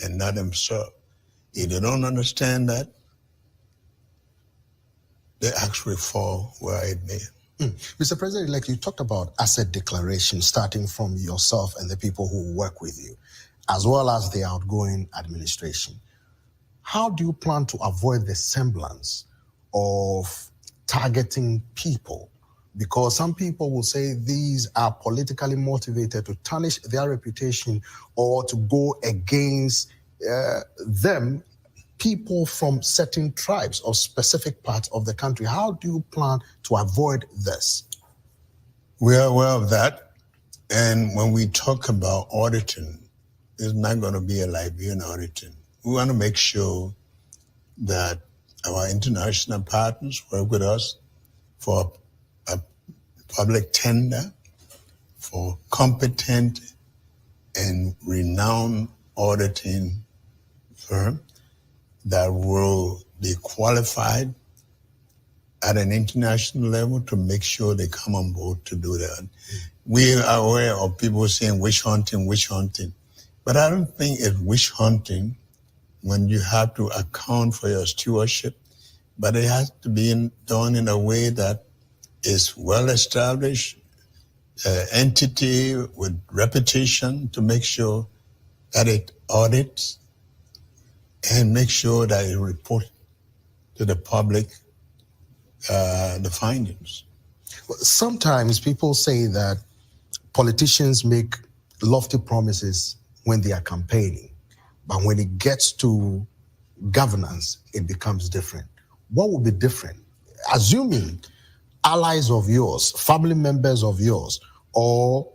and not themselves. If they don't understand that, they actually fall where it may. Mr. President, like you talked about asset declaration starting from yourself and the people who work with you, as well as the outgoing administration. How do you plan to avoid the semblance of targeting people? Because some people will say these are politically motivated to tarnish their reputation or to go against them, people from certain tribes or specific parts of the country. How do you plan to avoid this? We are aware of that. And when we talk about auditing, it's not going to be a Liberian auditing. We want to make sure that our international partners work with us for a public tender, for competent and renowned auditing firm that will be qualified at an international level to make sure they come on board to do that. We are aware of people saying witch hunting, but I don't think it's witch hunting when you have to account for your stewardship, but it has to be done in a way that is well-established, entity with reputation to make sure that it audits and make sure that it reports to the public the findings. Sometimes people say that politicians make lofty promises when they are campaigning, but when it gets to governance, it becomes different. What would be different? Assuming allies of yours, family members of yours, or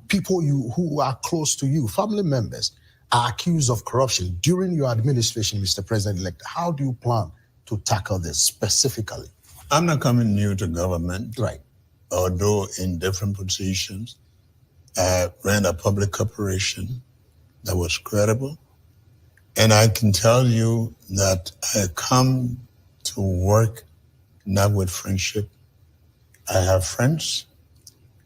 people who are close to you, family members, are accused of corruption during your administration, Mr. President-elect, how do you plan to tackle this specifically? I'm not coming new to government. Right. Although in different positions, I ran a public corporation that was credible. And I can tell you that I come to work not with friendship. I have friends,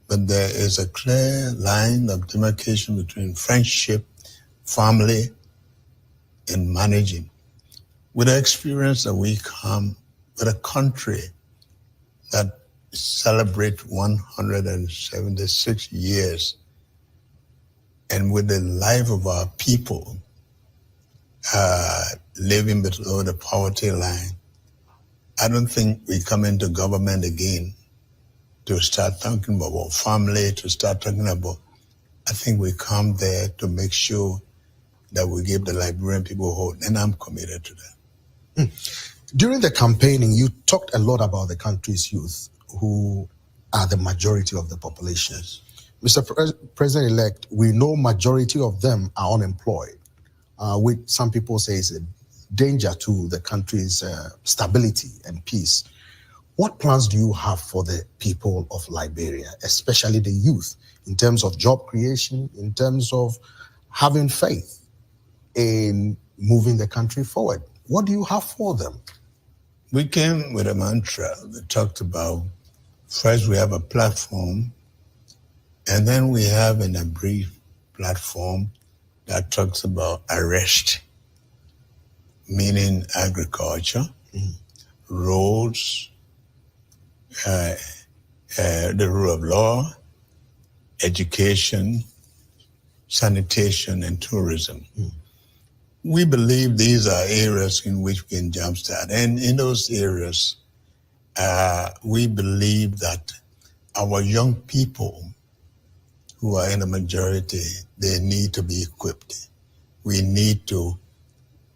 but there is a clear line of demarcation between friendship, family, and managing. With the experience that we come with a country that celebrates 176 years, and with the life of our people living below the poverty line, I don't think we come into government again to start talking about family, to start talking about, I think we come there to make sure that we give the Liberian people hope, and I'm committed to that. During the campaigning, you talked a lot about the country's youth, who are the majority of the population. Mr. President-elect, we know majority of them are unemployed, which some people say is a danger to the country's stability and peace. What plans do you have for the people of Liberia, especially the youth, in terms of job creation, in terms of having faith in moving the country forward? What do you have for them? We came with a mantra that talked about, first we have a platform, and then we have in a brief platform that talks about arrest, meaning agriculture, roads, the rule of law, education, sanitation, and tourism. We believe these are areas in which we can jumpstart. And in those areas, we believe that our young people who are in the majority, they need to be equipped. We need to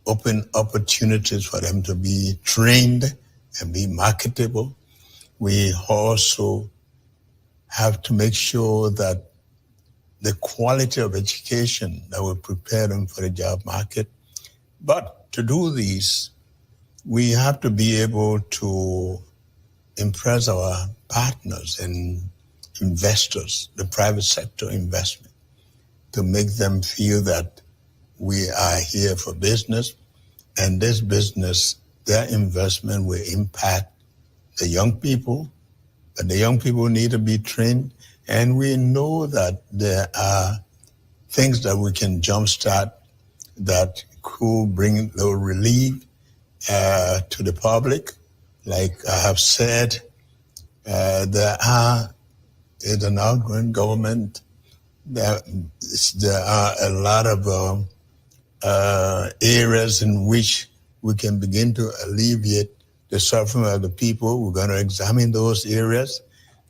open opportunities for them to be trained and be marketable. We also have to make sure that the quality of education that will prepare them for the job market. But to do these, we have to be able to impress our partners and investors, the private sector investment, to make them feel that we are here for business, and this business, their investment will impact the young people, but the young people need to be trained. And we know that there are things that we can jumpstart that could bring the relief to the public. Like I have said, there is an outgoing government. There are a lot of areas in which we can begin to alleviate the suffering of the people. We're going to examine those areas,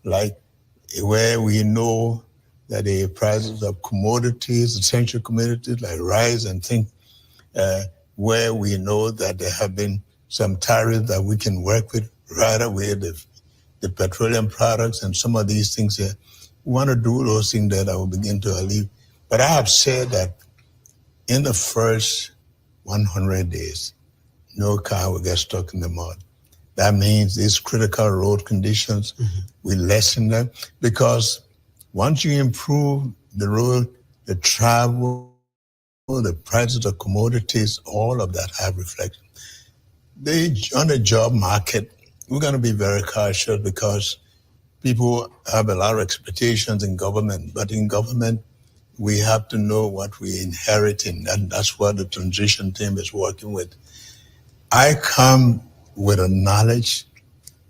like where we know that the prices of commodities, essential commodities like rice and things, where we know that there have been some tariffs that we can work with right away, the petroleum products and some of these things here. We want to do those things that will begin to alleviate. But I have said that in the first 100 days, no car will get stuck in the mud. That means these critical road conditions, we lessen them, because once you improve the road, the travel, the prices of commodities, all of that have reflection. On the job market, we're going to be very cautious because people have a lot of expectations in government, but in government, we have to know what we're inheriting, and that's what the transition team is working with. I come with a knowledge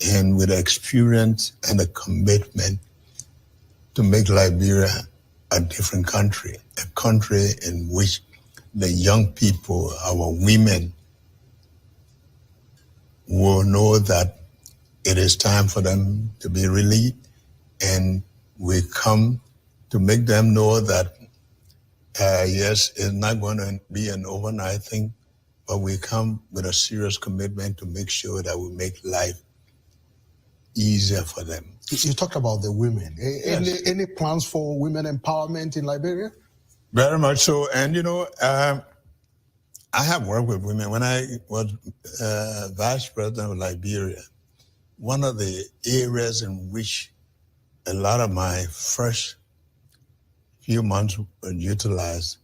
and with experience and a commitment to make Liberia a different country, a country in which the young people, our women, will know that it is time for them to be relieved, and we come to make them know that yes, it's not going to be an overnight thing, but we come with a serious commitment to make sure that we make life easier for them. You talked about the women. Yes. Any plans for women empowerment in Liberia? Very much so. And, I have worked with women. When I was vice president of Liberia, one of the areas in which a lot of my first few months were utilized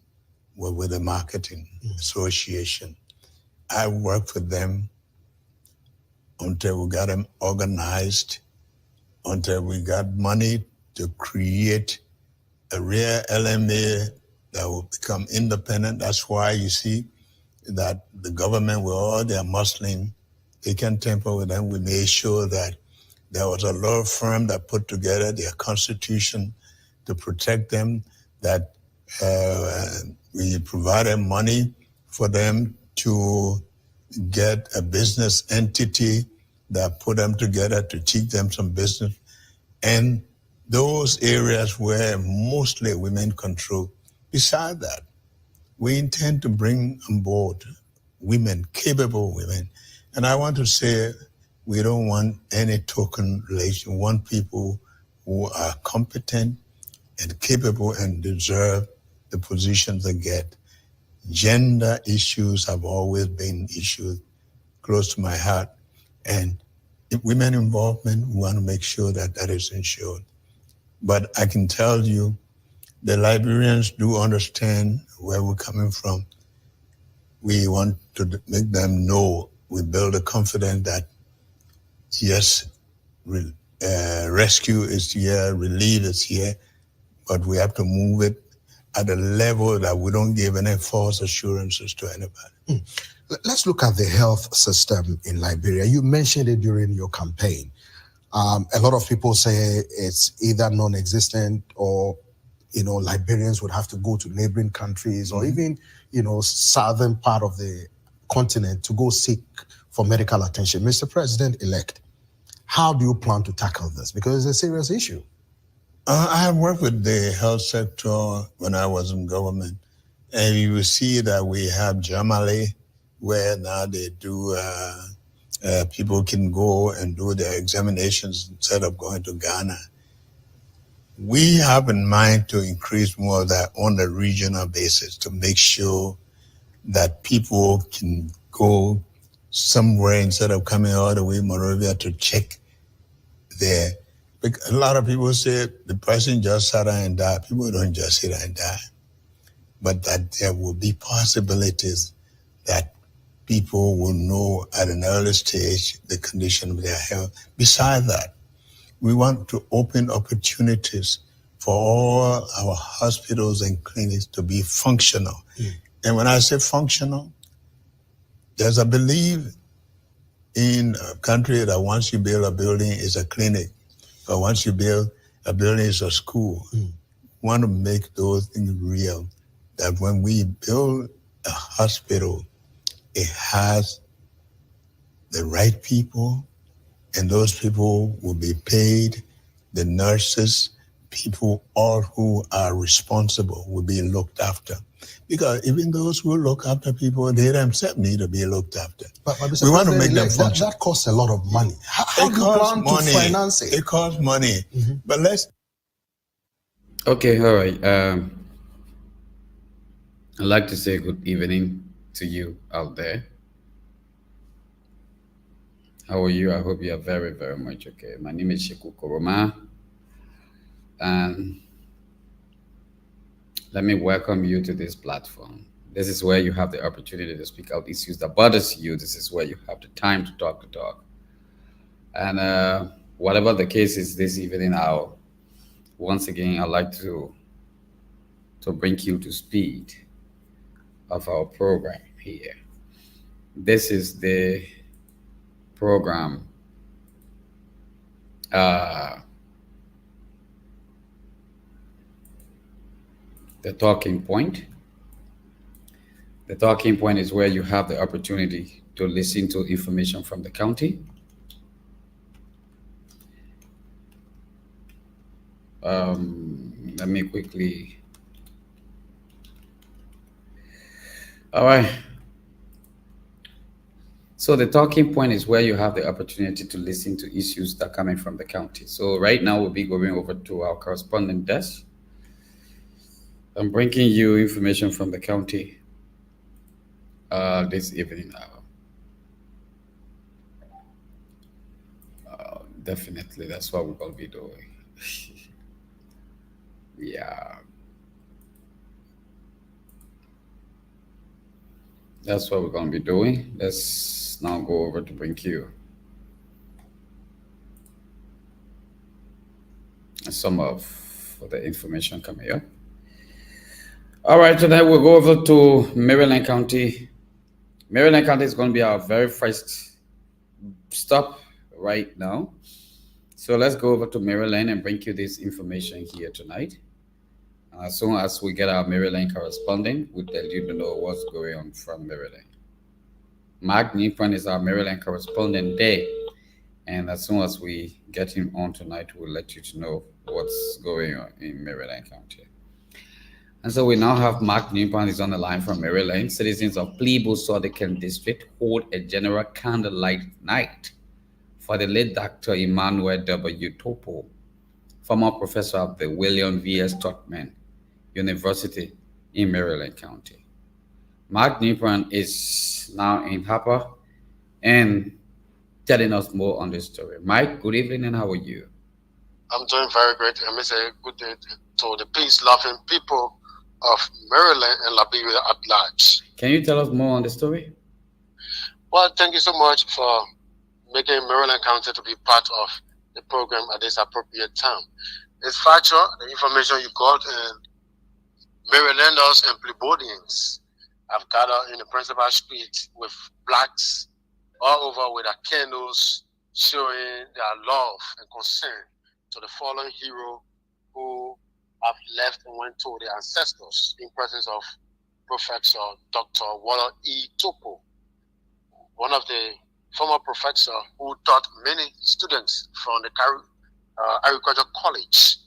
were with the marketing association. I worked with them until we got them organized, until we got money to create a real LMA that will become independent. That's why you see that the government, with all their muscling, they can tamper with them. We made sure that there was a law firm that put together their constitution to protect them, that we provided money for them to get a business entity that put them together to teach them some business. And those areas where mostly women control. Beside that, we intend to bring on board women, capable women. And I want to say we don't want any token relation. We want people who are competent and capable and deserve the positions they get. Gender issues have always been issues close to my heart. And women involvement, we want to make sure that that is ensured. But I can tell you, the Liberians do understand where we're coming from. We want to make them know, we build a confidence that, yes, rescue is here, relief is here, but we have to move it at a level that we don't give any false assurances to anybody. Let's look at the health system in Liberia. You mentioned it during your campaign. A lot of people say it's either non-existent or, Liberians would have to go to neighboring countries or even, southern part of the continent to go seek for medical attention. Mr. President-elect, how do you plan to tackle this? Because it's a serious issue. I have worked with the health sector when I was in government, and you will see that we have Jamale, where now they do, people can go and do their examinations instead of going to Ghana. We have in mind to increase more of that on a regional basis to make sure that people can go somewhere instead of coming all the way to Monrovia to check there. A lot of people say the person just sat down and died. People don't just sit down and die. But that there will be possibilities that people will know at an early stage the condition of their health. Besides that, we want to open opportunities for all our hospitals and clinics to be functional. And when I say functional, there's a belief in a country that once you build a building, it's a clinic. But once you build a building, it's a school. Want to make those things real. That when we build a hospital, it has the right people, and those people will be paid. The nurses, people, all who are responsible will be looked after. Because even those who look after people, they themselves need to be looked after. But Mr. We want to President, make them that, function. that costs a lot of money. How It do you costs plan money. to finance it? It costs money. But let's Okay, all right. I'd like to say good evening to you out there. How are you? I hope you are very, very much okay. My name is Sheku Koroma, and let me welcome you to this platform. This is where you have the opportunity to speak out issues that bothers you. This is where you have the time to talk. And whatever the case is this evening, once again, I'd like to bring you to speed of our program here. This is the program the talking point. The talking point is where you have the opportunity to listen to information from the county. Let me quickly. All right. So the talking point is where you have the opportunity to listen to issues that are coming from the county. So right now we'll be going over to our correspondent desk. I'm bringing you information from the county this evening. Definitely, that's what we're going to be doing. Yeah. That's what we're going to be doing. Let's now go over to bring you some of the information coming up. All right, tonight we'll go over to Maryland County. Maryland County is going to be our very first stop right now. So let's go over to Maryland and bring you this information here tonight. As soon as we get our Maryland correspondent, we'll tell you to know what's going on from Maryland. Mark Nipan is our Maryland correspondent there. And as soon as we get him on tonight, we'll let you to know what's going on in Maryland County. And so we now have Mark Nipan is on the line from Maryland. Citizens of Plebo-Sodican District hold a general candlelight night for the late Dr. Emmanuel W. Topo, former professor of the William V.S. Tubman University in Maryland County. Mark Nipan is now in Harper and telling us more on this story. Mike, good evening, and how are you? I'm doing very great. I may say good day to the peace-loving people of Maryland and Liberia at large. Can you tell us more on the story? Well, thank you so much for making Maryland County to be part of the program at this appropriate time. It's factual, the information you got, and Marylanders and plebeians have gathered in the principal street with flags all over with their candles showing their love and concern to the fallen hero who have left and went to their ancestors in presence of Professor Dr. Walter E. Topo, one of the former professor who taught many students from the Agriculture College.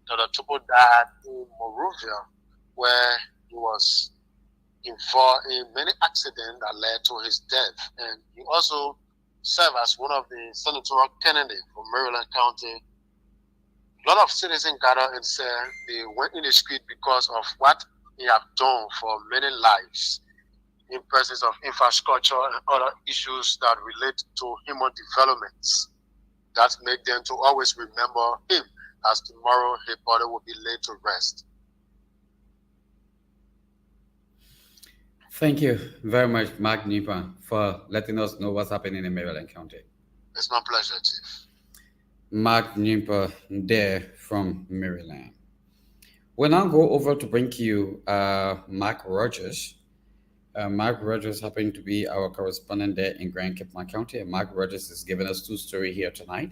Dr. Topo died in Monrovia, where he was involved in many accidents that led to his death. And he also served as one of the senatorial candidates for Maryland County. A lot of citizens gathered and said they went in the street because of what he had done for many lives in presence of infrastructure and other issues that relate to human developments that make them to always remember him, as tomorrow his body will be laid to rest. Thank you very much, Mark Nipan, for letting us know what's happening in Maryland County. It's my pleasure, Chief. Mark Nipan there from Maryland. We'll now go over to bring you Mark Rogers Mark Rogers happened to be our correspondent there in Grand Cape County, and Mark Rogers is giving us two stories here tonight.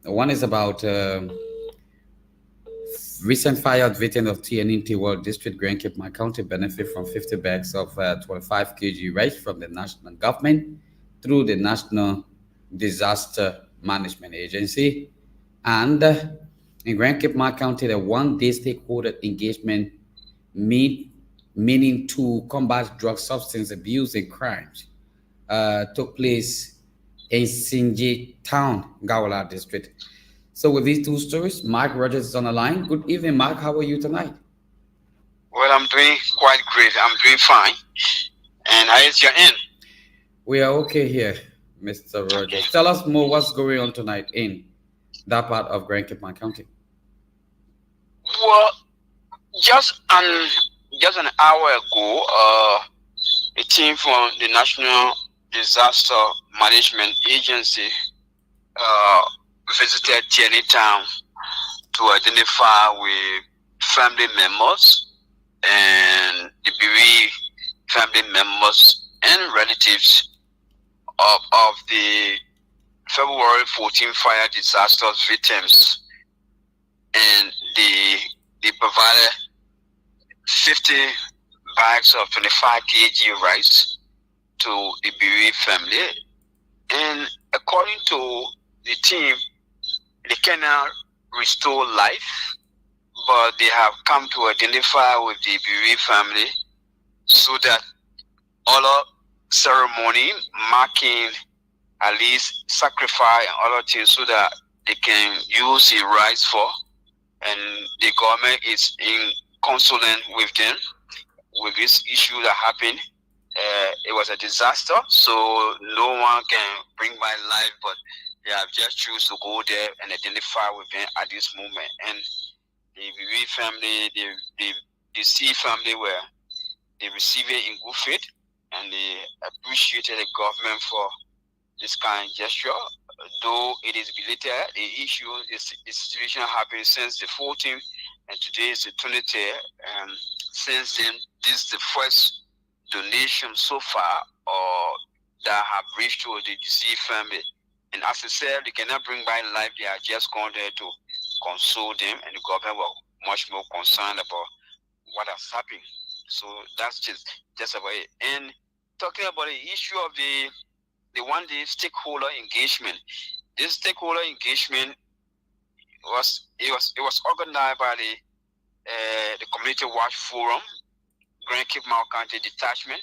One is about recent fired victim of TNT World District, Grand Cape County, benefit from 50 bags of 25 kg rice from the national government through the National Disaster Management Agency. And in Grand Cape County, the one-day stakeholder engagement meaning to combat drug substance abuse and crimes took place in Sinji Town, Gawala District. So with these two stories, Mark Rogers is on the line. Good evening, Mark. How are you tonight? Well, I'm doing quite great. I'm doing fine. And how is your end? We are okay here, Mr. Rogers. Tell us more what's going on tonight in that part of Grand Cape County. Well, just an hour ago, a team from the National Disaster Management Agency visited TNA Town to identify with family members and the bereaved family members and relatives of the February 14 fire disaster victims, and they provided 50 bags of 25 kg rice to the bereaved family. And according to the team, they cannot restore life, but they have come to identify with the bereaved family so that other ceremony marking at least sacrifice and other things so that they can use the rice for, and the government is in consonance with them with this issue that happened. It was a disaster, so no one can bring back life, but they have just choose to go there and identify with them at this moment. And the bereaved family, the C family, where they received it in good faith, and they appreciated the government for this kind of gesture. Though it is belated, the issue is the situation happened since the 14th, and today is the 23rd. And since then, this is the first donation so far that have reached to the deceased family. And as I said, they cannot bring back life. They are just gone there to console them, and the government was much more concerned about what has happened. So that's just about it. And talking about the issue of the one-day stakeholder engagement. This stakeholder engagement was organized by the Community Watch Forum, Grand Cape County Detachment,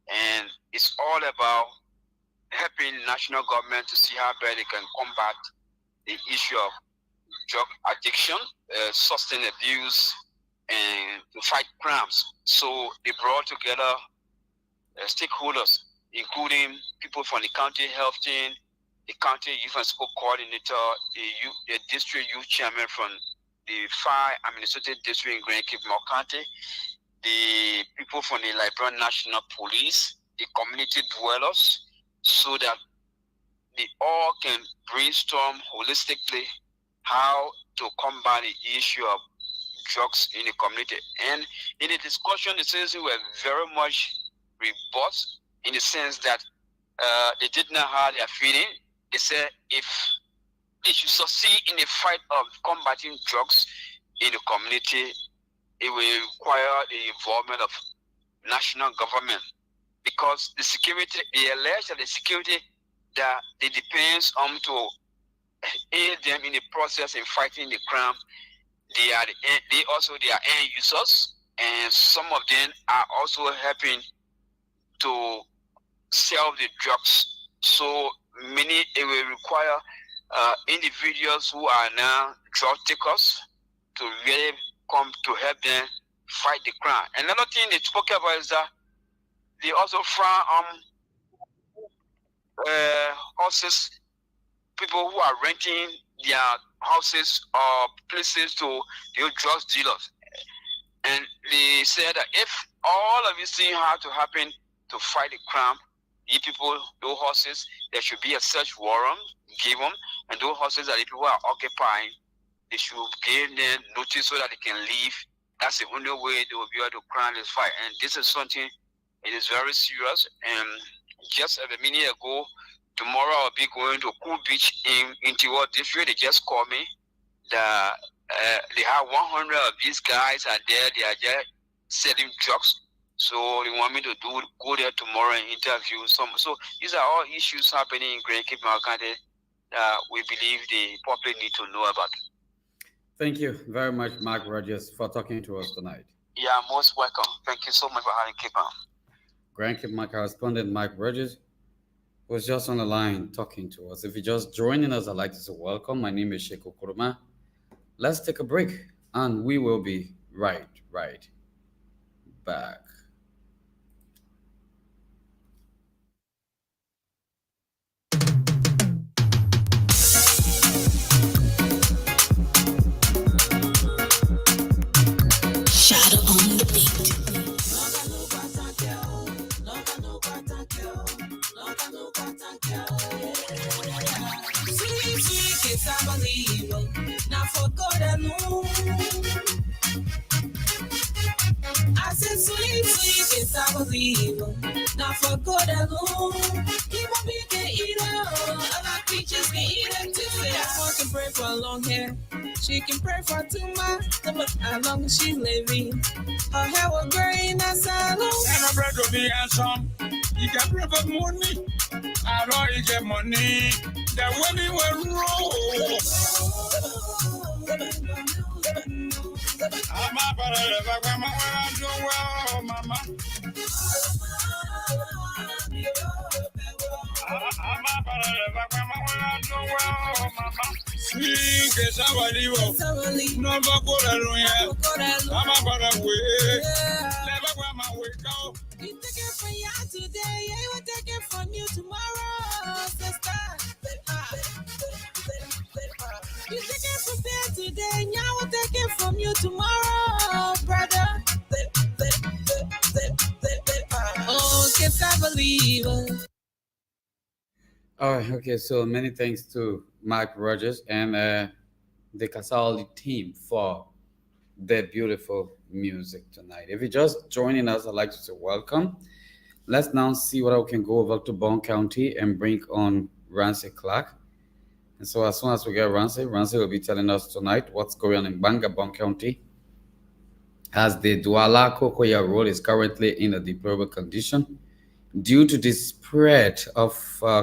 and it's all about helping national government to see how better they can combat the issue of drug addiction, substance abuse, and to fight crimes. So they brought together stakeholders, including people from the county health team, the county youth and school coordinator, the district youth chairman from the 5 administrative district in Grand Cape County, the people from the Liberian National Police, the community dwellers, so that they all can brainstorm holistically how to combat the issue of drugs in the community. And in the discussion, the citizens were very much robust in the sense that they did not have their feeling. They said if they should succeed in the fight of combating drugs in the community, it will require the involvement of national government, because the security, they allege that the security that they depends on to aid them in the process in fighting the crime, they are end users, and some of them are also helping to sell the drugs. So many, it will require individuals who are now drug takers to really come to help them fight the crime. Another thing they spoke about is that they also frown on houses, people who are renting their houses or places to the drug dealers. And they said that if all of these things have to happen to fight the crime, the people, those horses, there should be a search warrant given, and those horses that the people are occupying, they should give them notice so that they can leave. That's the only way they will be able to crown this fight. And this is something It is very serious. And just a minute ago, tomorrow I'll be going to Cool Beach in Tiwa District. They just called me. They have 100 of these guys are there. They are just selling drugs. So they want me to go there tomorrow and interview some. So these are all issues happening in Grand Cape County that we believe the public need to know about. Thank you very much, Mark Rogers, for talking to us tonight. Yeah, most welcome. Thank you so much for having Cape Town. Grand Cape my correspondent Mike Rogers was just on the line talking to us. If you're just joining us, I'd like to say welcome. My name is Sheikh Okuruma. Let's take a break and we will be right back. Now for God alone. I said sweet, yes, I believe. Now for God alone. He won't be the eater. Other creatures can eat it too. One can pray for long hair. She can pray for too much. But how long is she living? Her hair will grow in a salon. And a bread will be handsome. You can pray for money. I don't you get money. The women will roll. I'm a brother, I'm doing well, mama. I'm a brother, I'm doing well, mama. Sweet, yes, I believe. No, I'm a brother, never wear my way go. You take it from you today, I will take it from you tomorrow, sister. You take it from there today, I will take it from you tomorrow, brother. Oh, kiss I believe. All right, okay, so many thanks to Mike Rogers and the Kasali team for their beautiful music tonight. If you're just joining us, I'd like to say welcome. Let's now see what I can go over to Bond County and bring on Ramsey Clark. And so as soon as we get Ramsey will be telling us tonight what's going on in Banga, Bond County, as the Douala Kokoya Road is currently in a deplorable condition due to the spread of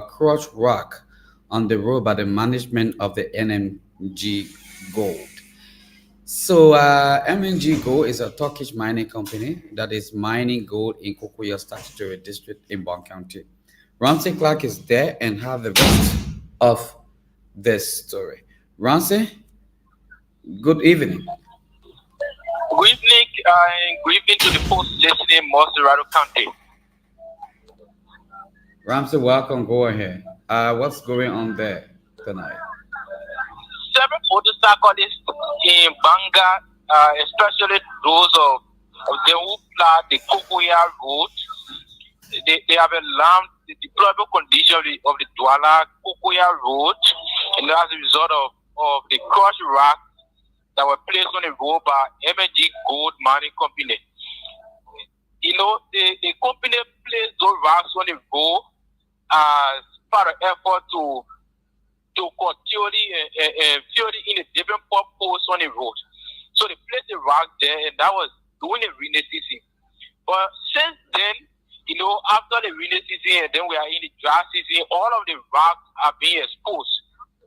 crushed rock on the road by the management of the NMG Gold. So MNG Gold is a Turkish mining company that is mining gold in Kokoya Statutory District in Bond County. Ramsey Clark is there and have the rest of this story. Ramsey, good evening. Good evening, and good evening to the post listening, Morado County. Ramsey, welcome. Go ahead. What's going on there tonight? Several motorcyclists in Banga, especially those of the Upla, the Kokoya Road, they have alarmed the deplorable condition of the Douala Kokoya Road, and as a result of the crushed rock that were placed on the road by MNG Gold Mining Company. You know, the company placed those rocks on the road as part of effort to continually fill in the different potholes on the road. So they placed the rock there, and that was during the rainy season. But since then, you know, after the rainy season, and then we are in the dry season, all of the rocks are being exposed.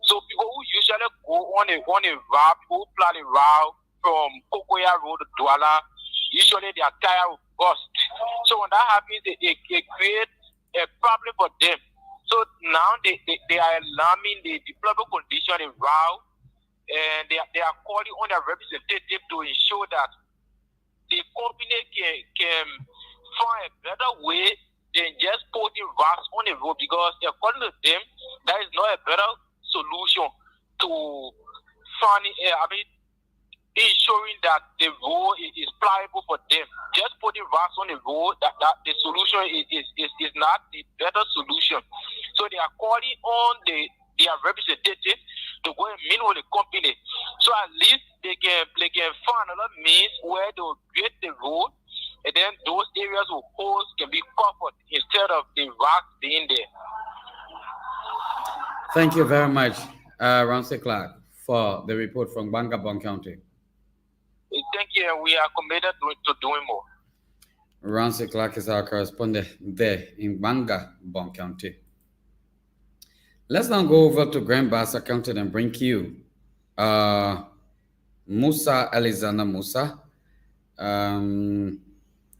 So people who usually go on a route, who plan a route from Kokoya Road to Douala, usually their tire will burst. So when that happens, it creates a problem for them. So now they are alarming the deplorable condition in route, and they are calling on their representative to ensure that the company can find a better way than just putting rocks on the road, because according to them, that is not a better solution to finding, ensuring that the road is pliable for them. Just putting rocks on the road, that the solution is not the better solution. So they are calling on their representative to go and meet with the company, so at least they can find another means where they will create the road and then those areas with holes can be covered instead of the rocks being there. Thank you very much, Ramsey Clark, for the report from Bangabong County. Thank you, and we are committed to doing more. Ramsey Clark is our correspondent there in Bangabong County. Let's now go over to Grand Bassa County and bring you Musa Alexander Musa.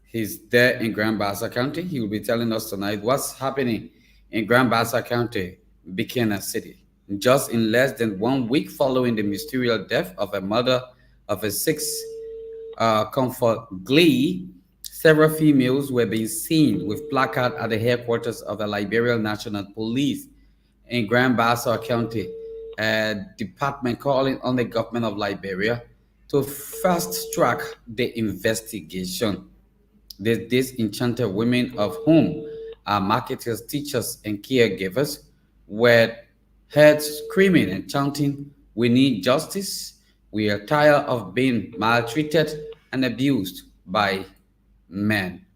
He's there in Grand Bassa County. He will be telling us tonight what's happening in Grand Bassa County, Buchanan City. Just in less than 1 week following the mysterious death of a mother of a 6 Comfort Glee, several females were being seen with placards at the headquarters of the Liberian National Police in Grand Bassa County, a department calling on the government of Liberia to fast track the investigation. These enchanted women, of whom are marketers, teachers, and caregivers, were heard screaming and chanting, "We need justice. We are tired of being maltreated and abused by men."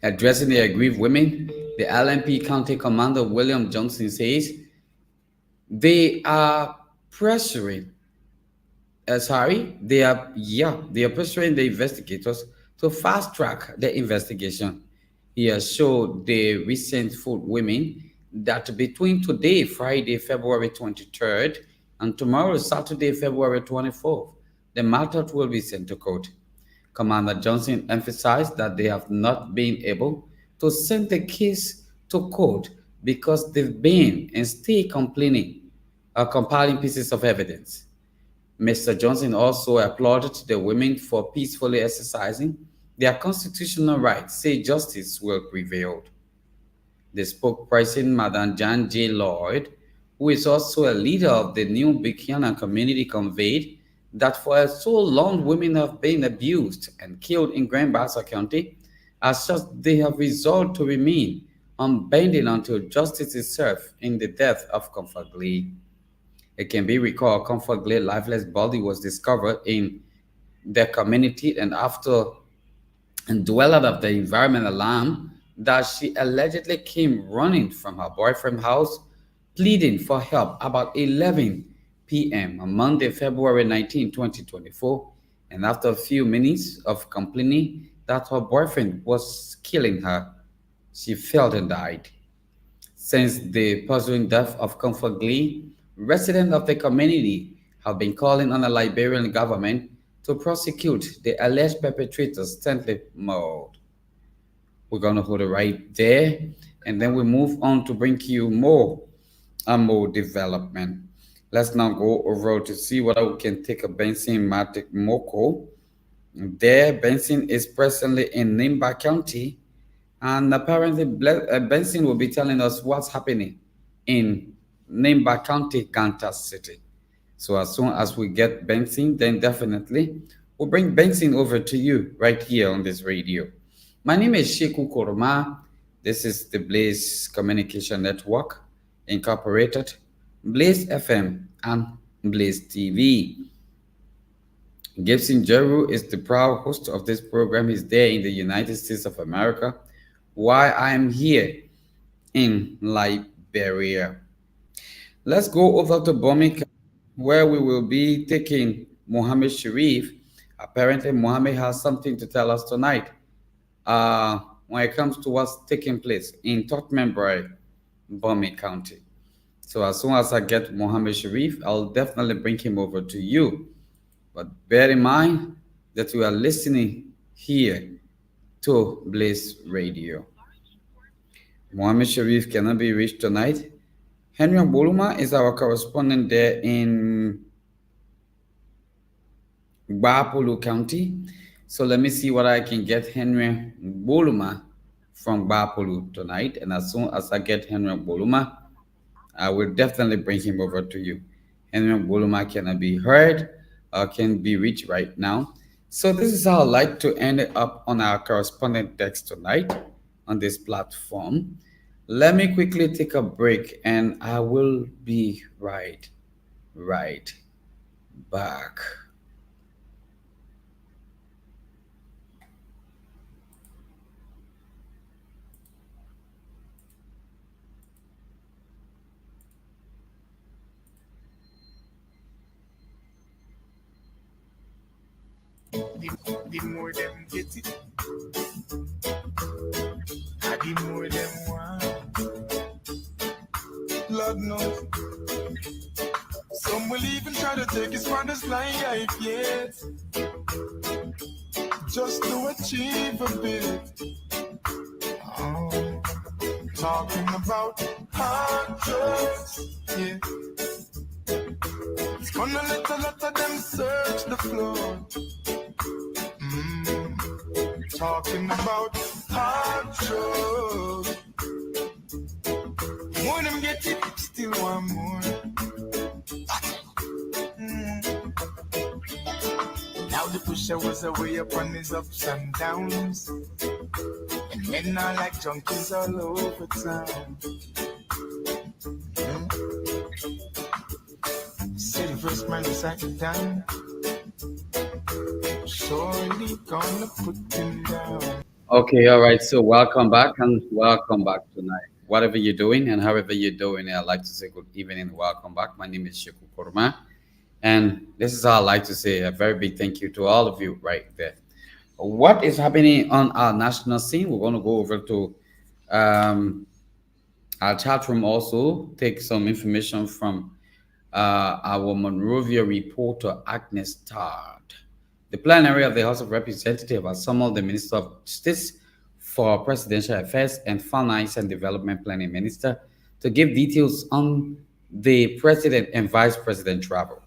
Addressing the aggrieved women, the LNP County Commander William Johnson says they are pressuring they are pressuring the investigators to fast track the investigation. He assured the recent food women that between today, Friday, February 23rd, and tomorrow, Saturday, February 24th, the matter will be sent to court. Commander Johnson emphasized that they have not been able to send the case to court because they've been and still compiling pieces of evidence. Mr. Johnson also applauded the women for peacefully exercising their constitutional rights, say justice will prevail. The spokesperson, Madam Jan J. Lloyd, who is also a leader of the New Buchanan community, conveyed that for so long women have been abused and killed in Grand Bassa County. As such, they have resolved to remain unbending until justice is served in the death of Comfort Glee. It can be recalled Comfort Glee's lifeless body was discovered in the community, and after dwelling of the environment alarm that she allegedly came running from her boyfriend's house, pleading for help about 11 p.m. on Monday, February 19, 2024, and after a few minutes of complaining that her boyfriend was killing her, she fell and died. Since the puzzling death of Comfort Glee, residents of the community have been calling on the Liberian government to prosecute the alleged perpetrators Stanley Mold. We're going to hold it right there, and then we move on to bring you more and more development. Let's now go over to see whether we can take a Benson Matic Moko. There, Benson is presently in Nimba County, and apparently Benson will be telling us what's happening in Nimba County, Kansas City. So as soon as we get Benson, then definitely we'll bring Benson over to you right here on this radio. My name is Sheku Koroma. This is the Blaze Communication Network Incorporated, Blaze FM, and Blaze TV. Gibson Jeru is the proud host of this program. He's there in the United States of America, while I am here in Liberia. Let's go over to Bomi, where we will be taking Mohammed Sharif. Apparently, Mohammed has something to tell us tonight when it comes to what's taking place in Tottenbury, Bomi County. So as soon as I get Mohammed Sharif, I'll definitely bring him over to you. But bear in mind that we are listening here to Blaze Radio. Mohammed Sharif cannot be reached tonight. Henry Boluma is our correspondent there in Bapulu County. So let me see what I can get Henry Boluma from Bapulu tonight. And as soon as I get Henry Boluma, I will definitely bring him over to you. Henry Boluma cannot be heard or can be reached right now. So this is how I'd like to end it up on our correspondent text tonight on this platform. Let me quickly take a break and I will be right back. The more them get it, the more them want. Lord knows. Some will even try to take his father's life, yes, just to achieve a bit. Oh, talking about hard drugs, yeah. It's gonna let a lot of them search the floor. Talking about hard drugs. More them get it, still want more. Now the pusher was away upon his ups and downs, and men are like junkies all over town. Say the first man beside it down, surely gonna put him down. Okay, all right. So welcome back and welcome back tonight. Whatever you're doing and however you're doing, I'd like to say good evening and welcome back. My name is Sheku Koroma. And this is how I like to say a very big thank you to all of you right there. What is happening on our national scene? We're going to go over to our chat room also, take some information from our Monrovia reporter, Agnes Todd. The plenary of the House of Representatives has summoned the Minister of Justice for Presidential Affairs and Finance and Development Planning Minister to give details on the President and Vice President travel.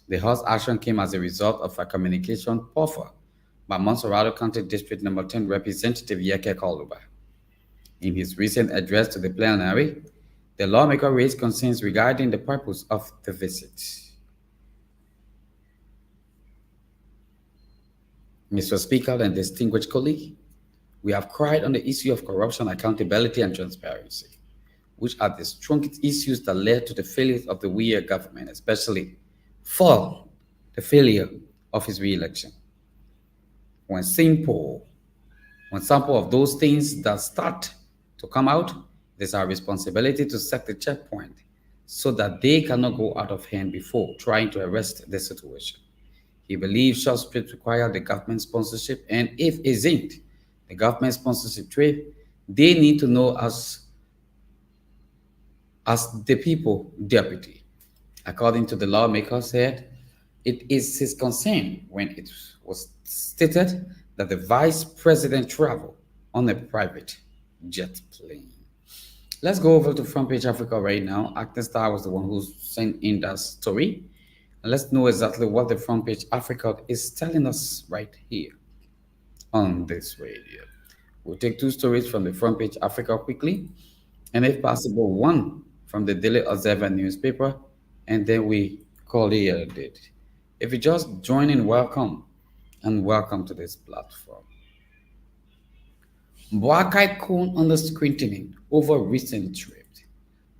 The House action came as a result of a communication offer by Montserrado County District No. 10 Representative Yeke Koluba. In his recent address to the plenary, the lawmaker raised concerns regarding the purpose of the visit. Mr. Speaker and distinguished colleague, we have cried on the issue of corruption, accountability, and transparency, which are the strongest issues that led to the failures of the Weir government, especially for the failure of his re-election. When sample of those things that start to come out, it is our responsibility to set the checkpoint so that they cannot go out of hand before trying to arrest the situation. He believes short strips require the government sponsorship, and if it isn't the government sponsorship trade, they need to know as the people deputy. According to the lawmaker said, it is his concern when it was stated that the vice president traveled on a private jet plane. Let's go over to Front Page Africa right now. Agnes Star was the one who sent in that story. And let's know exactly what the Front Page Africa is telling us right here on this radio. We'll take two stories from the Front Page Africa quickly, and if possible, one from the Daily Observer newspaper, and then we call it a day. If you just join in, welcome, and welcome to this platform. Boakai Kun under scrutiny over recent trip.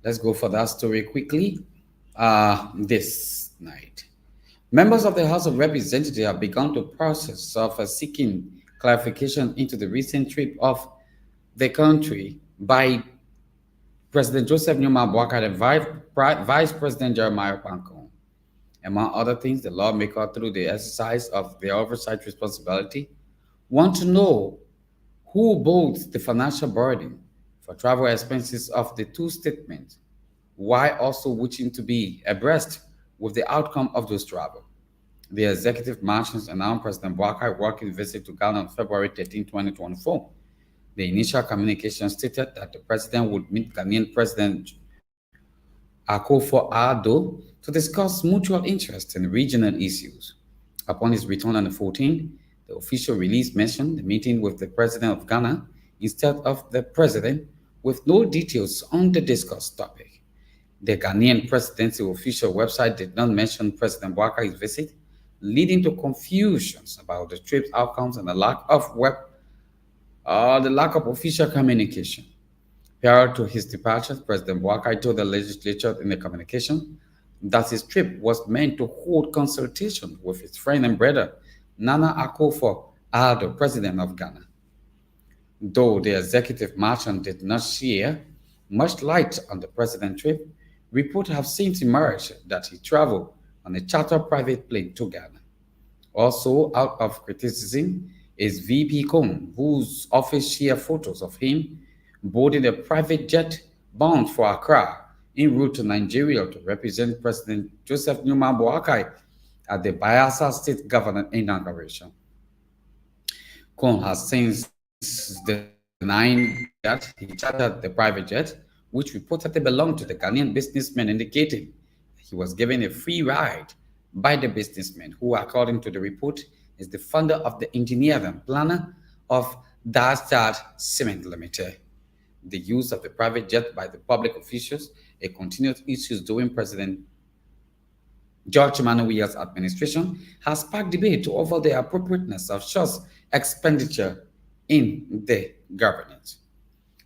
Let's go for that story quickly. This night, members of the House of Representatives have begun the process of seeking clarification into the recent trip of the country by President Joseph Numa Boakai and Vice President Jeremiah Pancon. Among other things, the lawmaker, through the exercise of their oversight responsibility, want to know who bore the financial burden for travel expenses of the two statements, while also wishing to be abreast with the outcome of those travel. The executive mansions announced President Boakai working visit to Ghana on February 13, 2024. The initial communication stated that the president would meet Ghanaian President Akufo-Addo to discuss mutual interest in regional issues. Upon his return on the 14th, the official release mentioned the meeting with the president of Ghana instead of the president, with no details on the discussed topic. The Ghanaian presidency official website did not mention President Boakai's visit, leading to confusions about the trip's outcomes and the lack of official communication. Prior to his departure, President Boakai told the legislature in the communication that his trip was meant to hold consultation with his friend and brother, Nana Akufo-Addo, president of Ghana. Though the executive mansion did not share much light on the president's trip, reports have since emerged that he traveled on a chartered private plane to Ghana. Also, out of criticism is VP Kong, whose office shared photos of him boarding a private jet bound for Accra en route to Nigeria to represent President Joseph Numa Boakai at the Bayelsa State Governor inauguration. Kong has since denying that he chartered the private jet, which reportedly belonged to the Ghanaian businessman, indicating he was given a free ride by the businessman, who, according to the report, is the founder of the engineer and planner of Dastard Cement Limited. The use of the private jet by the public officials, a continuous issue during President George Manawiya's administration, has sparked debate over the appropriateness of such expenditure in the governance.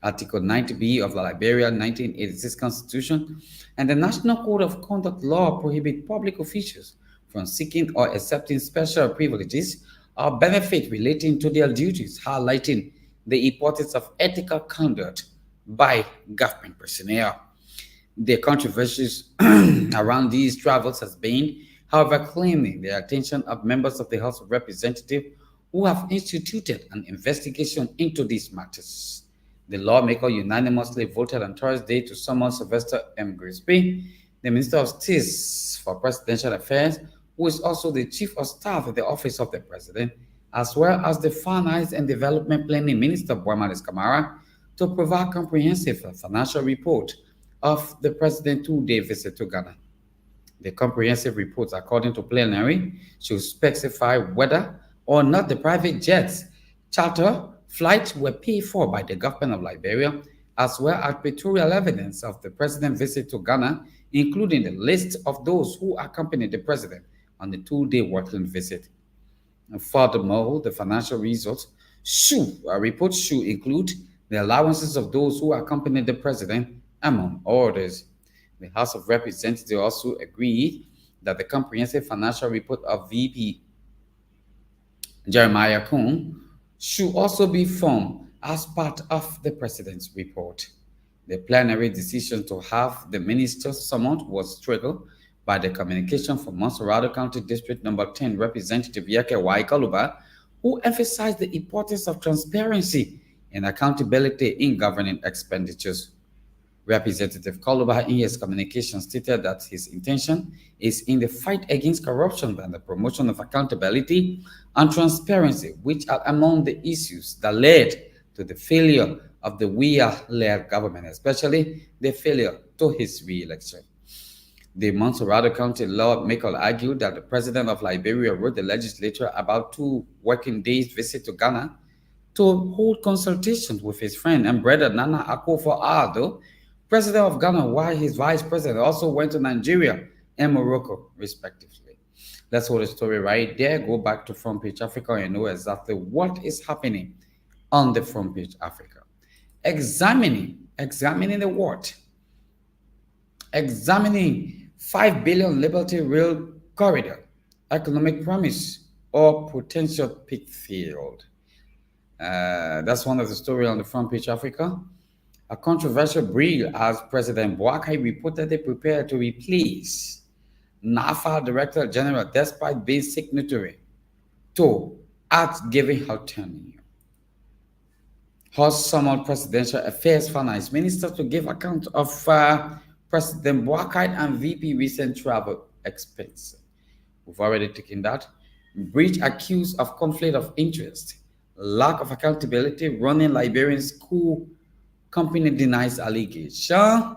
Article 90B of the Liberia 1986 Constitution and the National Code of Conduct law prohibit public officials from seeking or accepting special privileges or benefit relating to their duties, highlighting the importance of ethical conduct by government personnel. The controversies around these travels has been, however, claiming the attention of members of the House of Representatives who have instituted an investigation into these matters. The lawmaker unanimously voted on Thursday to summon Sylvester M. Grisby, the Minister of State for Presidential Affairs, who is also the Chief of Staff at the Office of the President, as well as the Finance and Development Planning Minister, Boamalis Kamara, to provide comprehensive financial report of the President's two-day visit to Ghana. The comprehensive report, according to plenary, should specify whether or not the private jets charter flights were paid for by the government of Liberia, as well as pictorial evidence of the president's visit to Ghana, including the list of those who accompanied the president on the two-day working visit. And furthermore, the financial results report should include the allowances of those who accompanied the president, among others. The House of Representatives also agreed that the comprehensive financial report of VP Jeremiah Kong should also be formed as part of the president's report. The plenary decision to have the ministers summoned was triggered by the communication from Monserrado County District Number 10 Representative Yeke Waikaluba, who emphasized the importance of transparency and accountability in governing expenditures. Representative Kaluba, in his communication, stated that his intention is in the fight against corruption and the promotion of accountability and transparency, which are among the issues that led to the failure of the Weah-led government, especially the failure to his re-election. The Monserrado County lawmaker argued that the president of Liberia wrote the legislature about 2 working days visit to Ghana to hold consultations with his friend and brother Nana Akufo-Addo, president of Ghana, while his vice president also went to Nigeria and Morocco, respectively. Let's hold the story right there. Go back to Front Page Africa and know exactly what is happening on the Front Page Africa. Examining the what? Examining 5 billion Liberty Rail Corridor, economic promise or potential pitfall. That's one of the stories on the Front Page Africa. A controversial bill as President Boakai reportedly prepared to replace NAFA Director General despite being signatory to Act giving autonomy. House summoned Presidential Affairs Finance Minister to give account of President Boakai and VP recent travel expenses. We've already taken that. Breach accused of conflict of interest, lack of accountability, running Liberian school company denies allegation,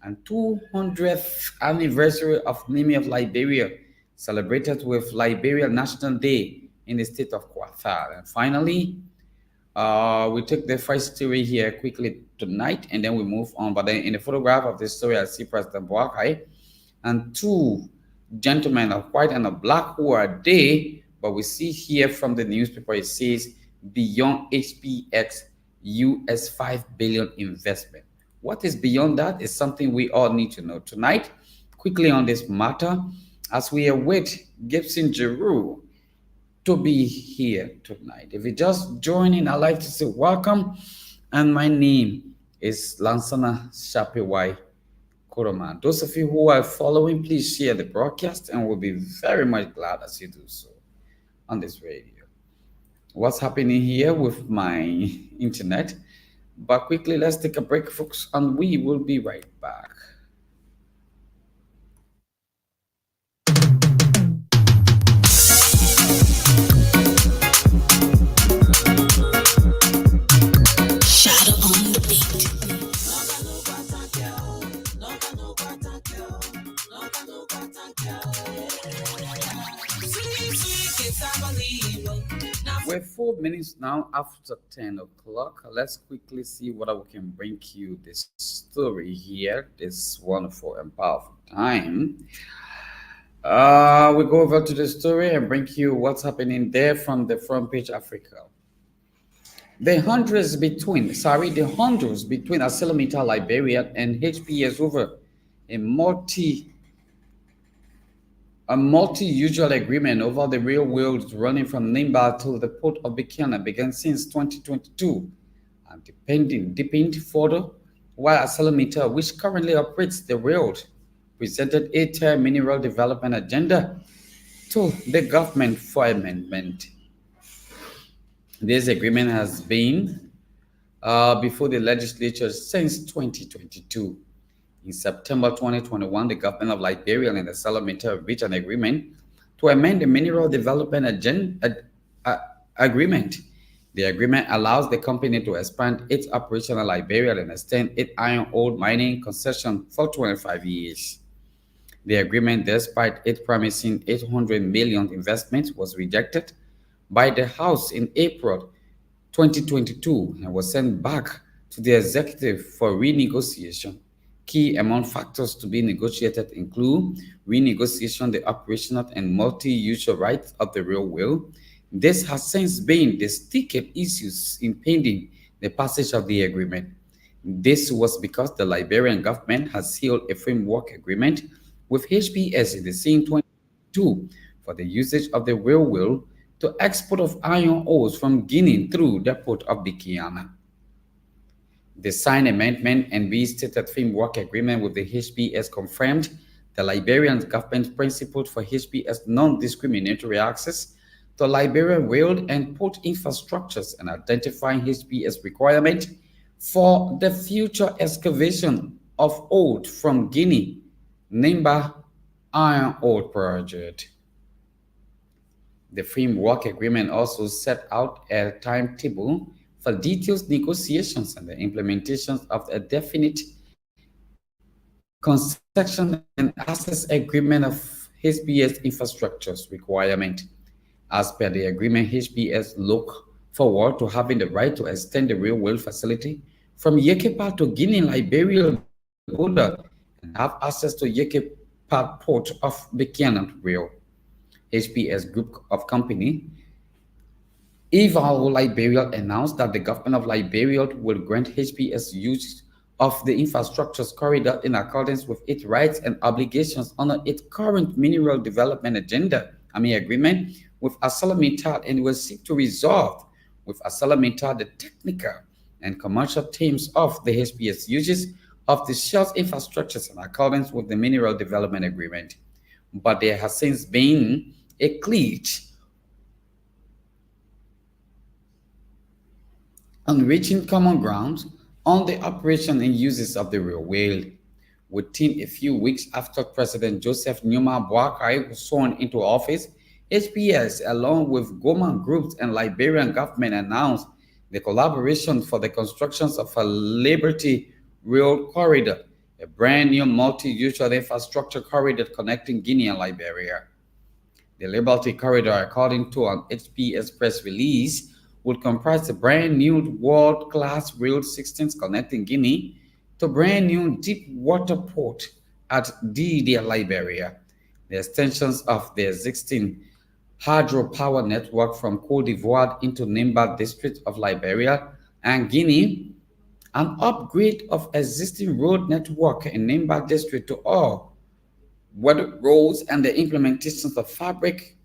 and 200th anniversary of Nimi of Liberia celebrated with Liberia National Day in the state of Qatar. And finally, we take the first story here quickly tonight, and then we move on. But then in the photograph of this story, I see President Boakai and 2 gentlemen, a white and a black, who are there. But we see here from the newspaper, it says beyond HPX US 5 billion investment. What is beyond that is something we all need to know tonight. Quickly on this matter, as we await Gibson Giroux to be here tonight. If you're just joining, I'd like to say welcome. And my name is Lansana Shapewai Koroman. Those of you who are following, please share the broadcast, and we'll be very much glad as you do so. on this radio. What's happening here with my internet? But quickly, let's take a break, folks, and we will be right back. We're 4 minutes now after 10 o'clock. Let's quickly see what we can bring you this story here, this wonderful and powerful time. We go over to the story and bring you what's happening there from the front page Africa. The hundreds between ArcelorMittal Liberia and HPS over a multi-usual agreement over the railroads running from Nimba to the port of Buchanan began since 2022 and deepened further, while ArcelorMittal, which currently operates the railroad, presented a 10-year mineral development agenda to the government for amendment. This agreement has been before the legislature since 2022. In September 2021, the government of Liberia and ArcelorMittal reached an agreement to amend the Mineral Development Agreement. The agreement allows the company to expand its operation in Liberia and extend its iron ore mining concession for 25 years. The agreement, despite it promising $800 million investment, was rejected by the House in April 2022 and was sent back to the executive for renegotiation. Key among factors to be negotiated include renegotiation the operational and multi-user rights of the railway. This has since been the sticky issues impeding the passage of the agreement. This was because the Liberian government has sealed a framework agreement with HPS in the same 2022 for the usage of the railway to export of iron ores from Guinea through the port of Buchanan. The signed amendment and restated framework agreement with the HPS confirmed the Liberian government's principle for HPS non-discriminatory access to Liberian rail and port infrastructures and identifying HPS requirement for the future excavation of ore from Guinea, Nimba Iron Ore Project. The framework agreement also set out a timetable for detailed negotiations and the implementation of a definite concession and access agreement of HPS infrastructures requirement. As per the agreement, HPS look forward to having the right to extend the railway facility from Yekepa to Guinea Liberia border and have access to Yekepa port of Buchanan Rail. HPS group of company Eval Liberia announced that the government of Liberia will grant HPS use of the infrastructure's corridor in accordance with its rights and obligations under its current mineral development agreement with ArcelorMittal, and will seek to resolve with ArcelorMittal the technical and commercial terms of the HPS uses of the Shell's infrastructures in accordance with the mineral development agreement. But there has since been a glitch on reaching common ground on the operation and uses of the railway. Within a few weeks after President Joseph Numa Boakai was sworn into office, HPS, along with Goma Groups and Liberian government, announced the collaboration for the construction of a Liberty Rail Corridor, a brand new multi-user infrastructure corridor connecting Guinea and Liberia. The Liberty Corridor, according to an HPS press release, would comprise a brand new world-class rail systems connecting Guinea to brand new deep water port at Dida, Liberia. The extensions of the existing hydropower network from Côte d'Ivoire into Nimba district of Liberia and Guinea, an upgrade of existing road network in Nimba district to all weather roads, and the implementation of fabric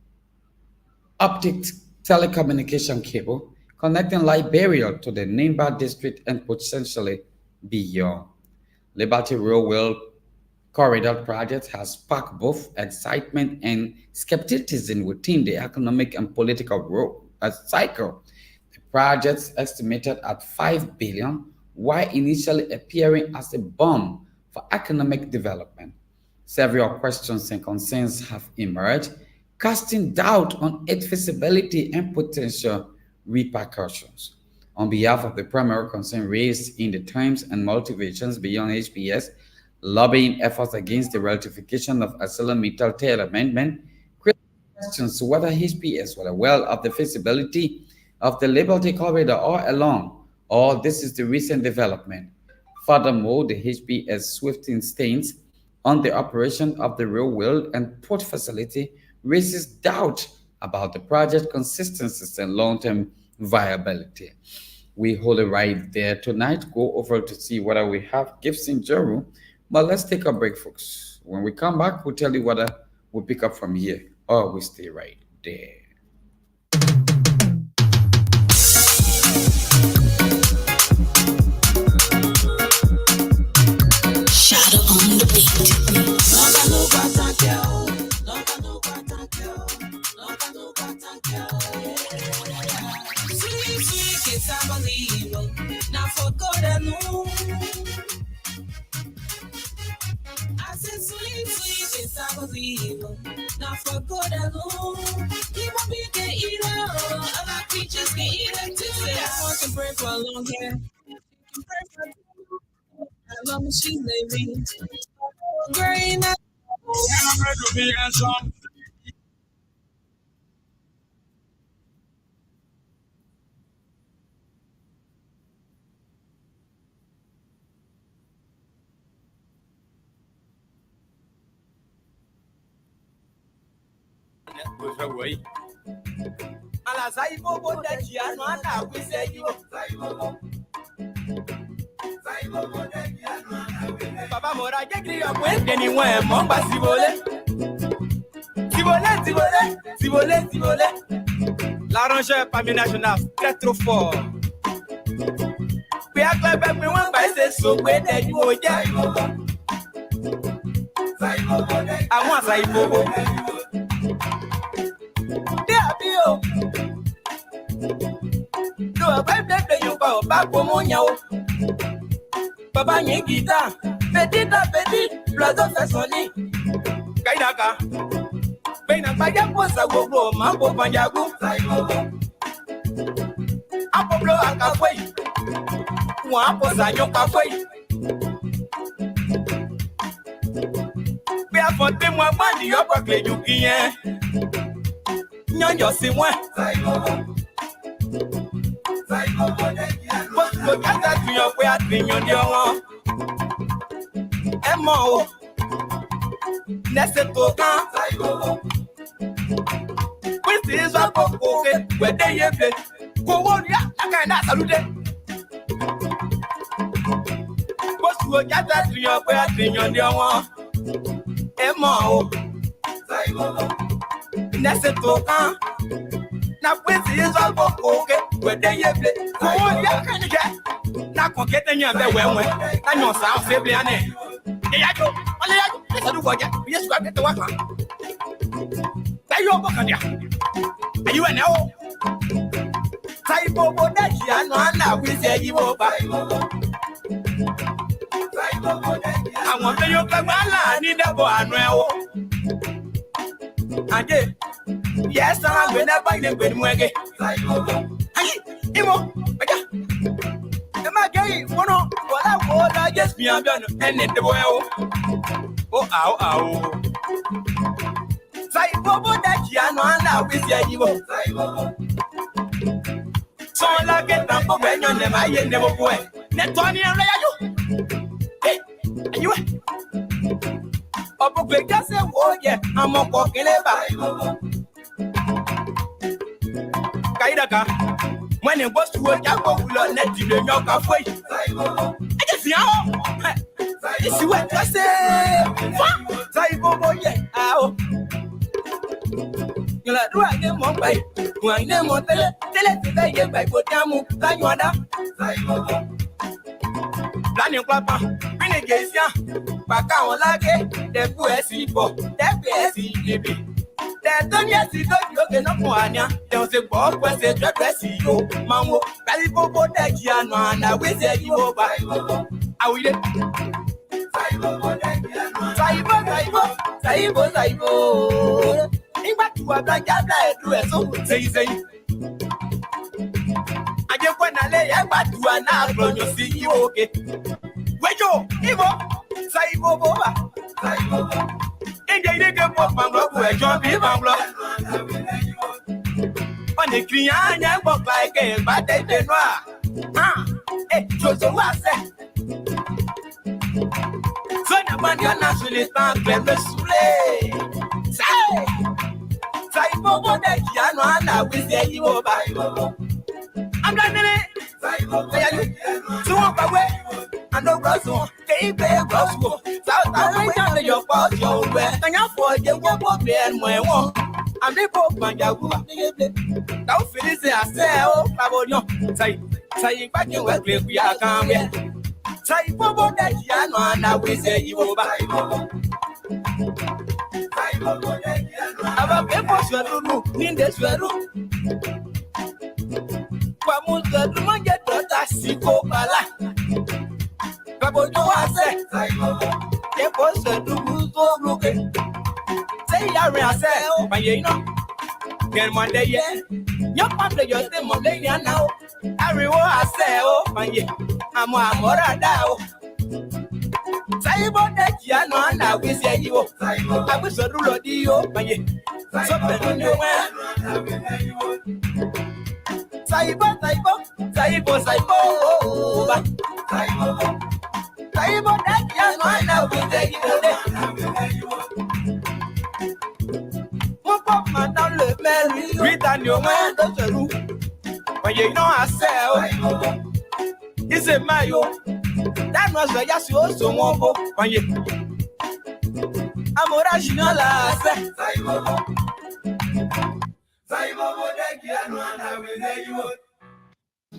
optic telecommunication cable connecting Liberia to the Nimba district and potentially beyond. Liberty Railway corridor project has sparked both excitement and skepticism within the economic and political cycle. The project estimated at 5 billion, while initially appearing as a bomb for economic development. Several questions and concerns have emerged, casting doubt on its feasibility and potential repercussions. On behalf of the primary concern raised in the terms and motivations beyond HPS, lobbying efforts against the ratification of ArcelorMittal Tail Amendment create questions whether HPS were aware of the feasibility of the Liberty Corridor all along, or this is the recent development. Furthermore, the HPS swiftly stance on the operation of the railway and port facility raises doubt about the project consistency and long-term viability. We hold it right there tonight. Go over to see whether we have Gibson Jeru. But let's take a break, folks. When we come back, we'll tell you whether we pick up from here or we stay right there. Shadow on the beat. Sweet, sweet, kiss, I believe. Now for God alone. I said sweet, sweet, kiss, I believe. Now for God alone. He won't be the eater. Other creatures can eat it too. I want to pray for a long hair. I love me, she's living. Green. I'm ready to be handsome. Papa Mora Jekri Okwe anywhere Momba Sibole La Roche Pami National très trop fort. Puis à quoi ben moi ba c'est so we de you oja àwọn àṣà ìfowó dé àbí o lo àgbẹ̀dẹ̀dẹ̀ yóò bá ọba kó mọ́ yàn o bàbá yẹn gìtá petit blazo fait sonner kaidaka bena baya posa gogo mambo panjagu apo blo akafoi wa posa nyoka foi be afonte mo bandi yo pa kleju kiyen nyanjo si mo Bosco kata tuyo pe atinyo di won e mo o nese to kan Kwisi is a poke where they have go on ya akana salute Bosco kata tuyo pe atinyo di won e mo o nese to kan na kwisi is a poke where they have go on ya akana na kon kete nyan be wewe na nyon sa fe bia ne e ya jo ole ya jo du goja yesu ka kete wa kan tayo bokan dia ayu ene o tai bobo da ji anu ana wi se yi bo ba àwọn pe yo pe gba la ni debo anu e o aje yes na gbe na ba ile gbe ni mu ege ayi imo aja ma gay wono wala wala just mi abiano ene debo e o ao sai bobo da ji anu ana wi se yi bo so la ke tampo be nyon ne ma ye ne bo ko e ne to ni en ya yo eh ayu obo gbe jase wo ye amoko kele ba kaidaka When goes to a jago, let you know your cafe. I just know. This is what I say. Saibo, yeah. You like do I get more by? Why never tell it by Potamu, Tayuada? planning papa, Renegation, Baka on Lake, the Pussy Pop, the PSC, the Tonya Tito, you can up there was a Bob, was a dressy, Mammo, Calipo, Takiano, and I will say you over. I will. Saibo. Nígbà tí wàá bá jábla ẹ̀dùn ẹ̀ sóhùn sẹ́yìn. Àjẹpọ̀ nàlẹ́ yẹn gbàdúrà náà lọ́yọ̀ sí yí òkè. Wẹ́jọ́ ìbò Saibo bóbá. Ìdíje pọ̀ pàmòkù ẹ̀jọ́ bí pàmò. Ọ̀nà ìkìyàn yẹn gbọ̀ pa ẹ̀kẹ́ ìgbàdédé náà. Ṣoṣo wà sẹ́. Sonia Maniana sur les temps, Clem le Soulé. Ça y faut bon de qui a noir la wizard y va ba. I'm not in it. So on by way. I know Russell. They play Russell. South Africa, your fault, your way. And I for you won't be and my one. I'm the Pope man, Yahu. Don't finish it, I say, oh, Pavilion. Say, back in where we are coming. Saibo that Yano and I will say you over. Our people should look in this room. Pamus the woman get that Siko Bala. Pabo, I say, they post a do so looking. Say, I say, my know. Get one day, yeah. Your family, your same Molania now. Everyone I say, oh, my yeah. I'm a morada. Saibo that Yano and I will say you. I wish a rule of you, my yeah. Something on your way. Saibo. Saibo that Yano and I will say you. Pop man down le mel, read on your man, that's a roof. But you know, I say, it's a mayo. That was the yes, you also won't when you. I'm original, I say.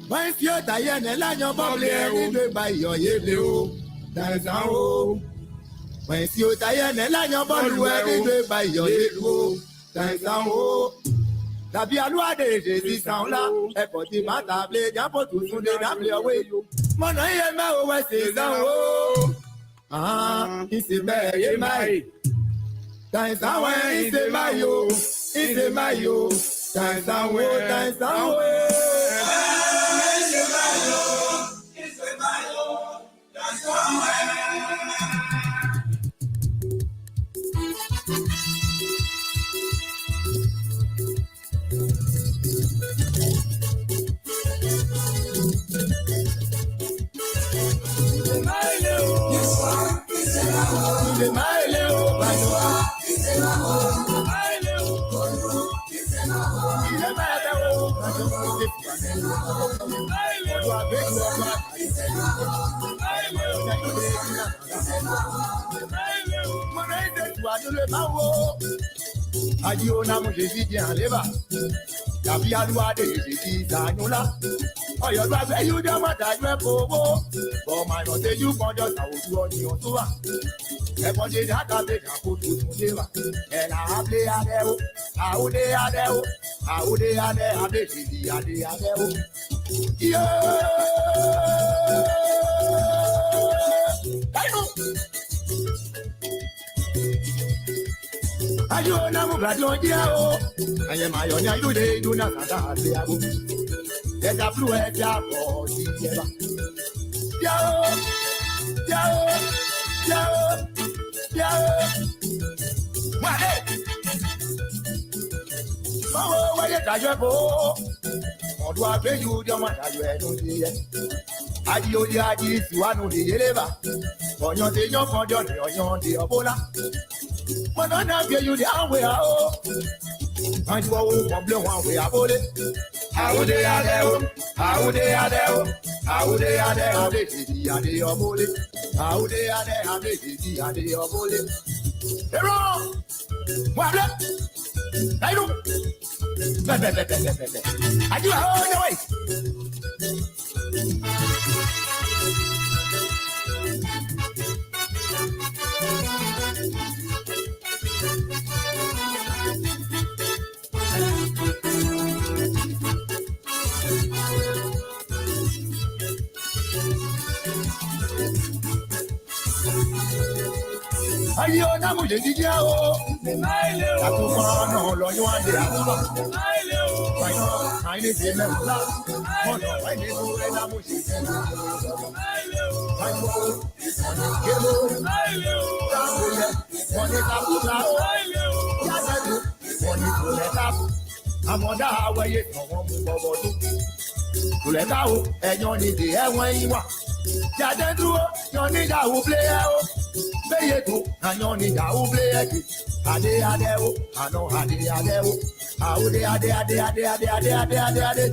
When you're Diana, and your bubble, and by your yellow, that's how. When you're Diana, and your bubble, and by your yellow. Tàbí alúwàdé èdè sàn lá ẹ̀kọ́ tí má tàbí jápọ̀ tó tún lè dábìlì ọwọ́ èyí. Mọ̀nà iye mẹ́wọ́ wẹ̀sẹ̀ sàn ó. Ìsìn bẹ́ẹ̀ yé máyì. Tàìsàn wẹ̀ ìsìn máyì o. Ìsìn máyì o. Tàìsàn wẹ̀ tàìsàn wẹ̀. Ìsìn máyì o. Ìsìn máyì o. Tàìsàn wẹ̀. Aji ona mo se di aleba tàbí aluade di danula oyo gba fe you dey mata ju epowo but my not say you kon just awoju oni on to wa e kon dey data be kan ko to tun dey wa e la able ade o aude ade o aude ade ade di ade o Ayo na mo gbadun dia o aye ma yo ni ayo de do na sada ase ago e da flu e ja po si je ba ya wa he bawo wa ye da jo po odu abeju de ma da jo e no ti ye aji o di aji si wa no de yeleba oyan te yan fojo ni oyan de obola Mọ̀nà náà bí eyín di àwọn ìhà ó. Wọ́n ti wọ́wọ́ pọ̀nblé wọn àwọn ìhà bólé. Àwùdé adé o, àwùdé adé o, àwùdé adé àbèjì adé ọmọlé. Àwùdé adé àbèjì adé ọmọlé. Èrò wàlé ẹ̀rú bẹ́ẹ̀bẹ́ẹ̀bẹ́ẹ̀bẹ́ẹ̀. Àdúrà ó ní wáyé. ayé ọ̀nà mo lè jíjẹ́ o. Àtúkọ̀ ọ̀nà lọ́yún àdé àtúbọ̀. Wáyọ̀ àìní ti mẹ́wọ̀n lá. Mọ̀nà wáyé tó rẹ̀ náà mo ṣe fẹ́. Wáyọ̀ ọ̀nà kébò. Táàbù yẹ wọ́n ní kápútà o. Yàtẹ̀dù wọ́n ní kò lẹ́tà. Àmọ̀dá àwẹ̀yẹ tọ̀wọ́n mú bọ̀bọ̀ tó. Kò lẹ́tà o, ẹ̀yàn nìdí ẹ̀wọ̀n yín wà. Jáde dúró, yan ní ìdáwó pléyà o. Béyè tó, àyàn ní ìdáwó pléyà kì. Adé adé o, àná adé adé o. Àwòdé adé adé adé adé adé adé adé adé.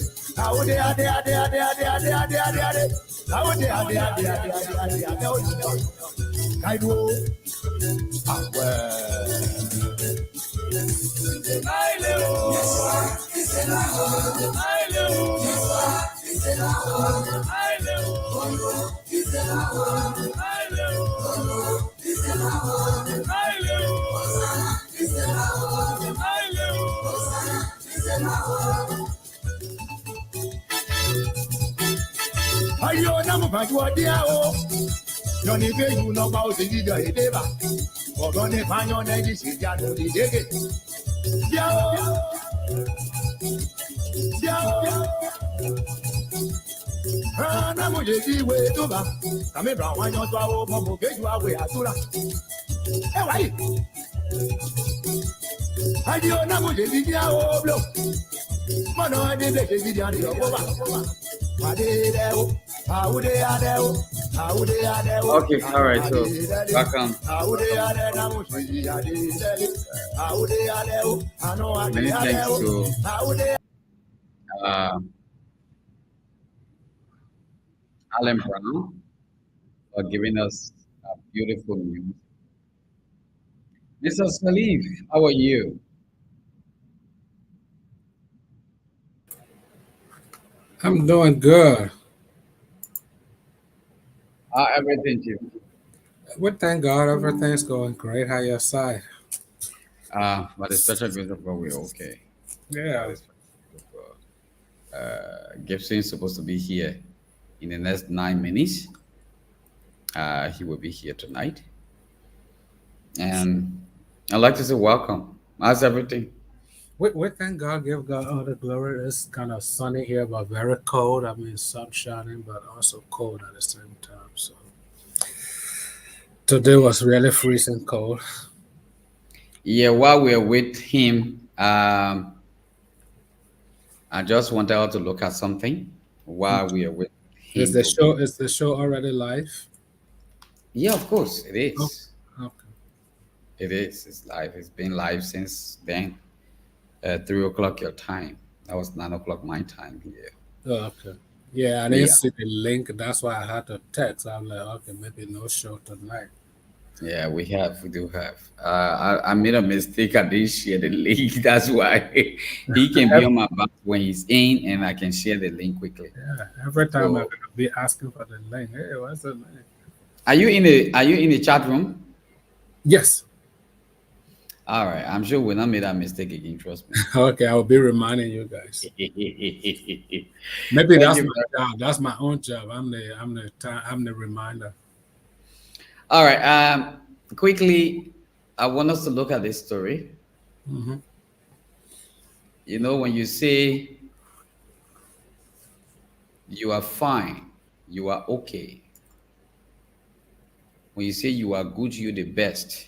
Àwòdé adé adé adé adé adé adé adé adé. Àwòdé adé adé adé adé adé adé o. Káìdú o. Àwẹ̀. Láìlé o. Láìlé o. Ayé ọ̀nà mo bàjú ọdí ẹ̀ o. Yọ̀nì bẹ́yù lọ́gbà ó ti dídọ̀ èdè bá. Ọ̀rọ̀ ní fáyọ̀ lẹ́yìn sí ìyàtọ̀ ìdégè. Díẹ̀ o. Díẹ̀ o. Rana mo lè fi ìwé tó bá. Kàmí bra wọn yan tó àwọn ọmọ mo kéjú àwẹ̀ àtúrà. Ẹ wáyé. Ayé ọ̀nà mo lè fi bí àwọn ọ̀blọ̀. Mọ̀nà ẹni lè ṣe gidi àná ìyọ̀kọ́ bá. Adé dẹ́ o, àwùdé adé o, àwùdé adé o. Okay, all right, so back on. Àwùdé adé náà mo ṣe yí adé dẹ́lẹ̀. Àwùdé adé o, àná adé Many adé thanks o. to Àwùdé. Alan Brown for giving us a beautiful news. Mr. Salif, how are you? I'm doing good. How everything, Chief? We thank God everything's going great. How your side? By the special grace of God, we're okay. Yeah. Gibson's supposed to be here in the next 9 minutes. He will be here tonight. And I'd like to say welcome. How's everything? We thank God, give God all the glory. It's kind of sunny here, but very cold. I mean, sun shining, but also cold at the same time. So today was really freezing cold. Yeah, while we're with him, I just wanted us to look at something while we are with him. Is the show already live? Yeah, of course it is. Oh, okay. It is. It's live. It's been live since then. 3 o'clock your time. That was 9 o'clock my time here. Oh, okay. Yeah, I didn't see the link. That's why I had to text. I'm like, okay, maybe no show tonight. Yeah, we do have. I made a mistake. I didn't share the link. That's why he can be on my back when he's in, and I can share the link quickly. Yeah, every time I'm gonna be asking for the link. Hey, what's the link? Are you in the chat room? Yes. All right. I'm sure we'll not make that mistake again. Trust me. Okay, I'll be reminding you guys. Maybe that's my job. That's my own job. I'm the reminder. All right. Quickly, I want us to look at this story. Mm-hmm. You know, when you say you are fine, you are okay. When you say you are good, you're the best.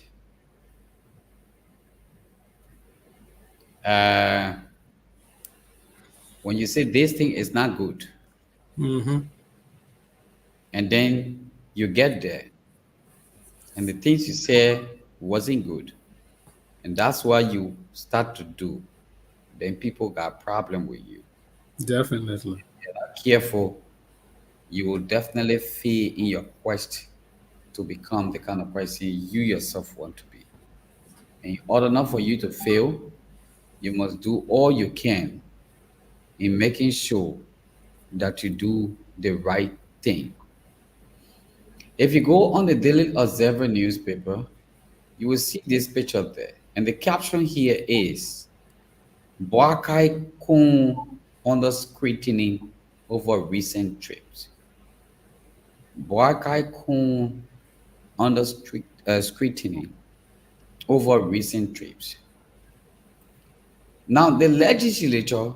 When you say this thing is not good, mm-hmm. and then you get there, and the things you say wasn't good, and that's why you start to do, then people got problem with you. Definitely. If you're not careful, you will definitely fail in your quest to become the kind of person you yourself want to be. And in order not for you to fail, you must do all you can in making sure that you do the right thing. If you go on the Daily Observer newspaper, you will see this picture there. And the caption here is, Boakai Kun under scrutiny over recent trips. Boakai Kun under scrutiny over recent trips. Now, the legislature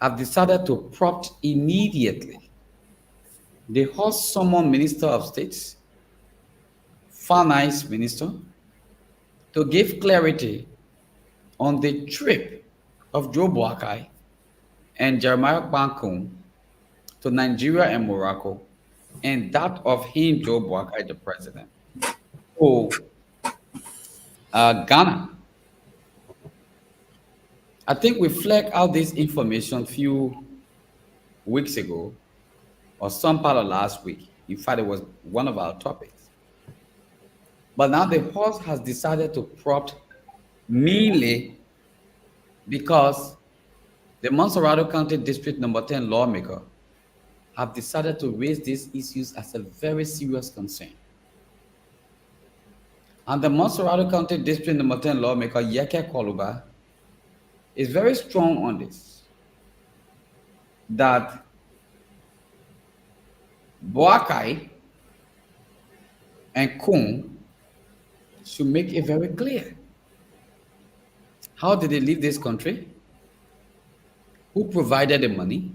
have decided to prompt immediately the host summoned Minister of State, Finance Minister, to give clarity on the trip of Joe Boakai and Jeremiah Bankun to Nigeria and Morocco, and that of him, Joe Boakai, the president, to Ghana. I think we flagged out this information a few weeks ago, or some part of last week. In fact, it was one of our topics. But now the host has decided to prompt mainly because the Montserrado County District Number 10 lawmaker have decided to raise these issues as a very serious concern. And the Montserrado County District Number 10 lawmaker, Yeke Koluba, is very strong on this, that Boakai and Kun should make it very clear. How did they leave this country? Who provided the money?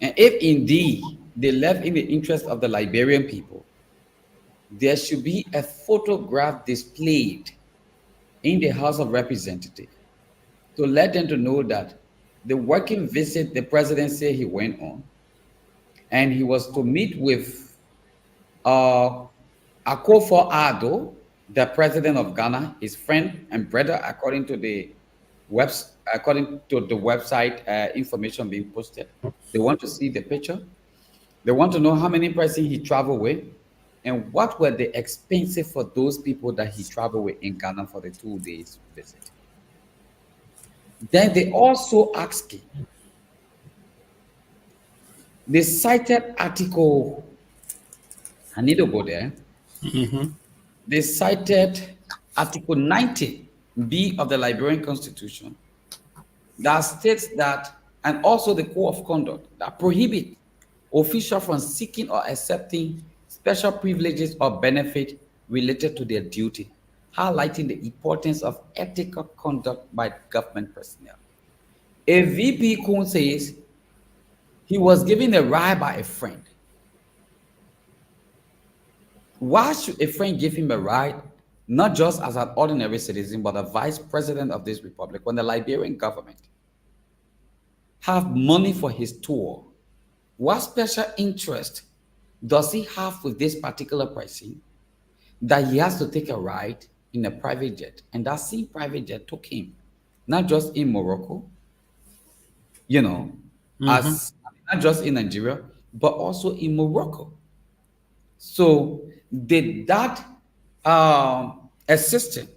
And if indeed they left in the interest of the Liberian people, there should be a photograph displayed in the House of Representatives to let them to know that the working visit the president said he went on, and he was to meet with Akufo-Addo, the president of Ghana, his friend and brother, according to the website information being posted. They want to see the picture. They want to know how many persons he traveled with, and what were the expenses for those people that he traveled with in Ghana for the 2 days visit. Then they also asked him, they cited article, I need to go there. They cited Article 90B of the Liberian Constitution that states that, and also the Code of Conduct that prohibit officials from seeking or accepting special privileges or benefit related to their duty, highlighting the importance of ethical conduct by government personnel. A VP Kun says he was given a ride by a friend. Why should a friend give him a ride, not just as an ordinary citizen, but a vice president of this republic, when the Liberian government have money for his tour? What special interest does he have with this particular person that he has to take a ride in a private jet? And that same private jet took him, not just in Morocco, as not just in Nigeria, but also in Morocco. So did that assistant,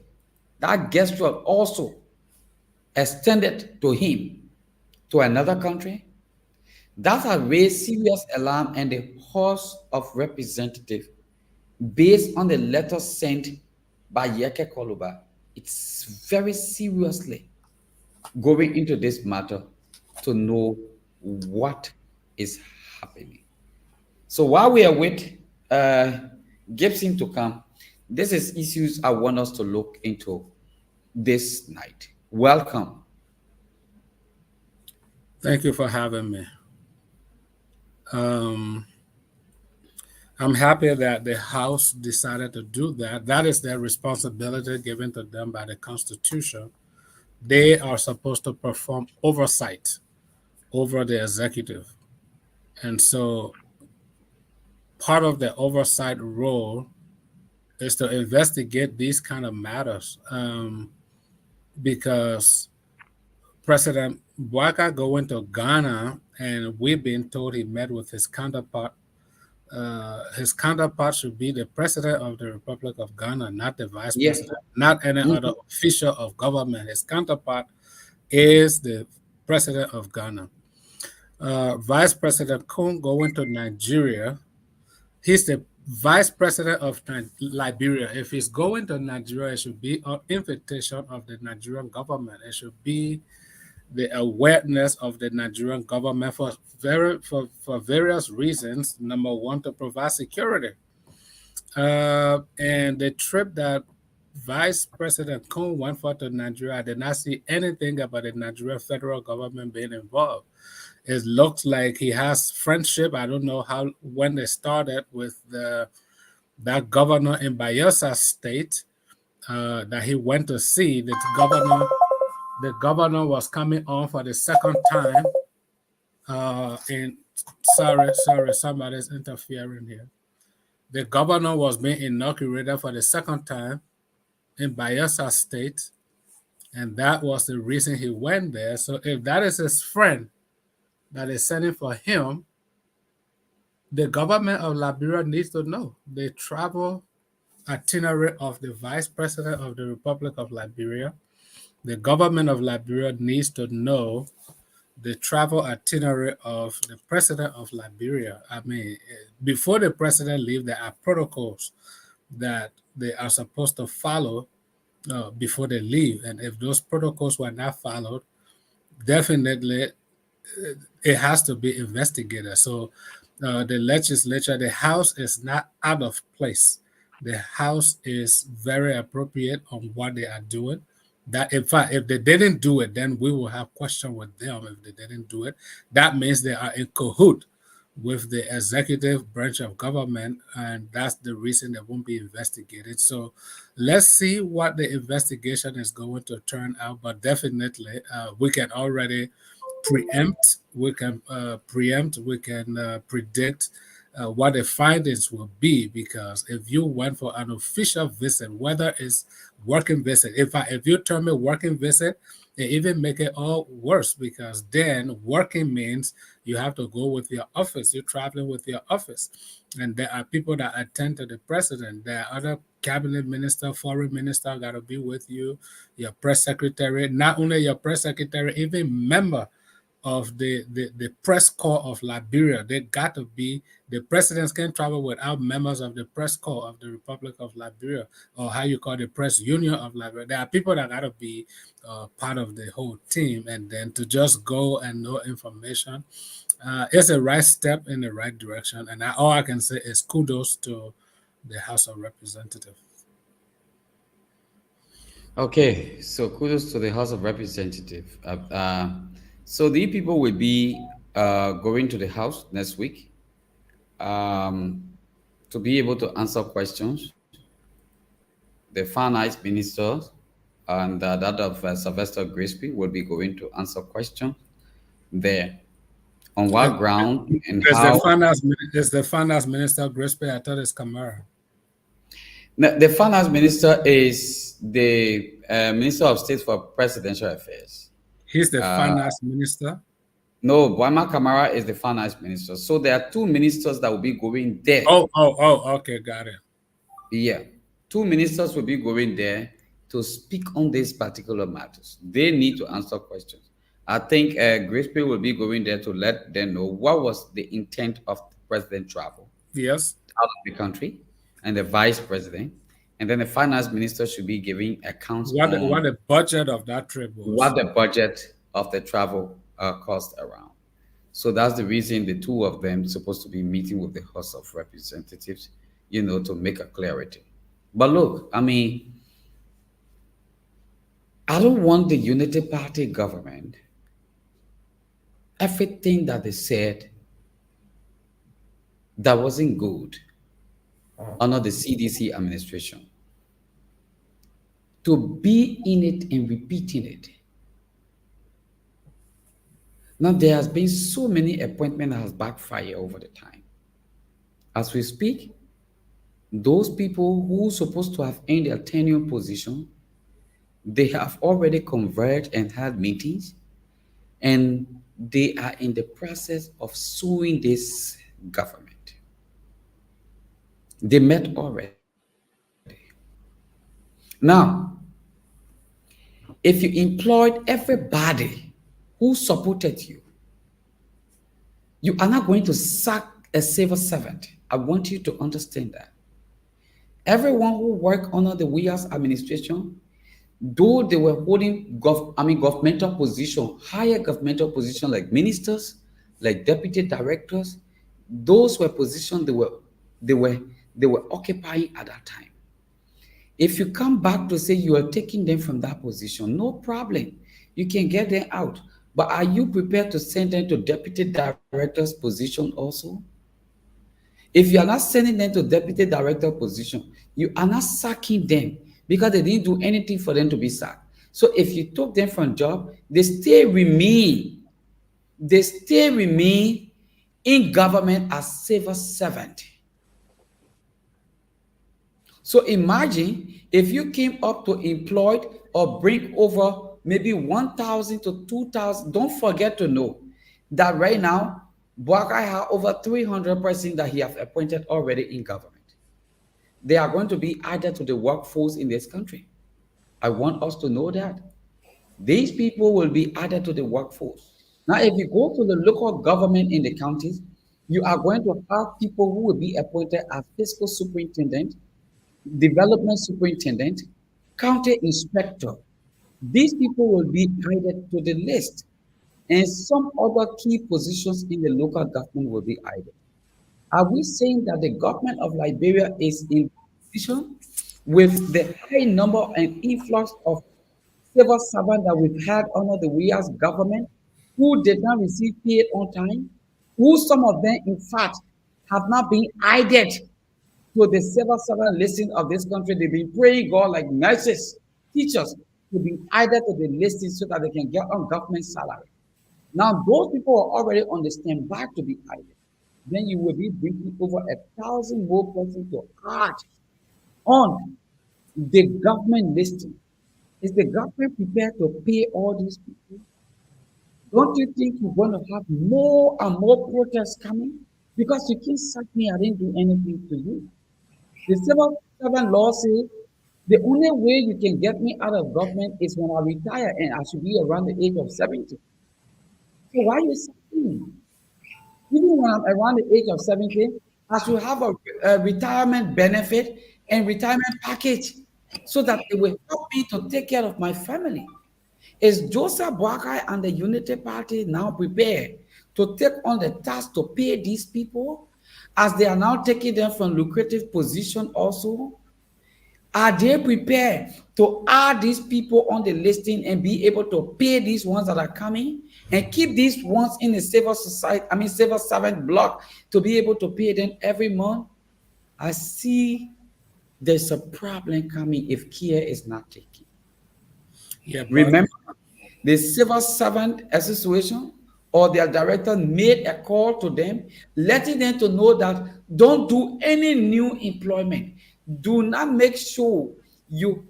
that gesture also extended to him to another country? That has raised serious alarm and the House of Representatives, based on the letter sent by Yeke Koluba, it's very seriously going into this matter to know what is happening. So while we are waiting, Gibson to come, this is issues I want us to look into this night. Welcome. Thank you for having me. I'm happy that the House decided to do that. That is their responsibility given to them by the Constitution. They are supposed to perform oversight over the executive. And so part of the oversight role is to investigate these kind of matters, because President Boakai going to Ghana, and we've been told he met with his counterpart. His counterpart should be the president of the Republic of Ghana, not the vice president, not any other official of government. His counterpart is the president of Ghana. Vice President Kun going to Nigeria. He's the vice president of Liberia. If he's going to Nigeria, it should be an invitation of the Nigerian government. It should be the awareness of the Nigerian government for various reasons. Number one, to provide security. And the trip that Vice President Kun went forth to Nigeria, I did not see anything about the Nigerian federal government being involved. It looks like he has friendship. I don't know when they started with that governor in Bayelsa State that he went to see. The governor was coming on for the second time. Sorry, somebody's interfering here. The governor was being inaugurated for the second time in Bayelsa State, and that was the reason he went there. So if that is his friend that is sending for him, the government of Liberia needs to know the travel itinerary of the Vice President of the Republic of Liberia. The government of Liberia needs to know the travel itinerary of the President of Liberia. I mean, before the President leaves, there are protocols that they are supposed to follow before they leave. And if those protocols were not followed, definitely it has to be investigated. So the legislature, the House is not out of place. The House is very appropriate on what they are doing. That in fact, if they didn't do it, then we will have question with them. If they didn't do it, that means they are in cahoot with the executive branch of government, and that's the reason they won't be investigated. So let's see what the investigation is going to turn out. But definitely, we can already preempt. We can predict what the findings will be, because if you went for an official visit, whether it's working visit, if you tell me working visit, they even make it all worse, because then working means you have to go with your office. You're traveling with your office, and there are people that attend to the president. There are other cabinet minister, foreign minister got to be with you. Your press secretary, not only your press secretary, even member of the press corps of Liberia. They got to be, the presidents can't travel without members of the press corps of the Republic of Liberia, or how you call the press union of Liberia. There are people that got to be part of the whole team, and then to just go and know information, it's a right step in the right direction. And all I can say is kudos to the House of Representatives. Okay, so kudos to the House of Representatives. So the people will be going to the House next week to be able to answer questions. The finance minister and that of Sylvester Grisby will be going to answer questions there. On what ground and how? Is the finance minister Grisby? I thought it's Kamara. No, the finance minister is the Minister of State for Presidential Affairs. He's the finance minister? No, Boama Kamara is the finance minister. So there are two ministers that will be going there. Oh, okay, got it. Yeah, two ministers will be going there to speak on these particular matters. They need to answer questions. I think Grisby will be going there to let them know what was the intent of the president travel. Yes. Out of the country, and the vice president. And then the finance minister should be giving accounts what the budget of that trip was. What the budget of the travel cost around. So that's the reason the two of them supposed to be meeting with the House of Representatives, to make a clarity. But look, I mean, I don't want the Unity Party government, everything that they said that wasn't good under the CDC administration, to be in it and repeating it. Now, there has been so many appointments that has backfired over the time. As we speak, those people who are supposed to have earned their tenure position, they have already converged and had meetings, and they are in the process of suing this government. They met already. Now, if you employed everybody who supported you, you are not going to sack a civil servant. I want you to understand that. Everyone who worked under the Williams administration, though they were holding governmental position, higher governmental position like ministers, like deputy directors, those were positions they were occupying at that time. If you come back to say you are taking them from that position, no problem. You can get them out. But are you prepared to send them to deputy director's position also? If you are not sending them to deputy director position, you are not sacking them because they didn't do anything for them to be sacked. So if you took them from job, they still remain in government as civil servant. So imagine if you came up to employ or bring over maybe 1,000 to 2,000. Don't forget to know that right now, Boakai has over 300 persons that he has appointed already in government. They are going to be added to the workforce in this country. I want us to know that. These people will be added to the workforce. Now, if you go to the local government in the counties, you are going to have people who will be appointed as fiscal superintendent, development superintendent, county inspector. These people will be added to the list, and some other key positions in the local government will be added. Are we saying that the government of Liberia is in position with the high number and influx of civil servants that we've had under the Wia's government who did not receive pay on time, who some of them, in fact, have not been added to the civil servant listing of this country? They've been praying God like nurses, teachers, to be added to the listing so that they can get on government salary. Now, those people are already on the standby to be added. Then you will be bringing over 1,000 more persons to add on the government listing. Is the government prepared to pay all these people? Don't you think you're going to have more and more protests coming? Because you can't sack me, I didn't do anything to you. The civil servant law says the only way you can get me out of government is when I retire, and I should be around the age of 70. So why are you sacking me? Even when I'm around the age of 70, I should have a retirement benefit and retirement package so that it will help me to take care of my family. Is Joseph Boakai and the Unity Party now prepared to take on the task to pay these people as they are now taking them from lucrative position also? Are they prepared to add these people on the listing and be able to pay these ones that are coming and keep these ones in the civil servant block to be able to pay them every month? I see there's a problem coming if care is not taken. Yeah, remember, the civil servant association or their director made a call to them, letting them to know that don't do any new employment. Do not make sure you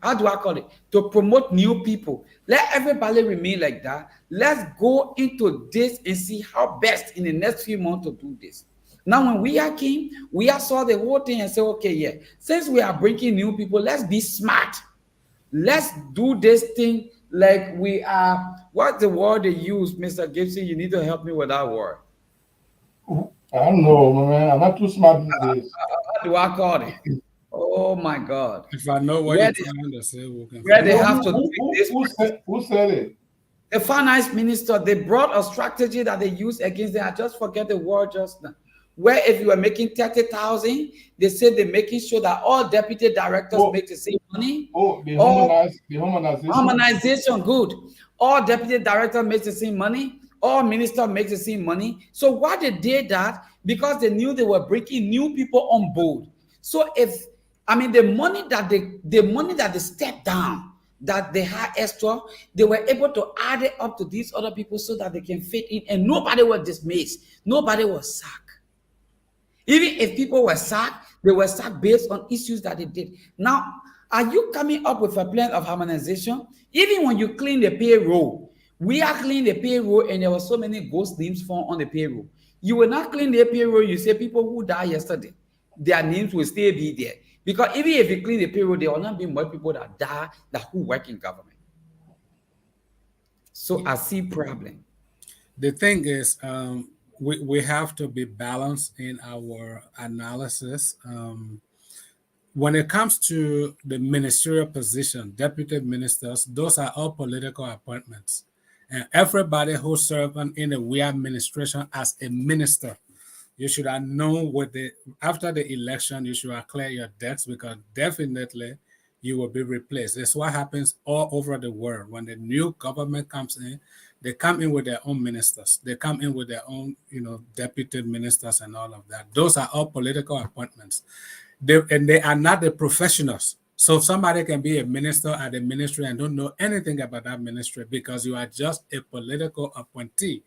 how do I call it, to promote new people. Let everybody remain like that. Let's go into this and see how best in the next few months to do this. Now, when we came, we saw the whole thing and said, okay, yeah, since we are bringing new people, let's be smart. Let's do this thing like we are. What's the word they use, Mr. Gibson? You need to help me with that word. I don't know, man. I'm not too smart these days. How do I call it? Oh my God! If I know what you're trying to say, we can. Where they have to take this. Who said it? The finance minister. They brought a strategy that they use against them. I just forget the word just now. Where if you are making 30,000, they say they're making sure that all deputy directors make the same money. The harmonization. Harmonization, good. All deputy directors make the same money. All ministers make the same money. So why they did that? Because they knew they were bringing new people on board. So the money that they stepped down, that they had extra, they were able to add it up to these other people so that they can fit in, and nobody was dismissed. Nobody was sacked. Even if people were sacked, they were sacked based on issues that they did. Now, are you coming up with a plan of harmonization? Even when you clean the payroll, we are cleaning the payroll and there were so many ghost names found on the payroll. You will not clean the payroll, you say people who died yesterday, their names will still be there. Because even if you clean the payroll, there will not be more people that die who work in government. So I see problem. The thing is, we have to be balanced in our analysis. When it comes to the ministerial position, deputy ministers, those are all political appointments. And everybody who served in the WIA administration as a minister You should have known after the election, you should have cleared your decks, because definitely you will be replaced. That's what happens all over the world. When the new government comes in, they come in with their own ministers. They come in with their own, deputy ministers and all of that. Those are all political appointments. They are not the professionals. So somebody can be a minister at the ministry and don't know anything about that ministry, because you are just a political appointee.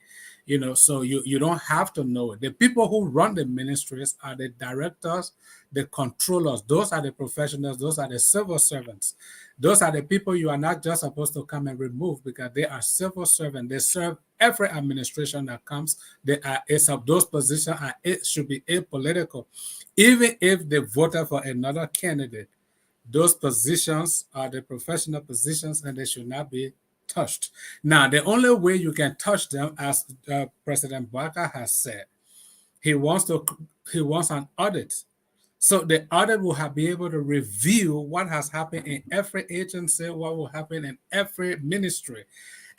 So you don't have to know it. The people who run the ministries are the directors, the controllers. Those are the professionals. Those are the civil servants. Those are the people you are not just supposed to come and remove, because they are civil servants. They serve every administration that comes. Those positions should be apolitical. Even if they voted for another candidate, those positions are the professional positions, and they should not be touched. Now, the only way you can touch them, as President Bouaká has said, he wants an audit. So the audit will be able to review what has happened in every agency, what will happen in every ministry.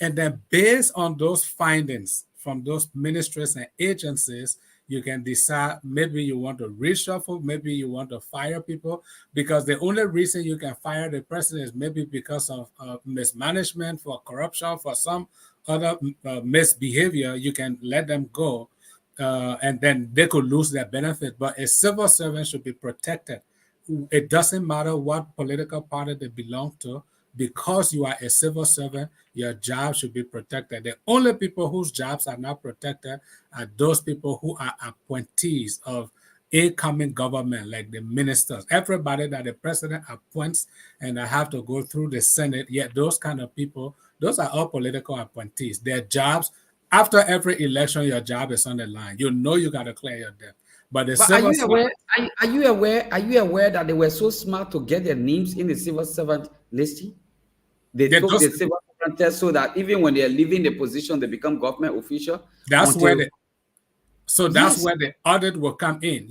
And then based on those findings from those ministries and agencies, you can decide maybe you want to reshuffle, maybe you want to fire people, because the only reason you can fire the president is maybe because of mismanagement, for corruption, for some other misbehavior. You can let them go, and then they could lose their benefit. But a civil servant should be protected. It doesn't matter what political party they belong to. Because you are a civil servant, your job should be protected. The only people whose jobs are not protected are those people who are appointees of incoming government, like the ministers. Everybody that the president appoints and they have to go through the Senate, yet those kind of people, those are all political appointees. Their jobs, after every election, your job is on the line. You got to clear your debt. But are you aware that they were so smart to get their names in the civil servant listing? They took the civil servant test so that even when they are leaving the position, they become government official. That's where the audit will come in.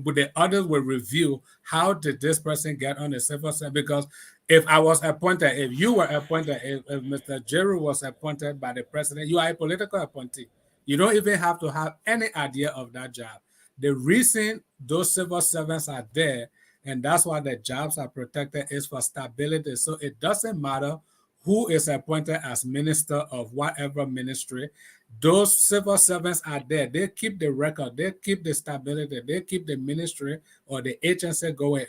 But the audit will review, how did this person get on the civil servant? Because if I was appointed, if you were appointed, if Mr. Jeru was appointed by the president, you are a political appointee. You don't even have to have any idea of that job. The reason those civil servants are there, and that's why the jobs are protected, is for stability. So it doesn't matter who is appointed as minister of whatever ministry. Those civil servants are there. They keep the record. They keep the stability. They keep the ministry or the agency going.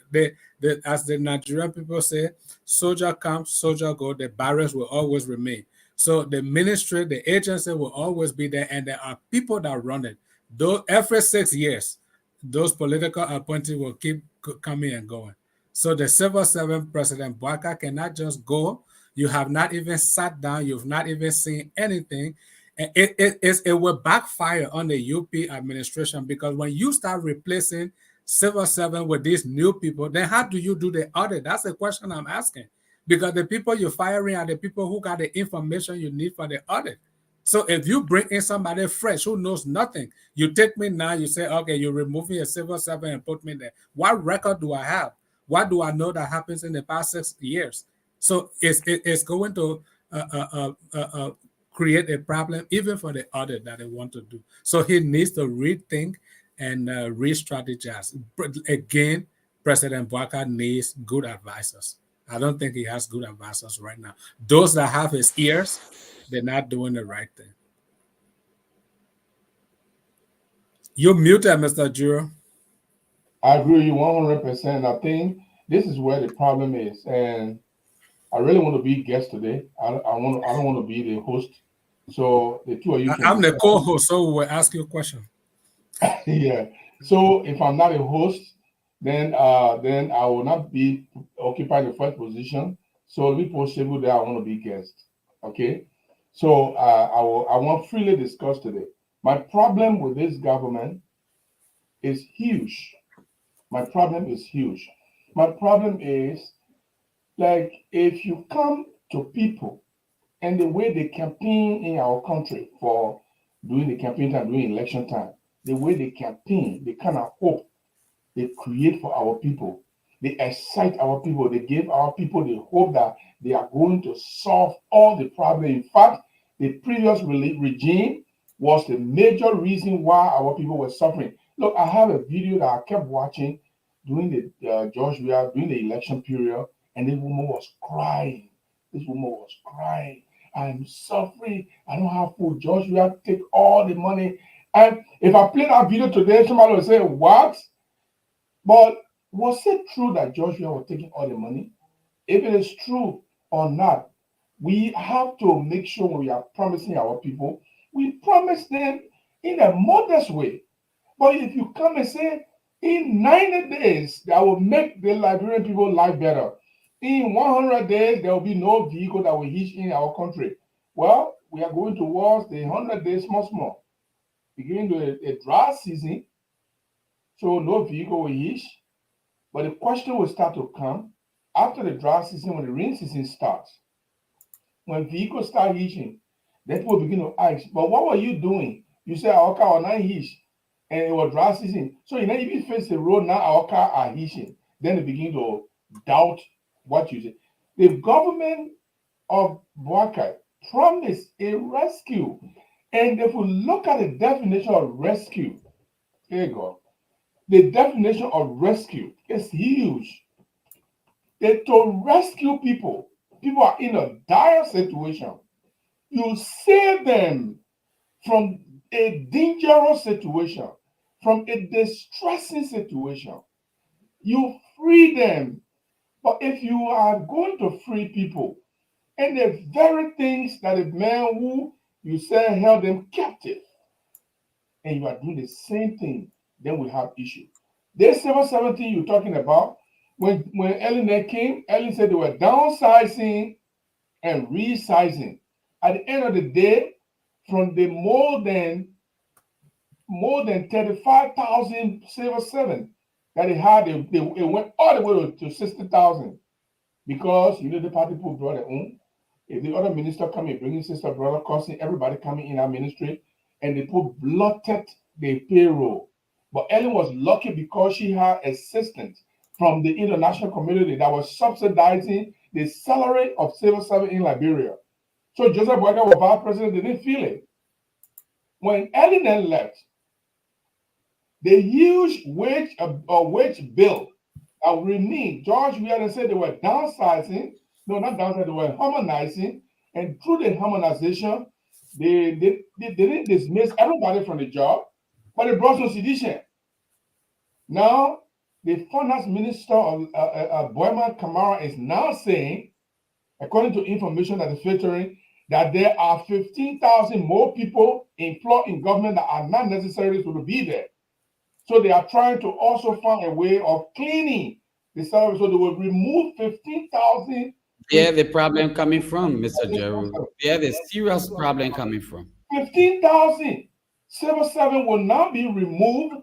As the Nigerian people say, soldier come, soldier go. The barracks will always remain. So the ministry, the agency will always be there, and there are people that run it. Though every 6 years, those political appointees will keep coming and going. So the civil servant, President Bouaká, cannot just go. You have not even sat down. You've not even seen anything. And it will backfire on the UP administration, because when you start replacing civil servant with these new people, then how do you do the audit? That's the question I'm asking. Because the people you're firing are the people who got the information you need for the audit. So if you bring in somebody fresh who knows nothing, you take me now, you say, okay, you're removing a civil servant and put me there. What record do I have? What do I know that happens in the past 6 years? So it's going to create a problem even for the audit that they want to do. So he needs to rethink and re-strategize. Again, President Bouaká needs good advisors. I don't think he has good advisors right now. Those that have his ears, they're not doing the right thing. You're muted, Mr. Juro. I agree with you 100%. I think this is where the problem is, and I really want to be guest today. I don't want to be the host. So the two of you. I'm the co-host, so we will ask you a question. Yeah. So if I'm not a host, then I will not be occupying the first position. So it'll be possible that I want to be guest. Okay. So I want freely discuss today. My problem with this government is huge. My problem is huge. My problem is, like, if you come to people and the way they campaign in our country for during the campaign time, during election time, the way they campaign, the kind of hope they create for our people, they excite our people, they give our people the hope that they are going to solve all the problems. In fact, the previous regime was the major reason why our people were suffering. Look, I have a video that I kept watching during the during the election period, and this woman was crying. This woman was crying. I'm suffering. I don't have food. Joshua take all the money. And if I play that video today, somebody will say, what? But was it true that Joshua was taking all the money? If it is true or not, we have to make sure when we are promising our people, we promise them in a modest way. But if you come and say, in 90 days, that will make the Liberian people life better. In 100 days, there will be no vehicle that will hitch in our country. Well, we are going towards the 100 days small. Beginning to a dry season, so no vehicle will hitch. But the question will start to come after the dry season, when the rain season starts. When vehicles start hitching, then people begin to ask, but what were you doing? You said our car was not hitched, and it was dry season. So you know, if you face the road now, our car are hitching. Then they begin to doubt what you say. The government of Boakai promised a rescue. And if we look at the definition of rescue, there you go. The definition of rescue is huge. To rescue people, people are in a dire situation. You save them from a dangerous situation, from a distressing situation. You free them. But if you are going to free people, and the very things that the man who you say held them captive, and you are doing the same thing, then we have issue. This 717 you're talking about, when Ellen came, Ellen said they were downsizing and resizing. At the end of the day, from the more than 35,000 7 that they had, it went all the way to 60,000, because you know the party people brought their own. If the other minister coming, bringing sister, brother, cousin, everybody coming in our ministry, and they put blotted the payroll. But Ellen was lucky because she had assistance from the international community that was subsidizing the salary of civil servants in Liberia. So Joseph Boakai was vice president, they didn't feel it. When Ellen then left, the huge wage bill that remained, George Weah said they were downsizing. No, not downsizing, they were harmonizing. And through the harmonization, they didn't dismiss everybody from the job, but they brought some sedition. Now, the finance minister of Boyman Kamara is now saying, according to information that is filtering, that there are 15,000 more people employed in government that are not necessarily to be there. So they are trying to also find a way of cleaning the salary. So they will remove 15,000. Where the problem coming from, Mr. Jeru? Where the serious problem coming from? 15,000 civil servants will now be removed,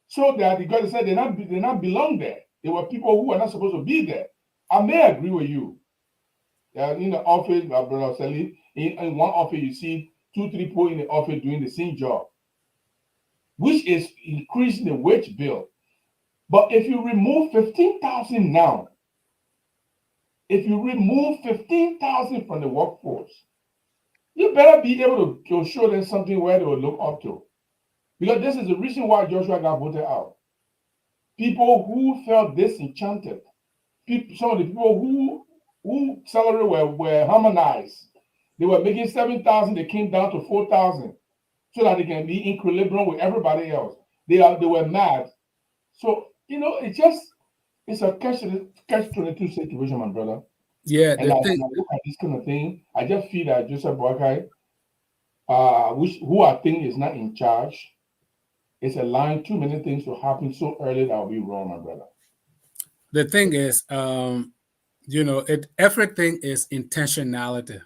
so that the God said they not belong there. They were people who are not supposed to be there. I may agree with you. In the office, Brother Sally, in one office you see 2-3 people in the office doing the same job, which is increasing the wage bill. But if you remove 15,000 now, if you remove 15,000 from the workforce, you better be able to show them something where they will look up to. Because this is the reason why Joshua got voted out. People who felt disenchanted, some of the people who salary were harmonized, they were making 7,000, they came down to 4,000, so that they can be in equilibrium with everybody else. They were mad. So, you know, it's a catch-22 situation, my brother. Yeah, and I look at this kind of thing, I just feel that Joseph Boakai, who I think is not in charge, is allowing too many things to happen so early that will be wrong, my brother. The thing is, you know, everything is intentionality.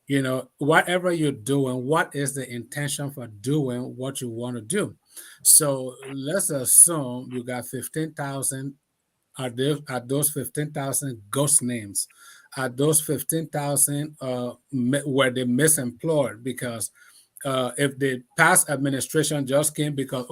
You know, whatever you're doing, what is the intention for doing what you want to do? So let's assume you got 15,000. Are those 15,000 ghost names? Are those 15,000 were they misemployed? Because if the past administration just came because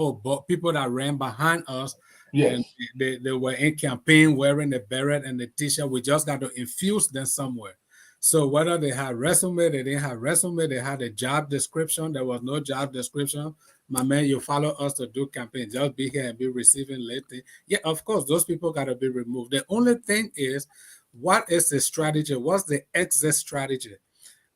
people that ran behind us, yes, and they were in campaign wearing the beret and the t-shirt, we just got to infuse them somewhere. So whether they had resume, they didn't have resume, they had a job description, there was no job description. My man, you follow us to do campaign, just be here and be receiving late. Yeah, of course, those people got to be removed. The only thing is, what is the strategy? What's the exit strategy?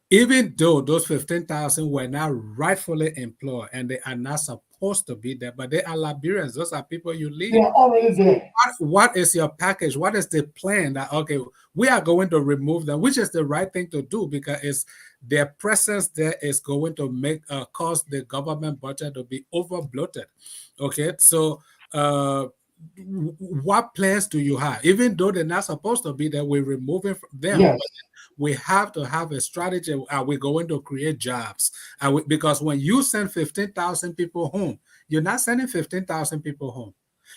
Even though those 15,000 were not rightfully employed and they are not supposed to be there, but they are Liberians. Those are people you lead. They are already there. What is your package? What is the plan that, okay, we are going to remove them, which is the right thing to do because their presence there is going to make cause the government budget to be over bloated. Okay, so what plans do you have? Even though they're not supposed to be there, we're removing them. Yes. We have to have a strategy. Are we going to create jobs? Because when you send 15,000 people home, you're not sending 15,000 people home.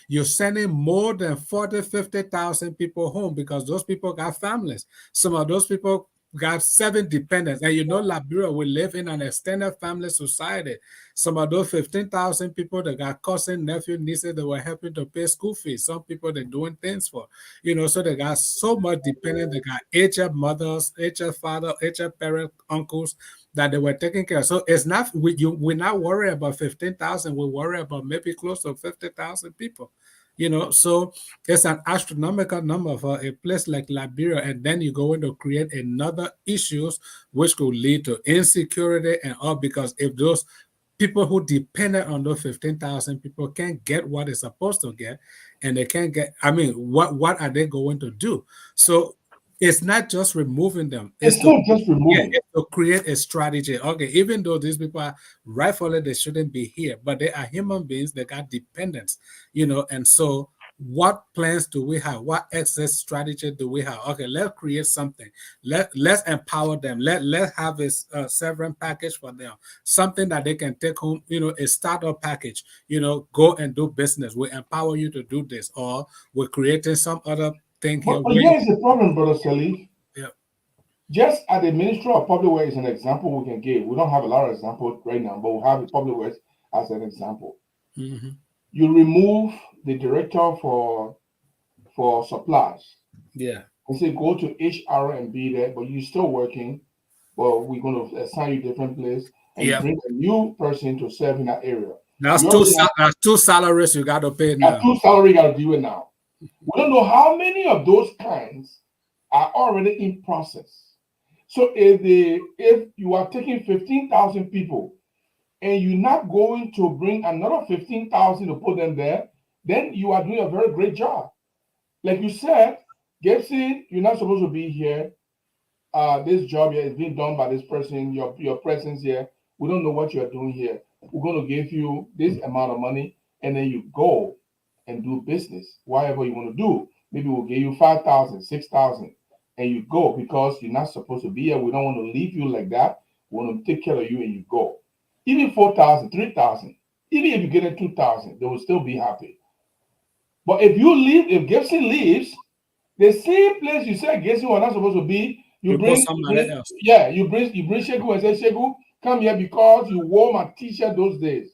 You're sending more than 40, 50,000 people home because those people got families. Some of those people got 7 dependents. And you know, Liberia, we live in an extended family society. Some of those 15,000 people that got cousin, nephew, nieces that were helping to pay school fees. Some people they're doing things for, you know, so they got so much dependent. They got aged mothers, aged father, aged parent, uncles that they were taking care of. So it's not, we're not worried about 15,000. We worry about maybe close to 50,000 people. You know, so it's an astronomical number for a place like Liberia, and then you're going to create another issues which could lead to insecurity and all, because if those people who depended on those 15,000 people can't get what they're supposed to get, and they can't get, I mean, what are they going to do? So it's not just removing them. It's not just removing. It's to create a strategy. Okay, even though these people are rightfully they shouldn't be here, but they are human beings. They got dependents, you know. And so, what plans do we have? What exit strategy do we have? Okay, let's create something. Let's empower them. Let's have a severance package for them, something that they can take home. You know, a startup package. You know, go and do business. We empower you to do this, or we're creating some other thing here. But here's the problem, Brother Salif. Yeah. Just at the Ministry of Public Works is an example we can give. We don't have a lot of examples right now, but we have the Public Works as an example. Mm-hmm. You remove the director for supplies. Yeah. And say go to HR and be there, but you're still working. But we're going to assign you different place and Yeah. bring a new person to serve in that area. That's two salaries you got to pay now. That's 2 salaries you got to do it now. We don't know how many of those kinds are already in process. So if you are taking 15,000 people and you're not going to bring another 15,000 to put them there, then you are doing a very great job. Like you said, Gibson, you're not supposed to be here. This job here is being done by this person. Your presence here, we don't know what you're doing here. We're going to give you this amount of money, and then you go and do business, whatever you want to do. Maybe we'll give you 5,000, 6,000, and you go because you're not supposed to be here. We don't want to leave you like that. We want to take care of you, and you go. Even 4,000, 3,000, even if you get it 2,000, they will still be happy. But if you leave, if Gibson leaves, the same place you said Gibson was not supposed to be, you bring somebody else. Yeah, you bring Shegu and say, Shegu, come here because you wore my t-shirt those days.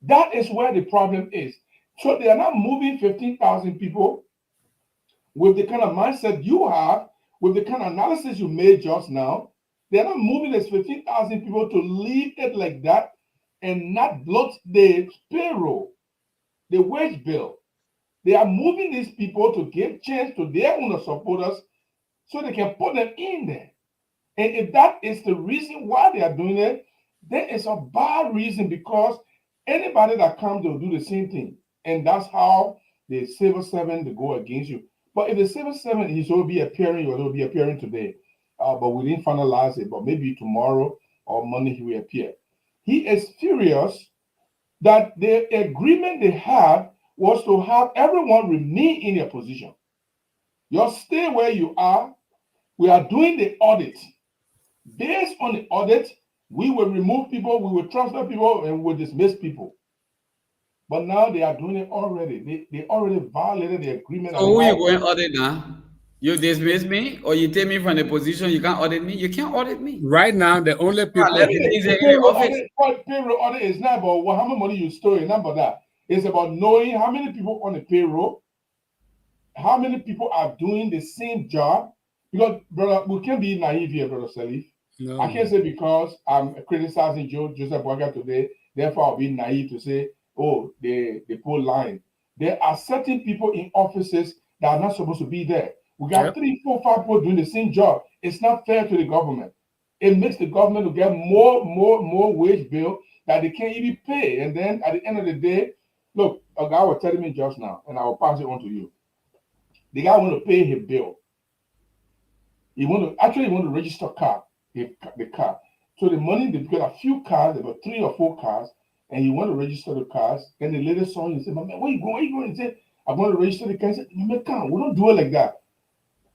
That is where the problem is. So they are not moving 15,000 people with the kind of mindset you have, with the kind of analysis you made just now. They are not moving these 15,000 people to leave it like that and not bloat the payroll, the wage bill. They are moving these people to give chance to their own supporters so they can put them in there. And if that is the reason why they are doing it, then it's a bad reason, because anybody that comes, they'll do the same thing. And that's how the civil servant they go against you. But if the civil servant is will be appearing, or will be appearing today, but we didn't finalize it, but maybe tomorrow or Monday he will appear. He is furious that the agreement they had was to have everyone remain in their position. Just stay where you are. We are doing the audit. Based on the audit, we will remove people, we will transfer people, and we will dismiss people. But now they are doing it already. They already violated the agreement. So who you going to audit now? You dismiss me, or you take me from the position? You can't audit me. You can't audit me. Right now, the only people payroll audit is not about how much money you stole. Not about that. It's about knowing how many people on the payroll, how many people are doing the same job, Because, brother, we can't be naive here, brother Salif. No. I can't say because I'm criticizing Joseph Boakai today, therefore I'll be naive to say, oh, they pull line. There are certain people in offices that are not supposed to be there. We got 3, 4, 5 people doing the same job. It's not fair to the government. It makes the government to get more wage bill that they can't even pay. And then at the end of the day, look, a guy was telling me just now, and I will pass it on to you. The guy want to pay his bill. He want to register the car. So the money, they got a few cars, about 3 or 4 cars, and he want to register the cars. Then the lady saw him and said, "Man, where you going? Where you going?" He said, "I'm going to register the car." He said, "Man, come, we don't do it like that."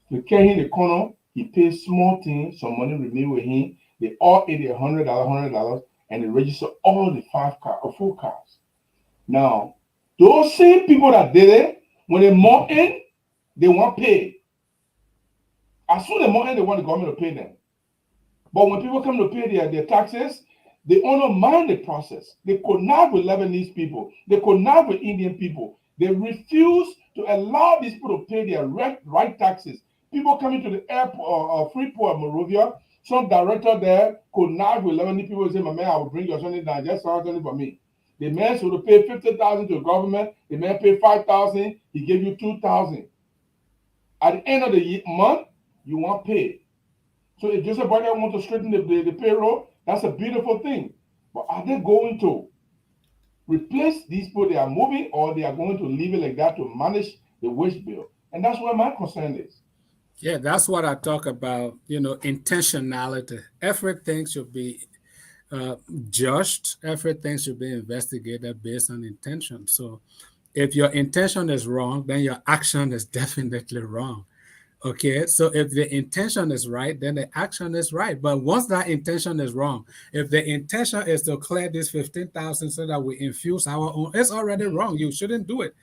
So he came in the corner, he paid small things, some money remain with him. They all ate $100, and they registered all the 4 cars. Now, those same people that did it, when they more in, they want pay. As soon as they more in, they want the government to pay them. But when people come to pay their taxes, they don't mind the process. They connive with Lebanese people. They connive with Indian people. They refuse to allow these people to pay their right taxes. People coming to the airport, Freeport, Monrovia, some director there connive with Lebanese people and say, "My man, I will bring your something down. Just something for me." The man should pay $50,000 to the government. The man pay $5,000. He gave you $2,000. At the end of the month, you want paid. So if Joseph Boakai want to straighten the payroll, that's a beautiful thing. But are they going to replace these people they are moving, or they are going to leave it like that to manage the wage bill? And that's where my concern is. Yeah, that's what I talk about, intentionality. Everything should be judged. Everything should be investigated based on intention. So if your intention is wrong, then your action is definitely wrong. Okay, so if the intention is right, then the action is right. But once that intention is wrong, if the intention is to clear this 15,000 so that we infuse our own, it's already wrong. You shouldn't do it,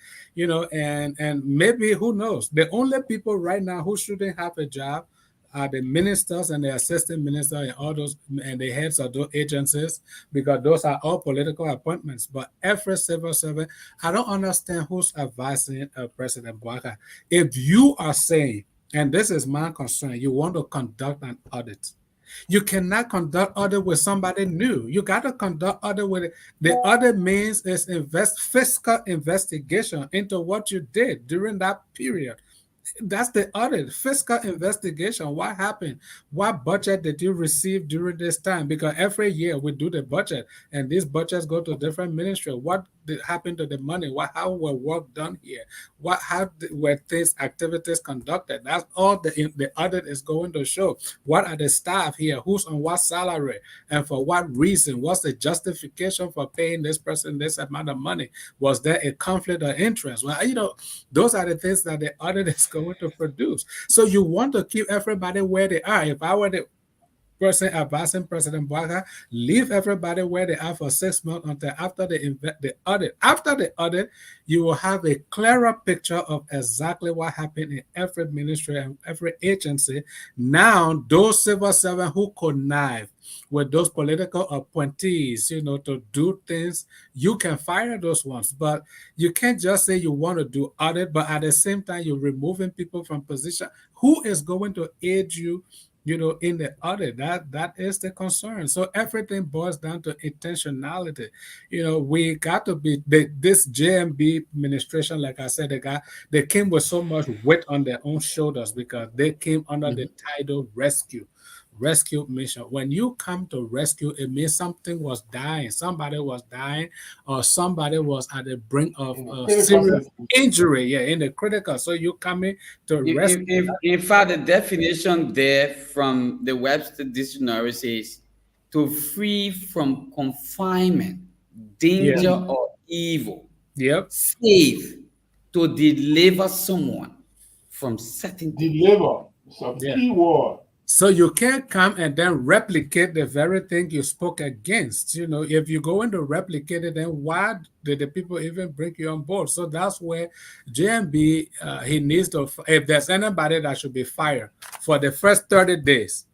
and maybe, who knows? The only people right now who shouldn't have a job are the ministers and the assistant minister and all those, and the heads of those agencies, because those are all political appointments. But every civil servant, I don't understand who's advising President Boakai. If you are saying, and this is my concern, you want to conduct an audit, you cannot conduct audit with somebody new. You got to conduct audit with the audit means is fiscal investigation into what you did during that period. That's the audit, fiscal investigation. What happened? What budget did you receive during this time? Because every year we do the budget, and these budgets go to different ministries. What did happen to the money? How were work done here? How were these activities conducted? That's all the audit is going to show. What are the staff here? Who's on what salary? And for what reason? What's the justification for paying this person this amount of money? Was there a conflict of interest? Well, those are the things that the audit is going to produce. So you want to keep everybody where they are. If I were the person advising President Boakai, leave everybody where they are for 6 months until after the audit. After the audit, you will have a clearer picture of exactly what happened in every ministry and every agency. Now, those civil servants who connive with those political appointees, to do things, you can fire those ones. But you can't just say you want to do audit, but at the same time, you're removing people from position. Who is going to aid you, in the audit? That is the concern. So everything boils down to intentionality. We got to be this JMB administration, like I said, they came with so much weight on their own shoulders because they came under the title rescue mission. When you come to rescue, it means something was dying, somebody was dying, or somebody was at the brink of serious injury, in the critical. So you coming to rescue. In fact, the definition there from the Webster Dictionary says to free from confinement, danger, or evil. Save, to deliver someone from certain deliver. So key word. So you can't come and then replicate the very thing you spoke against. If you're going to replicate it, then why did the people even bring you on board? So that's where JMB, he needs to, if there's anybody that should be fired for the first 30 days,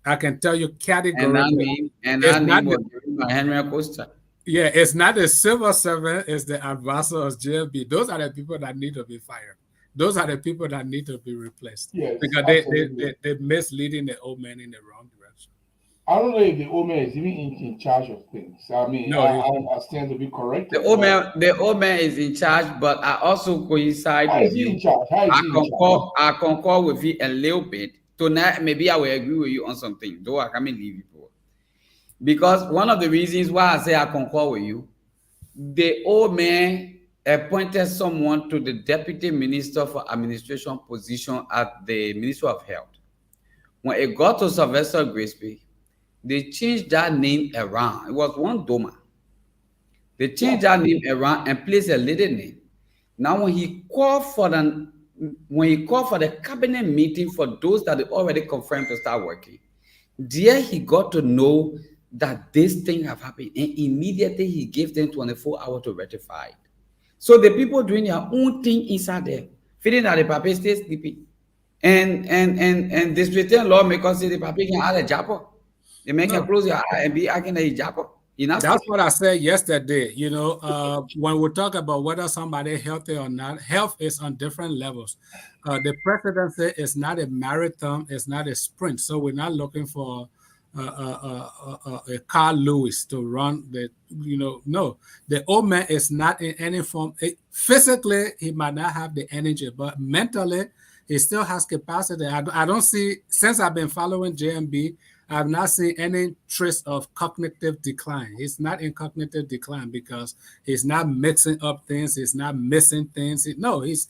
I can tell you categorically. And that name was given by Henry Acosta. Yeah, it's not the civil servant, it's the advisor of JMB. Those are the people that need to be fired. Those are the people that need to be replaced. Yes, Because absolutely. they're misleading the old man in the wrong direction. I don't know if the old man is even in charge of things. I mean, No, I stand to be corrected. The old man is in charge, but I also coincide How with is he in you. charge? How is he in charge? I concur with you a little bit. Tonight, maybe I will agree with you on something, though I can't leave you. Because one of the reasons why I say I concur with you, the old man appointed someone to the deputy minister for administration position at the Ministry of Health. When it got to Sylvester Grisby, they changed that name around. It was one Doma. They changed that name around and placed a little name. Now, when he called for the cabinet meeting for those that they already confirmed to start working, there he got to know that this thing have happened, and immediately he gave them 24 hours to rectify it. So the people doing their own thing inside there, feeling that the papi stay sleeping, and district lawmakers say the papi can add a japo. They make him close your eye and be acting like a japo. That's what I said yesterday. You know, when we talk about whether somebody healthy or not, health is on different levels. The presidency is not a marathon; it's not a sprint. So we're not looking for a Carl Lewis to run the. You know, no, the old man is not in any form. Physically, he might not have the energy, but mentally, he still has capacity. I don't see, since I've been following JMB, I've not seen any trace of cognitive decline. He's not in cognitive decline because he's not mixing up things. He's not missing things. No, he's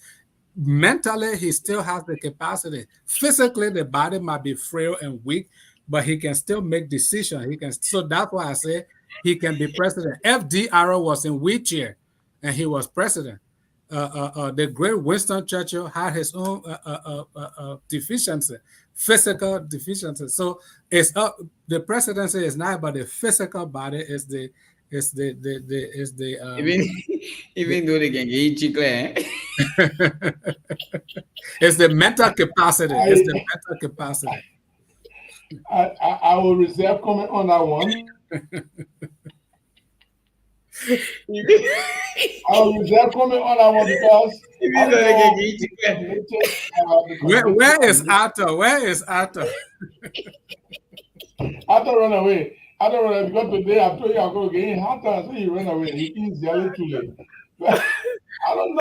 mentally, he still has the capacity. Physically, the body might be frail and weak, but he can still make decisions. He can. So that's why I say he can be president. FDR was in wheelchair, and he was president. The great Winston Churchill had his own deficiency, physical deficiency. So it's up. The presidency is not, but the physical body is the even though they can get chicle, it's the mental capacity. It's the mental capacity. I will reserve comment on that one. I will reserve comment on that one because where is Arthur? Where is Arthur? Arthur run away. Arthur run away because today I told you I'm going to get in Arthur, so he ran away. He is yelling too late. I don't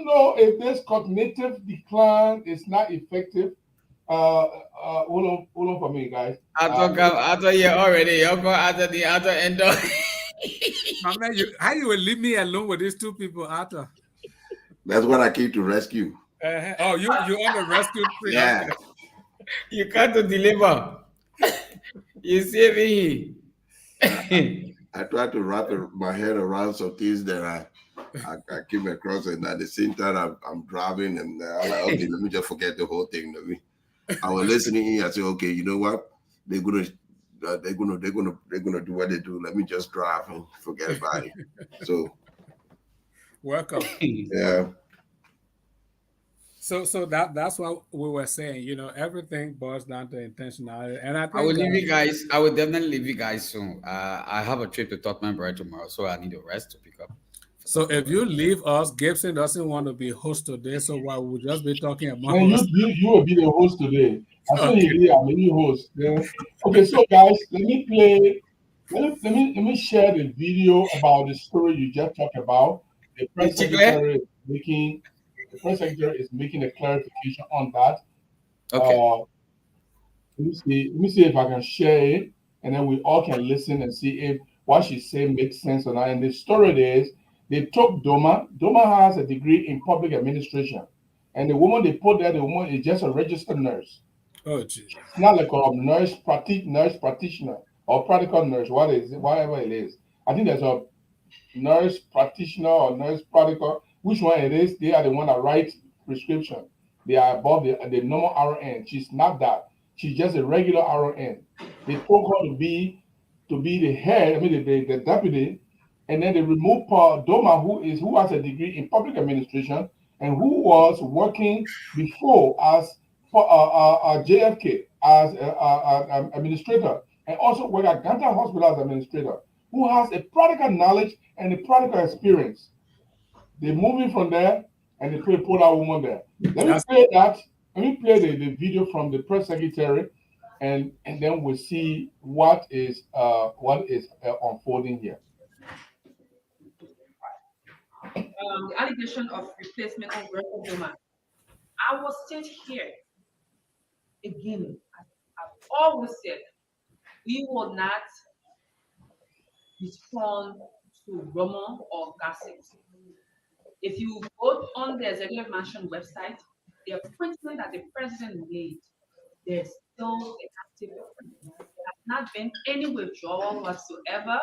know if this cognitive decline is not effective. Hold on for me, guys. Arthur here already. You're going Arthur the Arthur end up. Mama, how you will leave me alone with these two people, Arthur? That's what I came to rescue. Oh, you on the rescue tree? Yeah. You can't deliver. You see me. I tried to wrap my head around some things that I came across, and at the same time I'm driving, and I'm like, okay, let me just forget the whole thing. I was listening, I said, okay, you know what? They're gonna do what they do. Let me just drive and forget about it. So welcome. Yeah. So that's what we were saying. You know, everything boils down to intentionality. And I will leave you guys. I will definitely leave you guys soon. I have a trip to Tottenham right tomorrow, so I need a rest to pick up. So if you leave us, Gibson doesn't want to be host today. So while we'll just be talking about you will be the host today. I saw you here. I'm the host. Yeah. Okay, so guys, let me share the video about the story you just talked about. The press secretary is making a clarification on that. Okay. Let me see if I can share it, and then we all can listen and see if what she said makes sense or not. And the story is, they took Doma. Doma has a degree in public administration, and the woman they put there, the woman is just a registered nurse. Oh, geez. It's not like a nurse practitioner or practical nurse. Whatever it is. I think there's a nurse practitioner or nurse practical. Which one it is? They are the one that write prescription. They are above the normal RN. She's not that. She's just a regular RN. They took her to be the head. I mean the deputy. And then they removed Paul Doma, who has a degree in public administration and who was working before as JFK as an administrator, and also worked at Ganta Hospital as administrator, who has a practical knowledge and a practical experience. They moved him from there and they put that woman there. Let me play that. Let me play the video from the press secretary, and then we'll see what is unfolding here. The allegation of replacement of Greco Doma. I will state here again. I've always said we will not respond to rumor or gossip. If you go on the Executive Mansion website, the appointment that the president made, there's still an active appointment. There has not been any withdrawal whatsoever.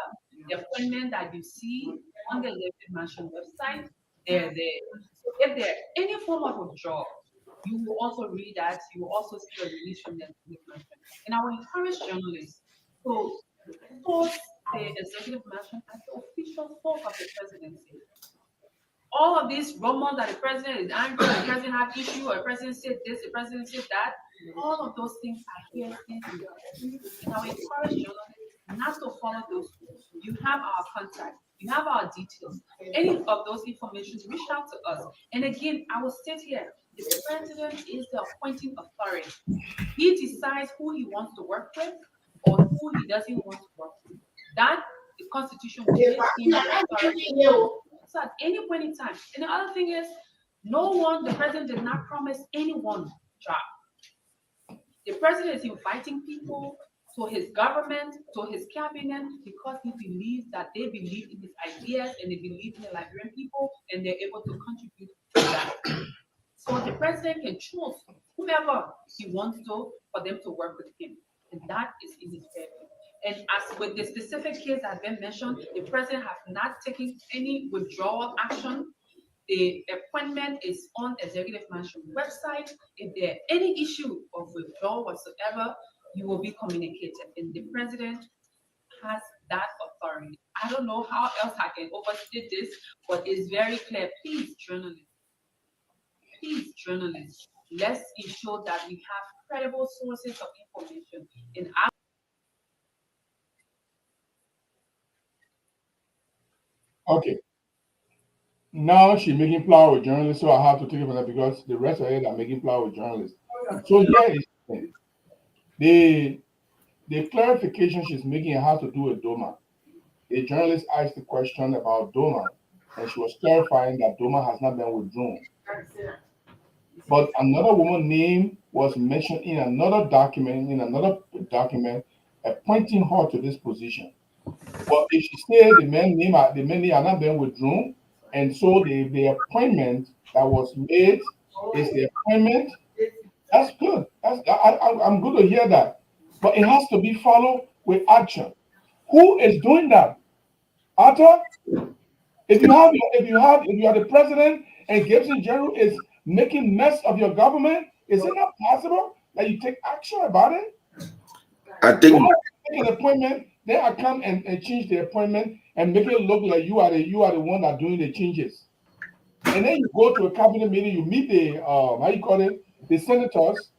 The appointment that you see on the Executive Mansion website, they're there. So if there's any form of withdrawal, you will also read that. You will also see a release from the Executive Mansion. And I will encourage journalists to source the Executive Mansion as the official source of the presidency. All of these rumors that the president is angry, the president had issue, or the president said this, the president said that, all of those things are here. And I will encourage journalists not to follow those rules. You have our contact, you have our details. Any of those information, reach out to us. And again, I will state here, the president is the appointing authority. He decides who he wants to work with or who he doesn't want to work with. That the Constitution will give him the authority. So at any point in time. And the other thing is, the president did not promise anyone job. The president is inviting people to his government, to his cabinet, because he believes that they believe in his ideas and they believe in the Liberian people and they're able to contribute to that. So the president can choose whoever he wants to for them to work with him. And that is in his favor. And as with the specific case that has been mentioned, the president has not taken any withdrawal action. The appointment is on Executive Mansion website. If there any issue of withdrawal whatsoever, you will be communicated. And the president has that authority. I don't know how else I can overstate this, but it's very clear. Please, journalists, let's ensure that we have credible sources of information. And Okay. Now she's making flower with journalists, so I have to take it from that because the rest of it are making flower with journalists. So here is the clarification she's making has to do with Doma. A journalist asked the question about Doma, and she was clarifying that Doma has not been withdrawn. But another woman's name was mentioned in another document, appointing her to this position. But if she said the men name are not being withdrawn, and so the appointment that was made is the appointment, that's good. I'm good to hear that. But it has to be followed with action. Who is doing that? Arthur? If you are the president and Gibson General is making mess of your government, is it not possible that you take action about it? I think an appointment, then I come and change the appointment and make it look like you are the one that doing the changes. And then you go to a cabinet meeting, you meet the senators,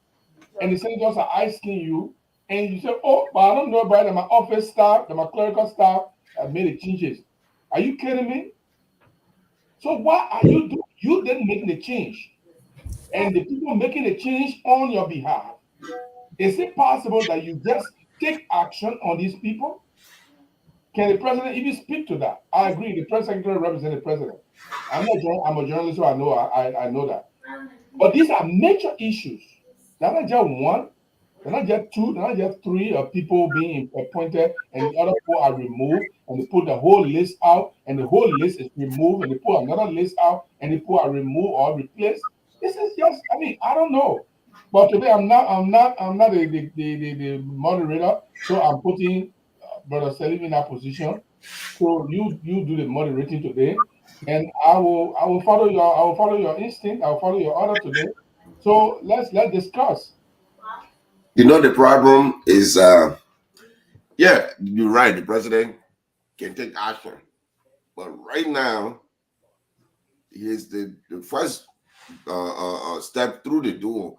and the senators are asking you, and you say, oh, but I don't know about that my office staff, that my clerical staff have made the changes. Are you kidding me? So why are you doing? You didn't make the change. And the people making the change on your behalf, is it possible that you just take action on these people? Can the president even speak to that? I agree. The press secretary represents the president. I'm a journalist, so I know that. But these are major issues. They're not just one. They're not just two. They're not just three of people being appointed, and the other four are removed, and they put the whole list out, and the whole list is removed, and they put another list out, and the people are removed or replaced. This is just, I don't know. But today I'm not the moderator, so I'm putting Brother Selim in that position. So you do the moderating today, and I will follow your instinct. I will follow your order today. So let's discuss. The problem is, yeah, you're right. The president can take action, but right now, he's the first step through the door.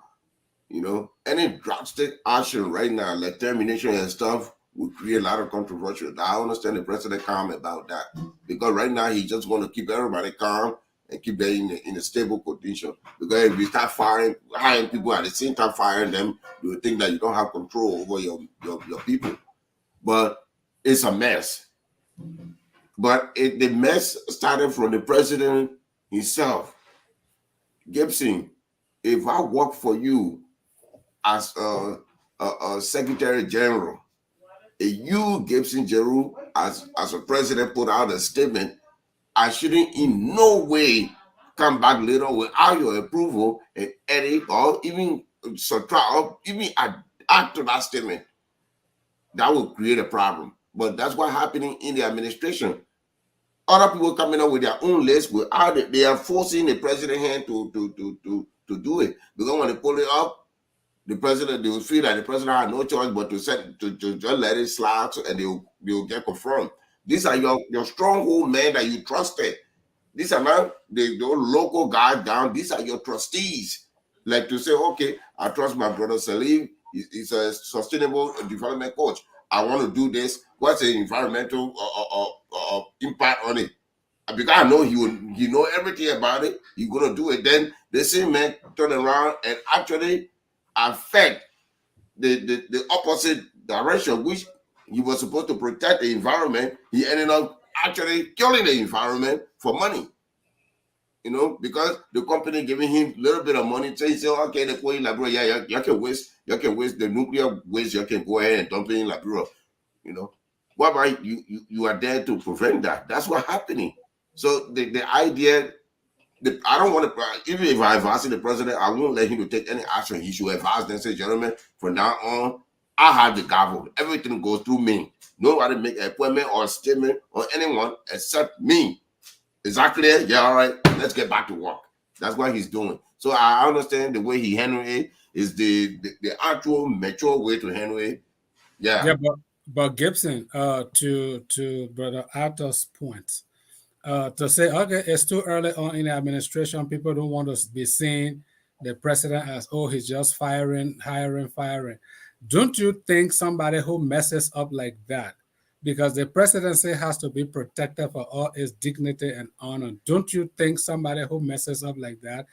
Any drastic action right now, like termination and stuff, would create a lot of controversy. I understand the president calm about that because right now he just want to keep everybody calm and keep them in a stable condition. Because if you start hiring people at the same time firing them, you will think that you don't have control over your people. But it's a mess. But the mess started from the president himself. Gibson, if I work for you as a Secretary General, if you, Gibson Jeru, as a president, put out a statement, I shouldn't in no way come back later without your approval and edit or even subtract or even add to that statement. That will create a problem. But that's what's happening in the administration. Other people coming up with their own list without it. They are forcing the president hand to do it. Because when they pull it up, the president, they will feel that the president had no choice but to just let it slide, and they will get confirmed. These are your stronghold men that you trusted. These are not the local guys down. These are your trustees. Like to say, okay, I trust my brother Salim. He's a sustainable development coach. I want to do this. What's the environmental impact on it? Because I know he know everything about it. He's gonna do it. Then the same man turn around and actually affect the opposite direction, which he was supposed to protect the environment. He ended up actually killing the environment for money. You know, because the company giving him a little bit of money, so he said, okay, they put in Liberia, yeah, you can waste the nuclear waste, you can go ahead and dump it in Liberia. You know, what about you are there to prevent that? That's what's happening. So the idea, I don't want to, even if I advise the president, I won't let him to take any action. He should advise them, say, gentlemen, from now on, I have the gavel. Everything goes through me. Nobody make an appointment or a statement on anyone except me. Is that clear? Yeah, all right. Let's get back to work. That's what he's doing. So I understand the way he handled it is the actual mature way to handle it. Yeah. Yeah, but Gibson, to Brother Arthur's point, to say, okay, it's too early on in the administration. People don't want to be seeing the president as, oh, he's just hiring. Don't you think somebody who messes up like that, because the presidency has to be protected for all its dignity and honor, don't you think somebody who messes up like that,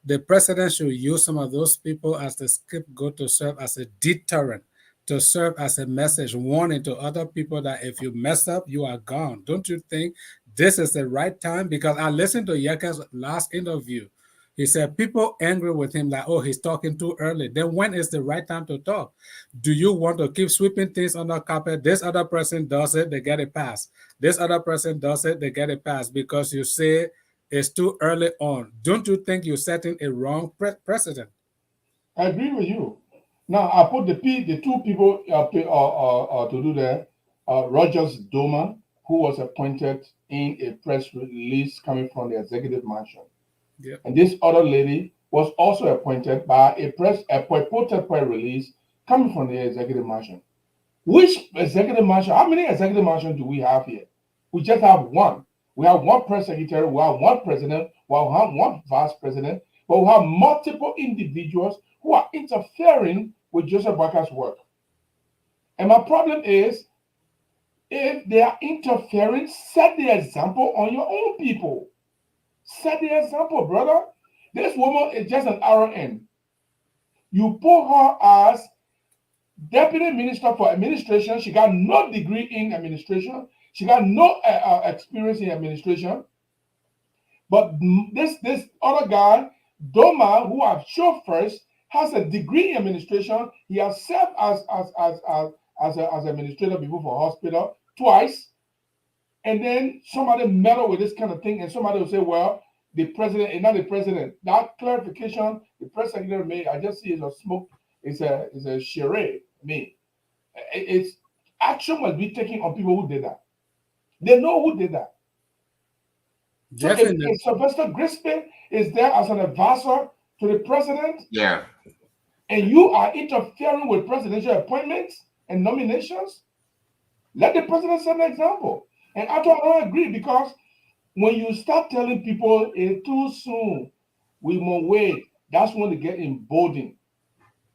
the president should use some of those people as the scapegoat to serve as a deterrent, to serve as a message warning to other people that if you mess up, you are gone? Don't you think this is the right time? Because I listened to Yeka's last interview. He said people angry with him like, oh, he's talking too early. Then when is the right time to talk? Do you want to keep sweeping things under carpet? This other person does it, they get it passed. This other person does it, they get it passed because you say it's too early on. Don't you think you're setting a wrong precedent? I agree with you. Now I put the two people to do that. Rogers Doma, who was appointed in a press release coming from the executive mansion. Yep. And this other lady was also appointed by a purported press release coming from the executive mansion. Which executive mansion? How many executive mansions do we have here? We just have one. We have one press secretary, we have one president, we have one vice president, but we have multiple individuals who are interfering with Joseph Boakar's work. And my problem is, if they are interfering, set the example on your own people. Set the example, brother. This woman is just an RN. You put her as deputy minister for administration. She got no degree in administration. She got no experience in administration. But this other guy, Doma, who I've shown first, has a degree in administration. He has served as administrator before for hospital twice. And then somebody meddle with this kind of thing, and somebody will say, well, the president is not the president. That clarification the press secretary made, I just see it's a smoke, it's a charade. It's action must be taken on people who did that. They know who did that. So if Sylvester Grispe is there as an advisor to the president, yeah, and you are interfering with presidential appointments and nominations, let the president set an example. And I don't agree, because when you start telling people it's too soon, we must wait, that's when they get emboldened.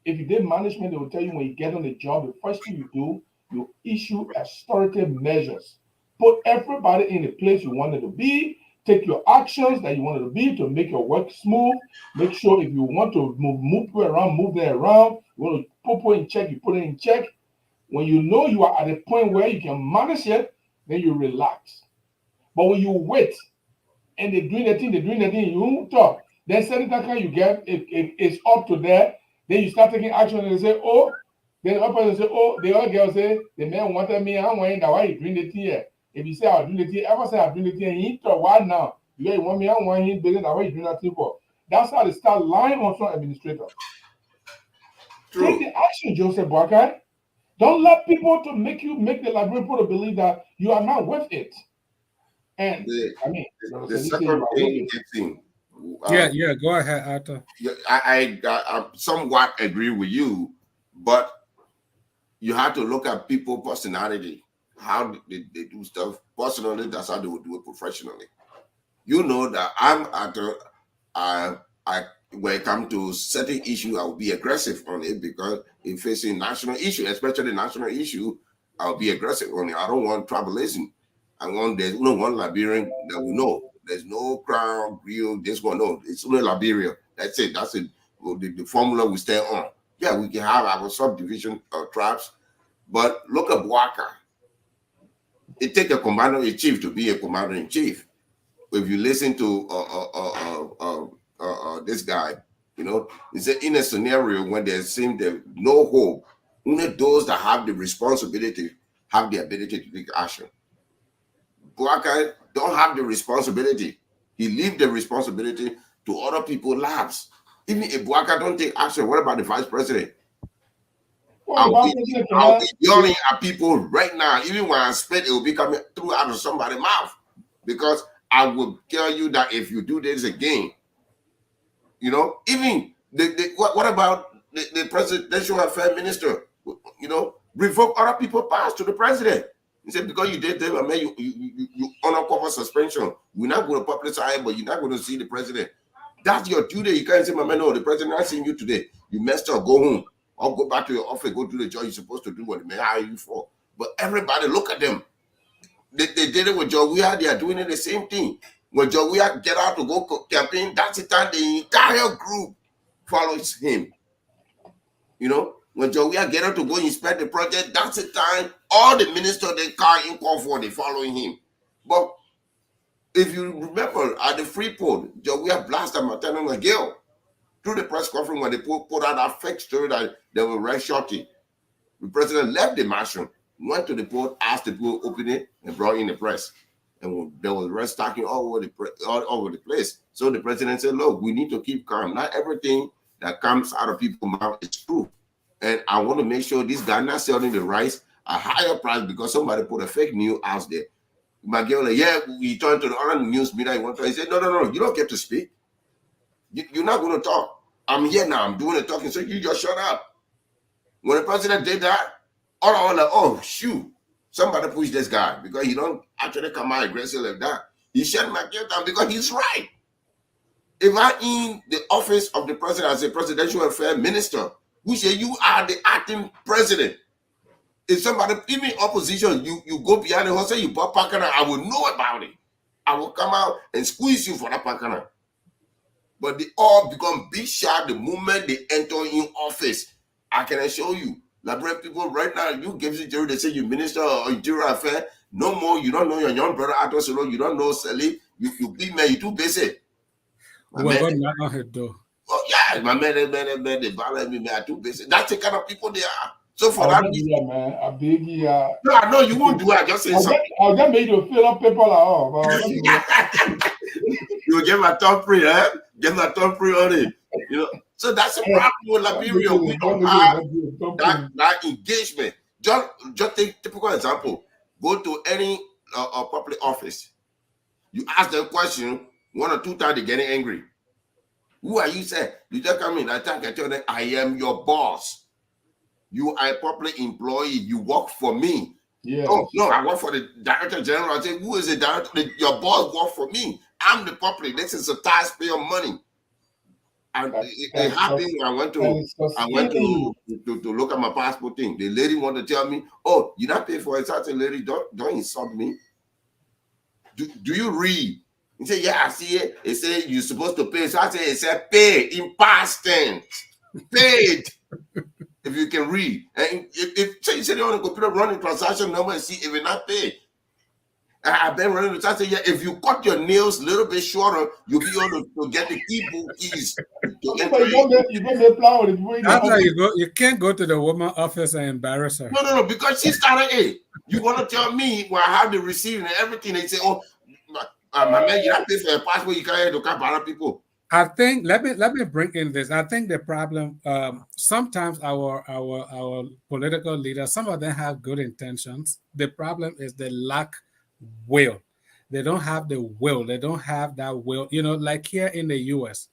If you did management, they will tell you when you get on the job, the first thing you do, you issue authoritative measures. Put everybody in the place you wanted to be. take your actions that you want it to be to make your work smooth. Make sure if you want to move people around, move them around. You want to put people in check, you put it in check. When you know you are at a point where you can manage it, then you relax. But when you wait and they're doing the thing, you won't talk. Then certain time you get it's up to there. Then you start taking action and they say, oh, then the other person say, oh, the other girl say, the man wanted me, I'm wondering that why you doing the thing here. If you say I'll do the thing, ever say I'll do the thing, he talk why now? You want me, I want him business, that why you doing that thing for. That's how they start lying on some administrator. Take the action, Joseph Boakai. Don't let people to make the library people to believe that you are not worth it. And the second thing. Yeah, go ahead, Arthur. I somewhat agree with you, but you have to look at people personality, how they do stuff. Personally, that's how they would do it professionally. You know that I'm when it comes to certain issue, I will be aggressive on it because in facing national issue, especially national issue, I'll be aggressive on it. I don't want tribalism. There's no one Liberian that will know. There's no crown, grill, this one. No, it's only Liberia. That's it. That's it. The formula we stay on. Yeah, we can have our subdivision tribes, but look at Boakai. It takes a commander-in-chief to be a commander-in-chief. If you listen to this guy, you know, it's in a scenario when there seems there's no hope. Only those that have the responsibility have the ability to take action. Boakai don't have the responsibility. He leave the responsibility to other people's laps. Even if Boakai don't take action, what about the vice president? I'll be yelling at people right now. Even when I spit, it will be coming through out of somebody's mouth. Because I will tell you that if you do this again, you know, even what about the presidential affairs minister? You know, revoke other people's powers to the president. He said, because you did that, I mean, you undercover suspension. We're not going to publicize it, but you're not going to see the president. That's your duty. You can't say, my man, no, the president not seeing you today. You messed up, go home. Or go back to your office, go to the job you're supposed to do what they hire you for. But everybody, look at them. They did it with Joe Weah. They are doing it the same thing. When Joe Weah get out to go campaign, that's the time the entire group follows him. You know, when Joe Weah get out to go inspect the project, that's the time all the ministers they car in call for, they following him. But if you remember at the Freeport, Joe Weah blasted Martin McGill through the press conference when they put out that fake story that they were red shorty. The president left the mansion, went to the port, asked the people to open it, and brought in the press. And there was red stocking all over the place. So the president said, look, we need to keep calm. Not everything that comes out of people's mouth is true. And I want to make sure this guy not selling the rice at a higher price because somebody put a fake news out there. McGill, like, yeah, we turned to the other news media. He said, no, you don't get to speak. You're not going to talk. I'm here now. I'm doing the talking, so you just shut up. When the president did that, all like, oh, shoot. Somebody push this guy because he don't actually come out aggressive like that. He shut McGill down because he's right. If I'm in the office of the president as a presidential affairs minister, we say you are the acting president. If somebody, even opposition, you go behind the horse and you put Pakana, I will know about it. I will come out and squeeze you for that Pakana. But they all become big shot the moment they enter in office. I can assure you, Liberian people right now, you give it Jerry, they say you minister or interior affair, no more, you don't know your young brother Arthur Solo, you don't know Sally, you big man, you too busy. Oh yeah, my man, they value me, man, I'm too busy. That's the kind of people they are. So for that, man, I beg you. No, I know you won't do it. I just say something. I'll just make you fill up paper all. You get my top free, eh? Get my top free on it. You know, so that's a problem with Liberia. We don't have that engagement. Just take typical example. Go to any public office. You ask them a question, 1 or 2 times they're getting angry. Who are you, sir? You just come in. I tell them, I am your boss. You are a public employee. You work for me. Yeah. Oh, no, I work for the director general. I say, who is the director? Your boss work for me. I'm the public. This is a taxpayer money. And it happened when I went to look at my passport thing. The lady wanted to tell me, oh, you not pay for it. I said, lady, don't insult me. Do you read He said, yeah, I see it. He said, you're supposed to pay. So I said, it said, pay in past tense. Paid. If you can read. And if say you said you're on the computer running transaction number and see if you're not paid. I've been running the transaction. Yeah, if you cut your nails a little bit shorter, you'll be able to get the keys. You don't That's how you go. You can't go to the woman office and embarrass her. No, because she started it. You want to tell me when I have the receipt and everything? They say, oh, my man, you don't pay for a passport. You can't look at other people. I think let me bring in this. I think the problem sometimes our political leaders, some of them have good intentions. The problem is they lack will. They don't have the will. They don't have that will. You know, like here in the U.S.,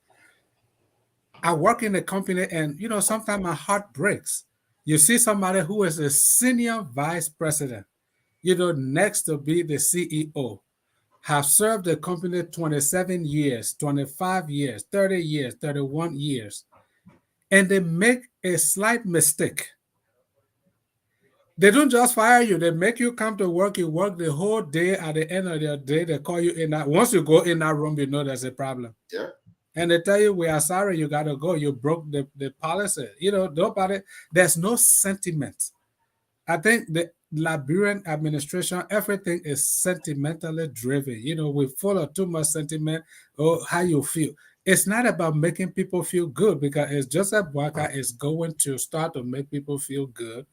I work in a company, and you know, sometimes my heart breaks. You see somebody who is a senior vice president, you know, next to be the CEO, have served the company 27 years, 25 years, 30 years, 31 years, and they make a slight mistake. They don't just fire you, they make you come to work, you work the whole day. At the end of the day, they call you in that. Once you go in that room, you know there's a problem. Yeah. And they tell you, we are sorry, you got to go. You broke the policy. You know, nobody, there's no sentiment. I think the Liberian administration, everything is sentimentally driven. You know, we're full of too much sentiment. Oh, how you feel. It's not about making people feel good, because it's Joseph Boakai is going to start to make people feel good.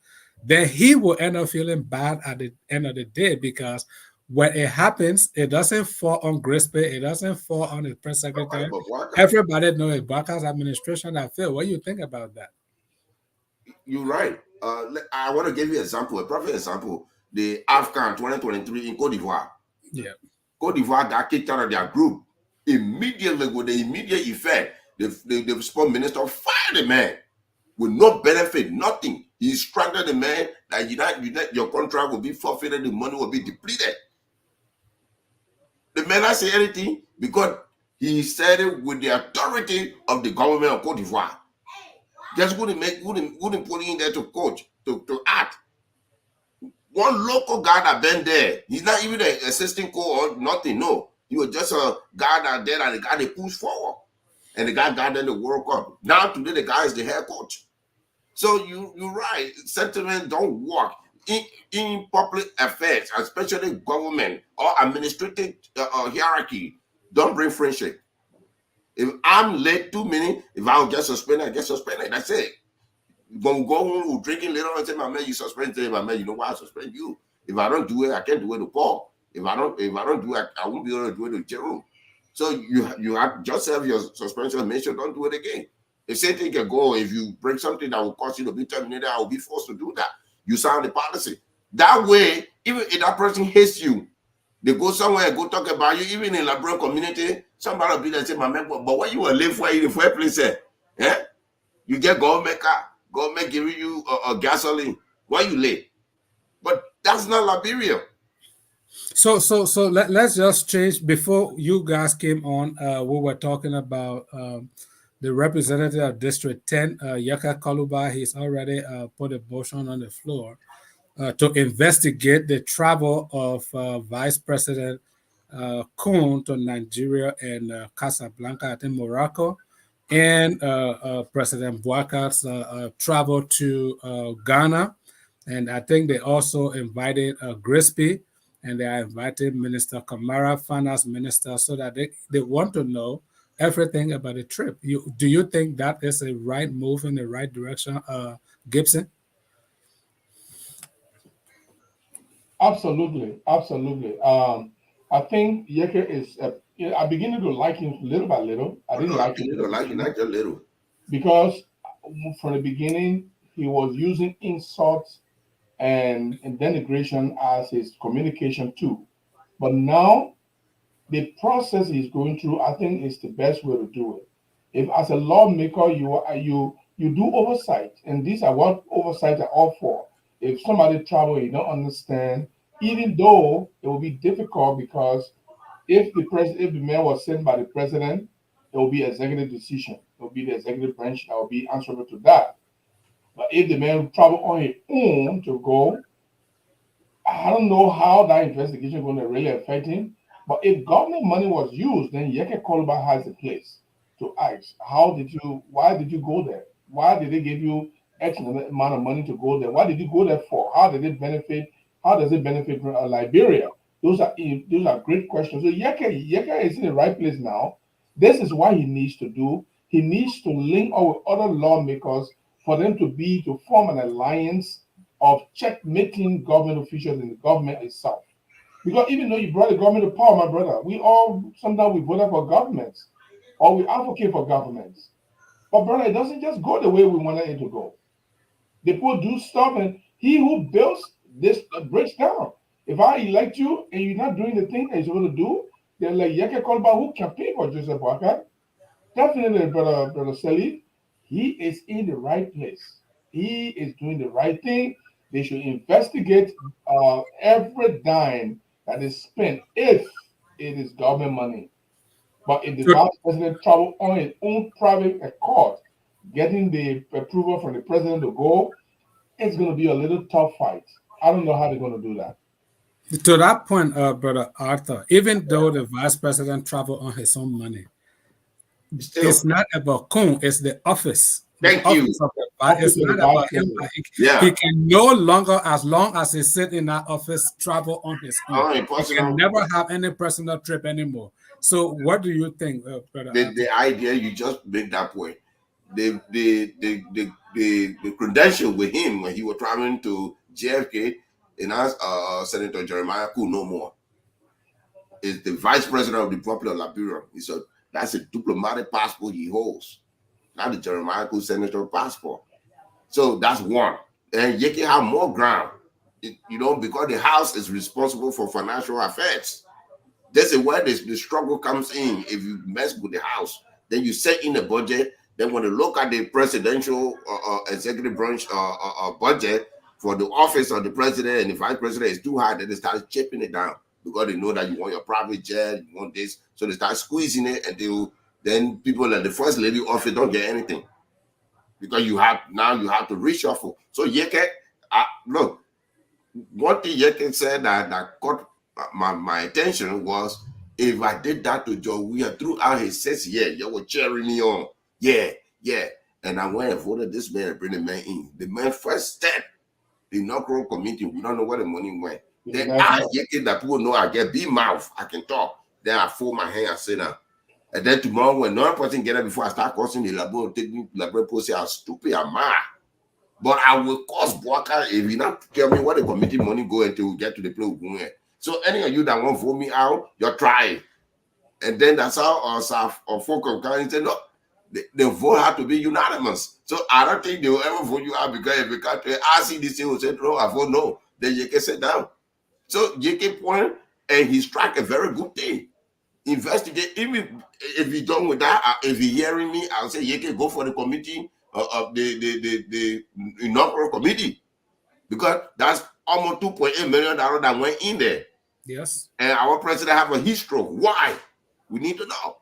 Then he will end up feeling bad at the end of the day, because when it happens, it doesn't fall on Grispe, it doesn't fall on the press secretary. Everybody knows it's Boakai's administration that failed. What do you think about that? You're right. I want to give you an example, a perfect example. The AFCON 2023 in Cote d'Ivoire. Yeah. Cote d'Ivoire got kicked out of their group. Immediately, with the immediate effect, the sport minister fired the man with no benefit, nothing. He instructed the man that your contract will be forfeited, the money will be depleted. The man not say anything because he said it with the authority of the government of Cote d'Ivoire. Just wouldn't put in there to coach, to act. One local guy that been there, he's not even an assistant coach or nothing, no. He was just a guy that there and the guy they pushed forward. And the guy got in the World Cup. Now today the guy is the head coach. So you're right. Sentiment don't work. In public affairs, especially government or administrative hierarchy, don't bring friendship. If I'm late 2 minutes, if I'll get suspended, I get suspended. That's it. You're going to go home drinking later and say, my man, you suspended. My man, you know why I suspend you? If I don't do it, I can't do it to Paul. If I don't do it, I won't be able to do it to Jerome. So you have just have your suspension, make sure don't do it again. The same thing can go if you break something that will cause you to be terminated, I will be forced to do that. You sign the policy. That way, even if that person hates you, they go somewhere and go talk about you, even in the Liberian community, somebody will be there and say, my man, but what you will live for in the first place? Eh? You get government car, government giving you gasoline. Why you late? But that's not Liberia. So let's just change. Before you guys came on, we were talking about the representative of District 10, Yaka Kaluba. He's already put a motion on the floor to investigate the travel of Vice President Kuhn to Nigeria and Casablanca, I think Morocco, and President Boakai's travel to Ghana. And I think they also invited Grispe, and they are inviting Minister Kamara, Finance Minister, so that they want to know everything about the trip. Do you think that is a right move in the right direction, Gibson? Absolutely. I think Yeke is. I'm beginning to like him little by little. I didn't like him. Like a little. Because from the beginning, he was using insults and denigration as his communication tool. But now, the process he's going through, I think, is the best way to do it. If as a lawmaker, you do oversight, and these are what oversight are all for. If somebody travel, you don't understand, even though it will be difficult because if the man was sent by the president, it will be executive decision. It will be the executive branch that will be answerable to that. But if the man travel on his own to go, I don't know how that investigation is going to really affect him. But if government money was used, then Yeke Koluba has a place to ask, why did you go there? Why did they give you X amount of money to go there? What did you go there for? How does it benefit Liberia? Those are great questions. So Yeke is in the right place now. This is what he needs to do. He needs to link up with other lawmakers for them to form an alliance of checkmating government officials in the government itself. Because even though you brought the government to power, my brother, sometimes we vote for governments or we advocate for governments. But brother, it doesn't just go the way we wanted it to go. The people do stuff, and he who builds this breaks down. If I elect you and you're not doing the thing that you're supposed to do, they're like Yeke Koluba, who campaigned for Joseph Boakai. Definitely, brother Seli, he is in the right place. He is doing the right thing. They should investigate every dime that is spent if it is government money. But if the vice president travel on his own private accord, getting the approval from the president to go, it's going to be a little tough fight. I don't know how they're going to do that. To that point, Brother Arthur, even though the vice president traveled on his own money, it's not about Kun, it's the office. Thank you. It's not about him. He can no longer, as long as he sits in that office, travel on his own. He can never have any personal trip anymore. So what do you think, Brother Arthur? The idea you just made that point. The credential with him when he was traveling to JFK and asked Senator Jeremiah Kun no more. Is the vice president of the Republic of Liberia. He said that's a diplomatic passport he holds, not the Jeremiah Kun senator passport. So that's one. And Yeke have more ground, because the House is responsible for financial affairs. This is where the struggle comes in. If you mess with the House, then you set in the budget. Then when you look at the presidential executive branch budget for the office of the president and the vice president is too high, then they start chipping it down because they know that you want your private jet, you want this. So they start squeezing it until then people like the first lady office don't get anything because you have to reshuffle. So Yeke, look, one thing Yeke said that caught my attention was, if I did that to Joe Weah throughout his 6 years, you were cheering me on. Yeah. And I went and voted this man and bring the man in. The man first step, the inaugural committee, we don't know where the money went. Then I Yeke that people know I get big mouth, I can talk. Then I fold my hand and sit down. And then tomorrow when another person get up before I start cursing, the Labor take me to Labor say how stupid am I. But I will cause Boakai if you not tell me where the committee money go until we get to the place. So any of you that want to vote me out, you're trying. And then that's how our folk of Ghana say, no, the vote had to be unanimous. So I don't think they will ever vote you out because if you can't ask CDC will say, no, I vote no. Then Yeke sit down. So Yeke point, and he struck a very good thing. Investigate, even if he done with that, if he hearing me, I'll say Yeke go for the committee of the inaugural committee. Because that's almost $2.8 million that went in there. Yes. And our president have a history. Why? We need to know.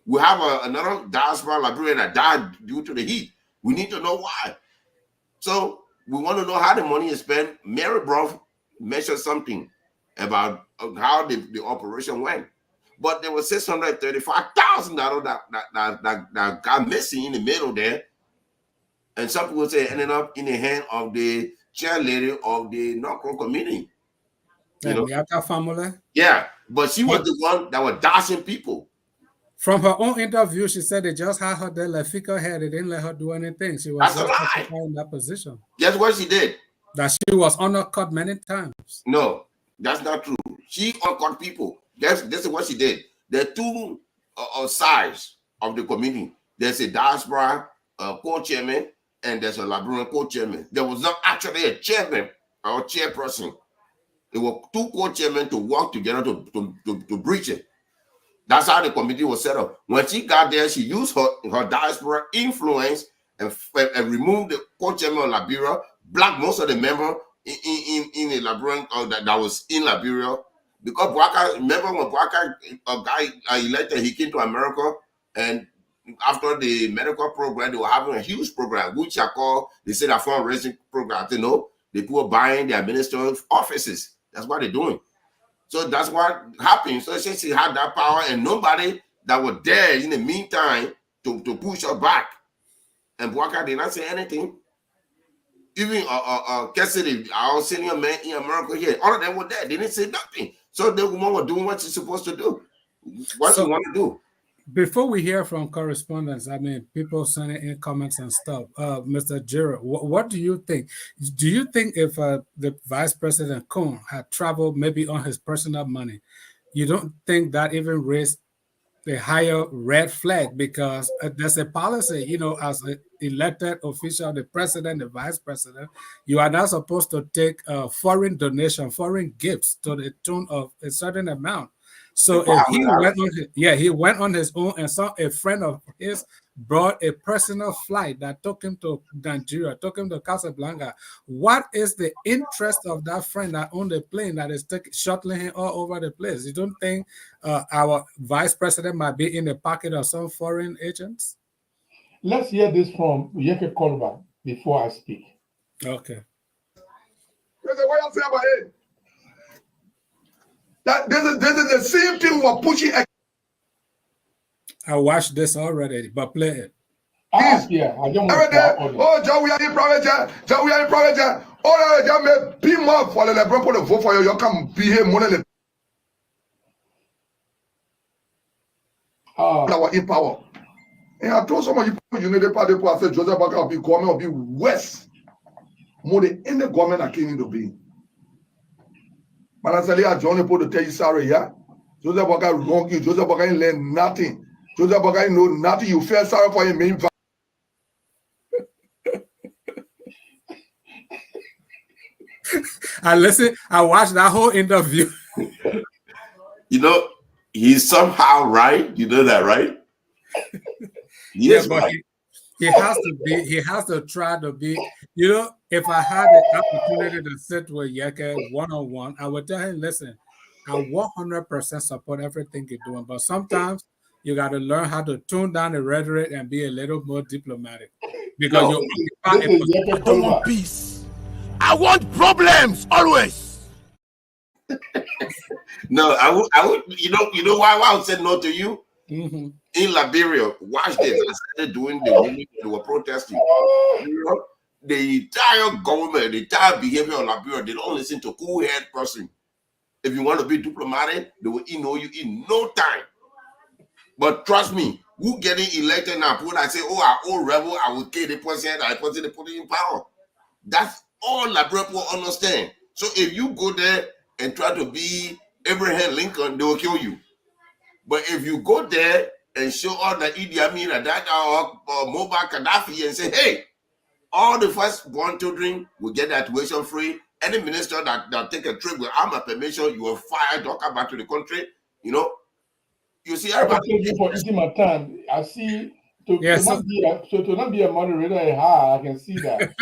We have another diaspora Liberian that died due to the heat. We need to know why. So we want to know how the money is spent. Mary Brown mentioned something about how the operation went. But there was $635,000 that got missing in the middle there. And some people say it ended up in the hand of the chairlady of the inaugural committee. Family? Yeah, but she was the one that was dashing people. From her own interview, she said they just had her there like figure-head. They didn't let her do anything. She was just in that position. Guess what she did? That she was undercut many times. No, that's not true. She undercut people. This is what she did. There are two sides of the committee. There's a diaspora co-chairman and there's a Liberian co-chairman. There was not actually a chairman or chairperson. There were two co-chairmen to work together to breach it. That's how the committee was set up. When she got there, she used her diaspora influence and removed the co-chairman of Liberia, black most of the members in the Liberian that was in Liberia. Because Boakai, remember when Boakai, a guy elected, he came to America, and after the medical program, they were having a huge program, which I call, they said a fundraising program. You know, they were buying the administrative offices. That's what they're doing. So that's what happened. So since she had that power and nobody that was there in the meantime to push her back, and Bouaka did not say anything. Even Cassidy, our senior man in America here, all of them were there. They didn't say nothing. So the woman was doing what she's supposed to do. What you want to do. Before we hear from correspondents, I mean, people sending in comments and stuff. Mr. Gerald, what do you think? Do you think if the Vice President Kun had traveled maybe on his personal money, you don't think that even raised a higher red flag? Because there's a policy, you know, as an elected official, the president, the vice president, you are not supposed to take foreign donation, foreign gifts to the tune of a certain amount. So if he went on he went on his own and saw a friend of his brought a personal flight that took him to Nigeria, took him to Casablanca. What is the interest of that friend that owned the plane that is shuttling him all over the place? You don't think our vice president might be in the pocket of some foreign agents? Let's hear this from Yeke Kolba before I speak. Okay. What you say about it? That this is the same thing we are pushing. I watched this already, but play it. Yeah, I don't want oh, Joe, we are in private jet. Joe, we are in private jet. Oh, Joe, me beam up for the LeBron for the vote for you. You can be here money. Our in power. And I told some of you know the party who said Joseph Boakai will be government will be worse more than any government that came into being. But I said, yeah, Johnny put to tell you sorry, yeah. Joseph Boakai wrong you. Joseph Boakai learn nothing. Joseph Boakai know nothing. You feel sorry for him. Main I watched that whole interview. You know, he's somehow right. You know that, right? Yes, but right. He has to try to be, you know, if I had the opportunity to sit with Yeke one-on-one, I would tell him, listen, I 100% support everything you're doing, but sometimes you got to learn how to tune down the rhetoric and be a little more diplomatic. Because I don't want peace. I want problems always. No, I would, you know why I would say no to you? Mm-hmm. In Liberia, watch this. I started doing the women they were protesting. You know, the entire government, the entire behavior of Liberia, they don't listen to cool-head person. If you want to be diplomatic, they will know you in no time. But trust me, who getting elected now? When I say, oh, our old rebel, I will kill the president, I put it in power. That's all Liberia will understand. So if you go there and try to be Abraham Lincoln, they will kill you. But if you go there and show all the Idi Amin and that Muammar Gaddafi and say, hey, all the firstborn children will get that tuition free. Any minister that take a trip without my permission, you will fire, don't come back to the country. You know, you see everybody. For eating my time, I see to not be a moderator, I can see that.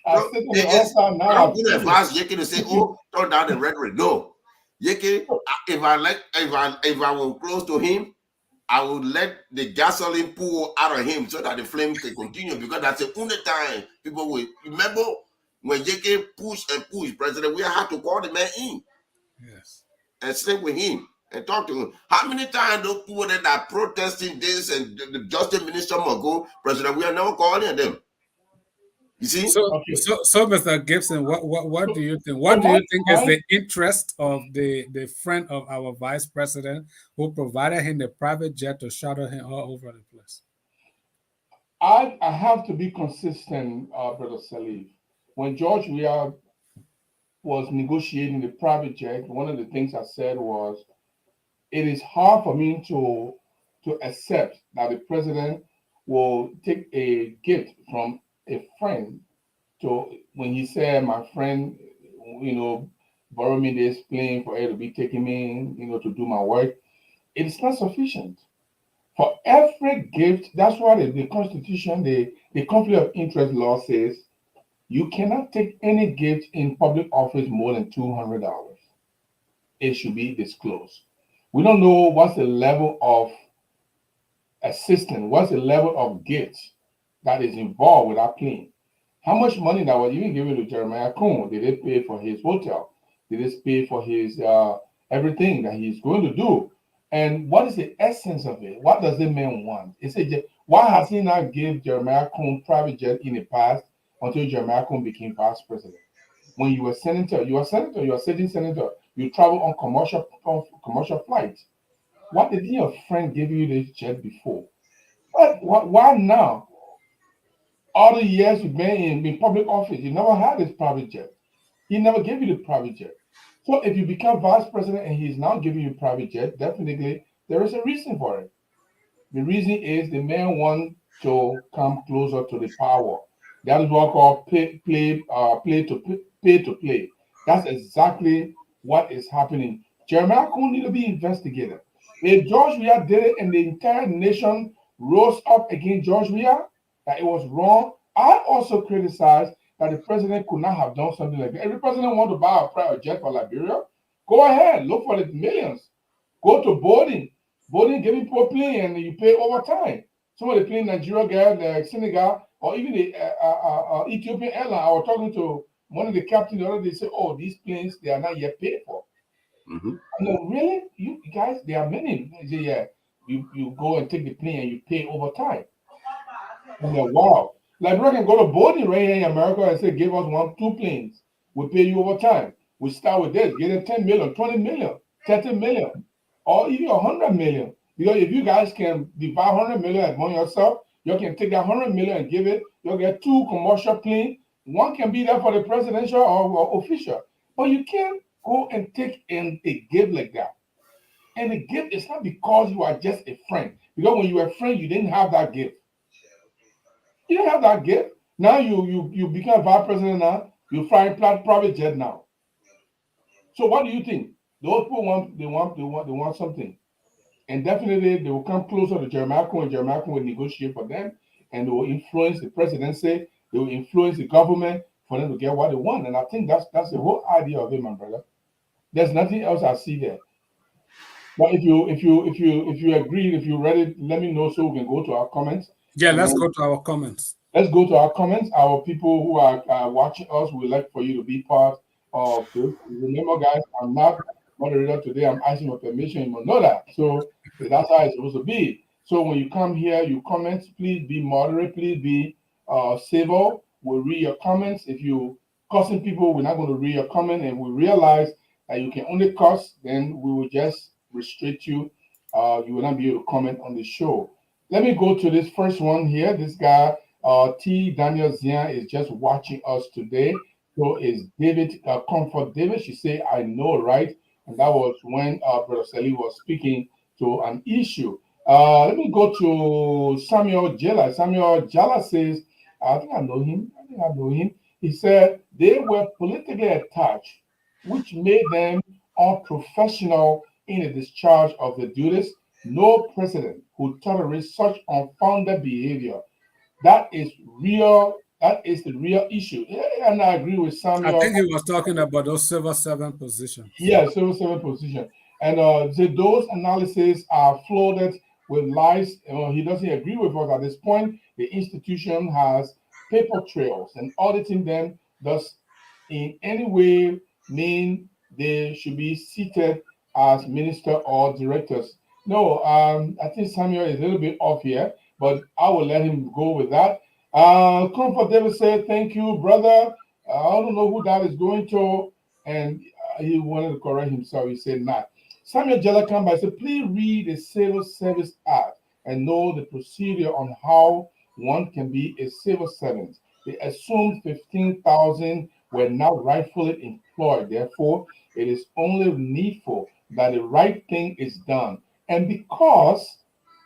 I'm going to advise Yeke to say, oh, turn down the rhetoric. No. Yeke, if I were close to him, I would let the gasoline pour out of him so that the flame can continue, because that's the only time people will remember when Yeke pushed and pushed President. We had to call the man in, and sit with him and talk to him. How many times those people that are protesting this and the justice minister will go, President, we are never calling them. You see? So Mr. Gibson, what do you think? What do you think is the interest of the friend of our vice president who provided him the private jet to shuttle him all over the place? I have to be consistent, Brother Salif. When George Weah was negotiating the private jet, one of the things I said was, it is hard for me to accept that the president will take a gift from a friend. So when he said, my friend, borrow me this plane for it to be taking me, to do my work, it's not sufficient. For every gift, that's why the Constitution, the conflict of interest law says, you cannot take any gift in public office more than $200. It should be disclosed. We don't know what's the level of assistance, what's the level of gifts that is involved with our plane. How much money that was even given to Jeremiah Kun did they pay for his hotel? They just pay for his everything that he's going to do. And what is the essence of it? What does the man want? Why has he not given Jeremiah Cohn private jet in the past until Jeremiah Cohn became vice president? When you were senator, you are sitting senator, you travel on commercial flights. Why didn't your friend give you this jet before? Why now? All the years you've been in public office, you never had this private jet. He never gave you the private jet. So if you become vice president and he's now giving you private jet, definitely there is a reason for it. The reason is the man wants to come closer to the power. That is what called pay to play. That's exactly what is happening. Jeremiah Cohn need to be investigated. If George Weah did it and the entire nation rose up against George Weah, that it was wrong, I also criticize that the president could not have done something like that. Every president want to buy a private jet for Liberia, go ahead, look for the millions. Go to boarding, give people plane and you pay overtime. Some of the plane Nigeria guys, the Senegal, or even the Ethiopian airline. I was talking to one of the captains the other day. They said, "Oh, these planes they are not yet paid for." Mm-hmm. I know, really, you guys, there are many. They say, yeah, you go and take the plane and you pay overtime. And they're wow. Liberia can go to boarding right here in America and say, give us 2 planes. We'll pay you overtime. We start with this, get it 10 million, 20 million, 30 million, or even 100 million. Because if you guys can divide 100 million among yourself, you can take that 100 million and give it. You'll get 2 commercial planes. One can be there for the presidential or official. But you can't go and take in a gift like that. And the gift is not because you are just a friend. Because when you were a friend, you didn't have that gift. You don't have that gift. Now you become vice president now. You fly private jet now. So what do you think? Those people want something. And definitely they will come closer to Jeremiah Cohn, and Jeremiah Cohn will negotiate for them, and they will influence the presidency, they will influence the government for them to get what they want. And I think that's the whole idea of it, my brother. There's nothing else I see there. But if you agree, if you're ready, let me know so we can go to our comments. Yeah, let's go to our comments. Let's go to our comments. Our people who are watching us, we'd like for you to be part of this. Remember, guys, I'm not moderator today. I'm asking for permission. You must know that. So that's how it's supposed to be. So when you come here, you comment, please be moderate, please be civil. We'll read your comments. If you cussing people, we're not going to read your comment, and we realize that you can only cuss, then we will just restrict you. You will not be able to comment on the show. Let me go to this first one here. This guy, T. Daniel Zian, is just watching us today. So is David, Comfort David. She say, I know, right? And that was when Brother Sally was speaking to an issue. Let me go to Samuel Jala. Samuel Jala says, I think I know him. He said they were politically attached, which made them unprofessional in the discharge of the duties. No president who tolerates such unfounded behavior. That is real. That is the real issue. And I agree with Samuel. I think he was talking about those civil servant positions. Yeah, civil servant position. And those analyses are flooded with lies. He doesn't agree with us at this point. The institution has paper trails, and auditing them does in any way mean they should be seated as minister or directors. No, I think Samuel is a little bit off here, but I will let him go with that. Comfort David said, thank you, brother. I don't know who that is going to, and he wanted to correct himself. He said not. Samuel Jelakamba said, please read the Civil Service Act and know the procedure on how one can be a civil servant. They assumed 15,000 were not rightfully employed. Therefore, it is only needful that the right thing is done. And because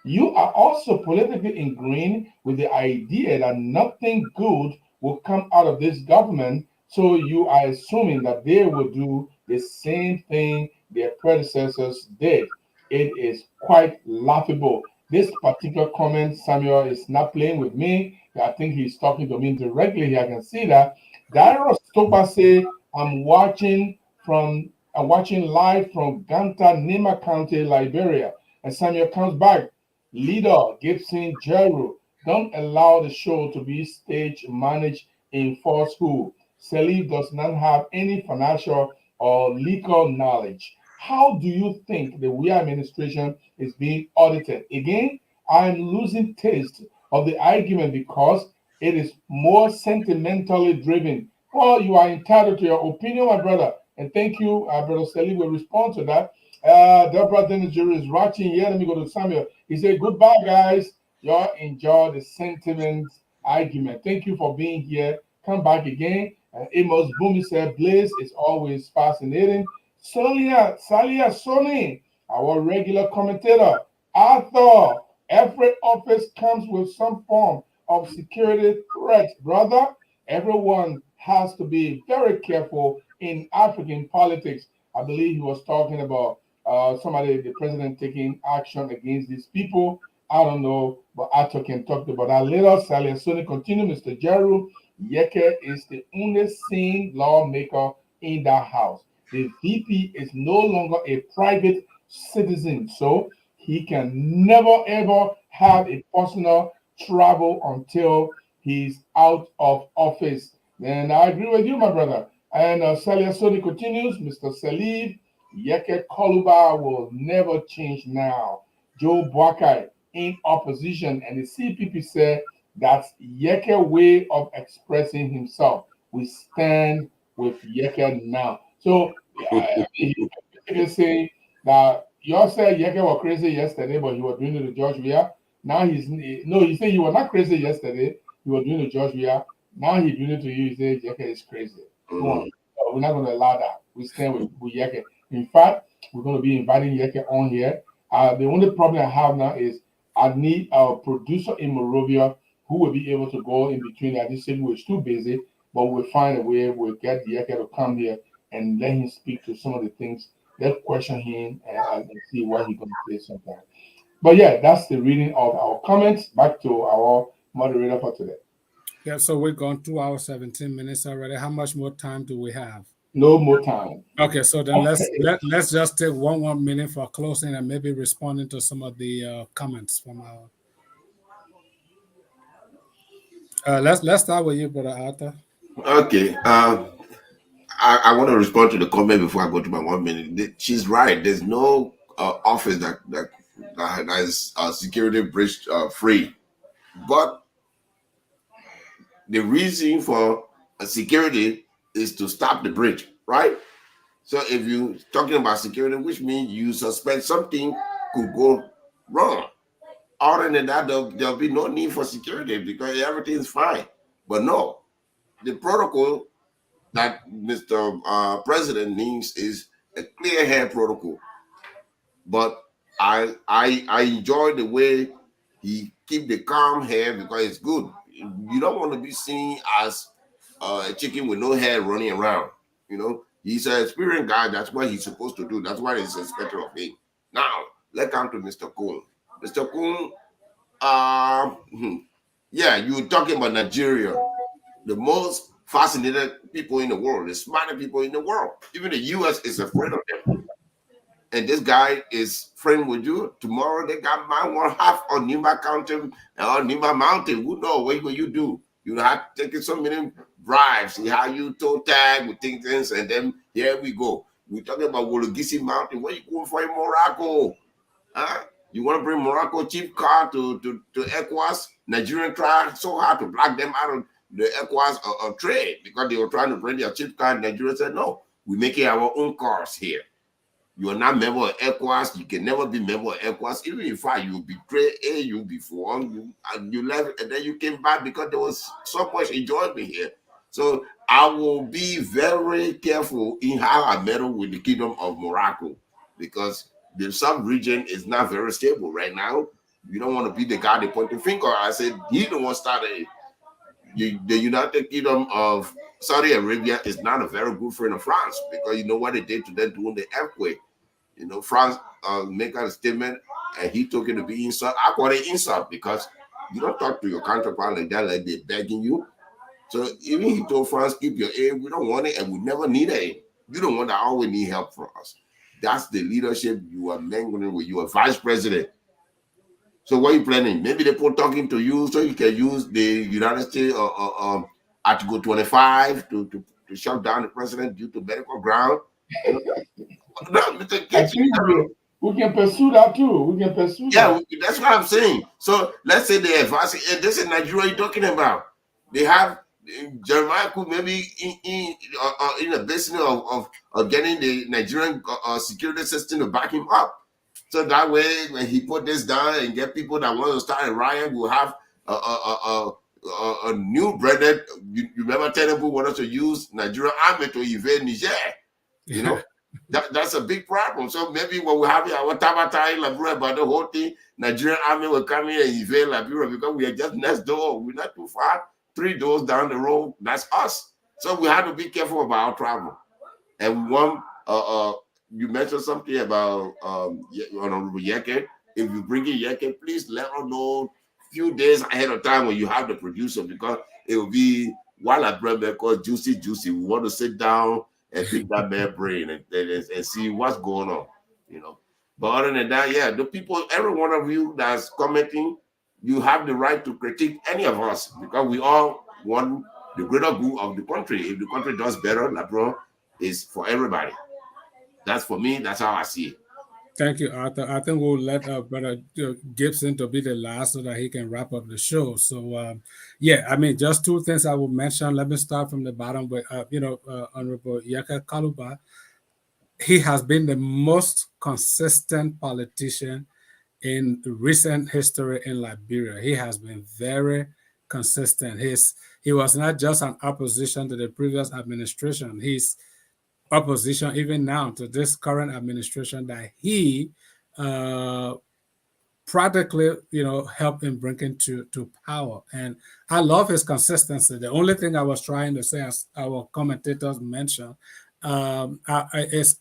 you are also politically ingrained with the idea that nothing good will come out of this government, so you are assuming that they will do the same thing their predecessors did. It is quite laughable. This particular comment, Samuel is not playing with me. I think he's talking to me directly here. I can see that. Dairo Stopa say, I'm watching live from Ganta, Nima County, Liberia. And Samuel comes back. Leader Gibson Jeru, don't allow the show to be stage managed in falsehood. Salif does not have any financial or legal knowledge. How do you think the WIA administration is being audited? Again, I'm losing taste of the argument because it is more sentimentally driven. Well, you are entitled to your opinion, my brother. And thank you, Brother Sally will respond to that. Deborah Dennis Jerry is watching here. Let me go to Samuel. He said, goodbye, guys. Y'all enjoy the sentiment argument. Thank you for being here. Come back again. Amos Boomy said, Blaze is always fascinating. Salia Sony, our regular commentator. Arthur, every office comes with some form of security threat, brother. Everyone has to be very careful in African politics. I believe he was talking about the president taking action against these people. I don't know, but Arthur can talk about that later. Salia Sony continue, Mr. Jeru. Yeke is the only sane lawmaker in that house. The VP is no longer a private citizen, so he can never ever have a personal travel until he's out of office. And I agree with you, my brother. And Salia Soni continues, Mr. Salib, Yeke Koluba will never change now. Joe Boakai in opposition, and the CPP said that's Yeke way of expressing himself. We stand with Yeke now. So you can say that you all said Yeke was crazy yesterday, but he was doing it to George Weah. Now you say you were not crazy yesterday, you were doing it to George Weah. Now he's doing it to you, you say Yeke is crazy. Come on. We're not going to allow that. We stand with Yeke. In fact, we're going to be inviting Yeke on here. The only problem I have now is I need a producer in Morovia who will be able to go in between. I just said we're too busy, but we'll find a way. We'll get Yeke to come here and let him speak to some of the things. Let's question him and see what he's going to say sometime. But yeah, that's the reading of our comments. Back to our moderator for today. Yeah, so we're gone 2 hours, 17 minutes already. How much more time do we have? No more time. Okay, so then let's just take one more minute for closing and maybe responding to some of the comments from our. Let's start with you, Brother Arthur. Okay. I want to respond to the comment before I go to my 1 minute. She's right. There's no office that is security breach free, but the reason for security is to stop the breach, right? So if you're talking about security, which means you suspect something could go wrong. Other than that, there'll be no need for security because everything's fine. But no, the protocol that Mr. President needs is a clear hair protocol. But I enjoy the way he keep the calm hair because it's good. You don't want to be seen as a chicken with no hair running around. You know, he's an experienced guy. That's what he's supposed to do. That's what he's expected of him. Now, let's come to Mr. Kun. Mr. Kun, yeah, you're talking about Nigeria, the most fascinated people in the world, the smartest people in the world. Even the U.S. is afraid of them. And this guy is friend with you. Tomorrow they got my 1/2 on Nimba County or Nimba Mountain. Who knows? What will you do? You have taken so many bribes. See how you toe tag with things, and then here we go. We're talking about Wologisi Mountain. What are you going for in Morocco? Huh? You want to bring Morocco cheap car to ECOWAS? Nigerian tried so hard to block them out of the ECOWAS trade because they were trying to bring their cheap car. Nigeria said, no, we're making our own cars here. You are not member of ECOWAS. You can never be member of ECOWAS. Even if you betray AU before, you left and then you came back because there was so much enjoyment here. So I will be very careful in how I meddle with the Kingdom of Morocco because the sub-region is not very stable right now. You don't want to be the guy that point the finger. I said he the one started. The United Kingdom of Saudi Arabia is not a very good friend of France because you know what they did to them during the earthquake. You know, France make a statement and he took it to be insult. I call it insult because you don't talk to your counterpart like that, like they're begging you. So even he told France, keep your aid, we don't want it and we never need it. You don't want to always need help from us. That's the leadership you are mangling with. You are vice president. So what are you planning? Maybe they put talking to you so you can use the United States Article 25 to shut down the president due to medical ground. No, I think we can pursue that too. We can pursue that. Yeah, that's what I'm saying. So let's say they advance. This is Nigeria you're talking about. They have Jeremiah could maybe in a business of getting the Nigerian security system to back him up. So that way, when he put this down and get people that want to start a riot, we'll have a new branded. You remember Tinubu wanted to use Nigerian army to invade Niger. You know, that's a big problem. So maybe when we have our Tabata in Liberia about the whole thing, Nigerian army will come in and invade Liberia because we are just next door. We're not too far. 3 doors down the road, that's us. So we have to be careful about our travel. And one, you mentioned something about Honorable Yeke. If you bring in Yeke, please let us know a few days ahead of time when you have the producer, because it will be while I bring back called Juicy. We want to sit down and pick that man's brain and see what's going on, you know. But other than that, yeah, the people, every one of you that's commenting, you have the right to critique any of us because we all want the greater good of the country. If the country does better, LeBron is for everybody. That's for me. That's how I see it. Thank you, Arthur. I think we'll let Brother Gibson to be the last so that he can wrap up the show. So, yeah, I mean, just 2 things I will mention. Let me start from the bottom with, Honorable Yeke Kaluba. He has been the most consistent politician in recent history in Liberia. He has been very consistent. He was not just an opposition to the previous administration. He's opposition even now to this current administration that he practically, helped in bringing to power. And I love his consistency. The only thing I was trying to say, as our commentators mentioned, is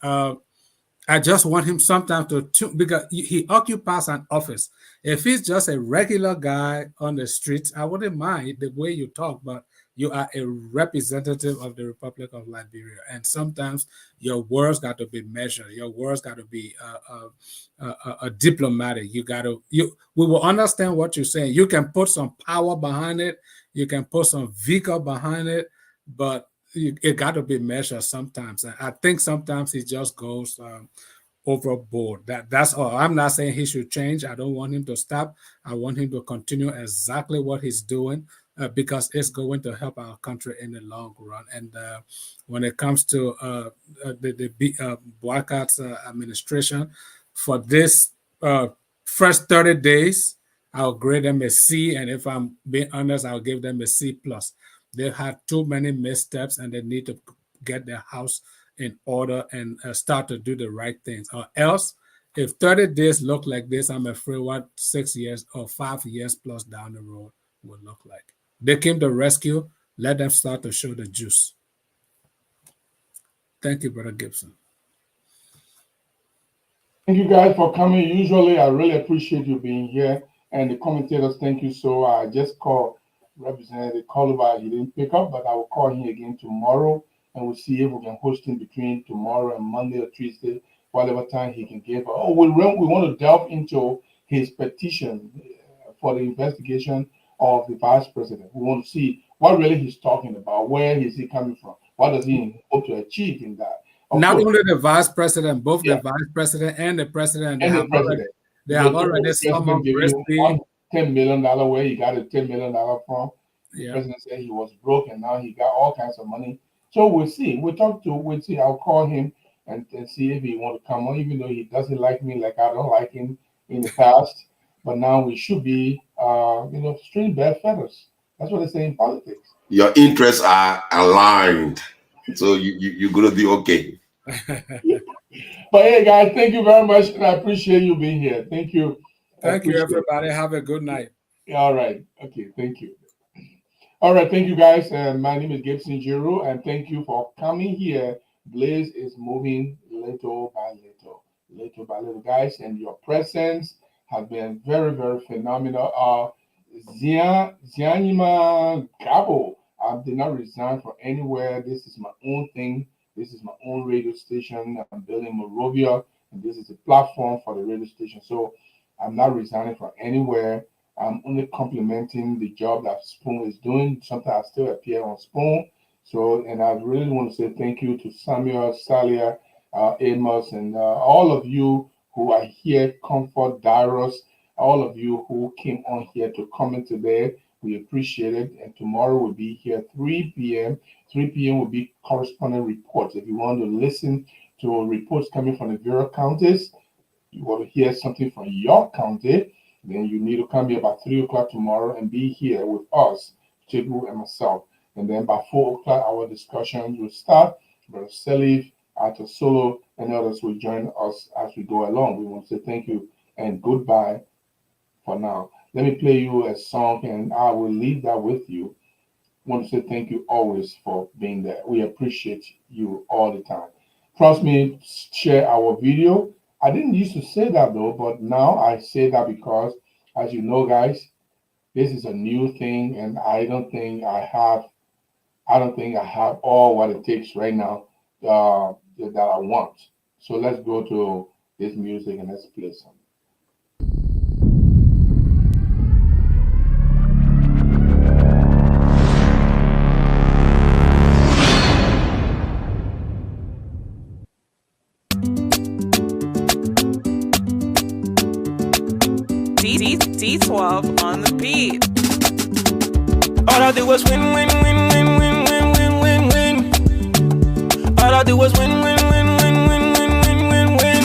I just want him sometimes to because he occupies an office. If he's just a regular guy on the streets, I wouldn't mind the way you talk, but you are a representative of the Republic of Liberia, and sometimes your words got to be measured. Your words got to be diplomatic. We will understand what you're saying. You can put some power behind it. You can put some vigor behind it, but it got to be measured sometimes. And I think sometimes he just goes overboard. That's all. I'm not saying he should change. I don't want him to stop. I want him to continue exactly what he's doing. Because it's going to help our country in the long run. And when it comes to the Boycott's administration, for this first 30 days, I'll grade them a C. And if I'm being honest, I'll give them a C+. They've had too many missteps and they need to get their house in order and start to do the right things. Or else, if 30 days look like this, I'm afraid what 6 years or 5 years plus down the road will look like. They came to rescue. Let them start to show the juice. Thank you, Brother Gibson. Thank you guys for coming. Usually, I really appreciate you being here. And the commentators, thank you. So I just called Representative Kaluba. He didn't pick up, but I will call him again tomorrow. And we'll see if we can host him between tomorrow and Monday or Tuesday, whatever time he can give. Oh, we want to delve into his petition for the investigation of the vice president. We want to see what really he's talking about. Where is he coming from? What does he hope to achieve in that? Not only the vice president, both the vice president and the president. They have already summoned $110 million where he got a $10 million from. The president said he was broke and now he got all kinds of money. So we'll see. We'll see. I'll call him and see if he want to come on, even though he doesn't like me like I don't like him in the past. But now we should be, string bad feathers. That's what they say in politics. Your interests are aligned, so you're gonna be okay. But hey, guys, thank you very much, and I appreciate you being here. Thank you. Thank you, everybody. Have a good night. All right. Okay. Thank you. All right. Thank you, guys. My name is Gibson Giroux, and thank you for coming here. Blaze is moving little by little, guys, and your presence has been very, very phenomenal. Zianima Gabo, I did not resign from anywhere. This is my own thing. This is my own radio station. I'm building Morovia, and this is a platform for the radio station. So I'm not resigning from anywhere. I'm only complimenting the job that Spoon is doing. Sometimes I still appear on Spoon. So, and I really want to say thank you to Samuel Salia Amos, and all of you who are here, Comfort, Darius, all of you who came on here to comment today. We appreciate it. And tomorrow we'll be here 3 p.m. 3 p.m. will be correspondent reports. If you want to listen to reports coming from the various counties, you want to hear something from your county, then you need to come here by 3 o'clock tomorrow and be here with us, Chibu and myself. And then by 4 o'clock, our discussions will start. Brother Salif, Arthur Solo, and others will join us as we go along. We want to say thank you and goodbye for now. Let me play you a song, and I will leave that with you. I want to say thank you always for being there. We appreciate you all the time. Trust me, share our video. I didn't used to say that though, but now I say that because, as you know, guys, this is a new thing, and I don't think I have all what it takes right now that I want. So let's go to this music and let's play some. D12 on the beat. All I do was win, win, win, win, win, win, win, win, win. All I do was win, win, win, win, win, win, win, win, win.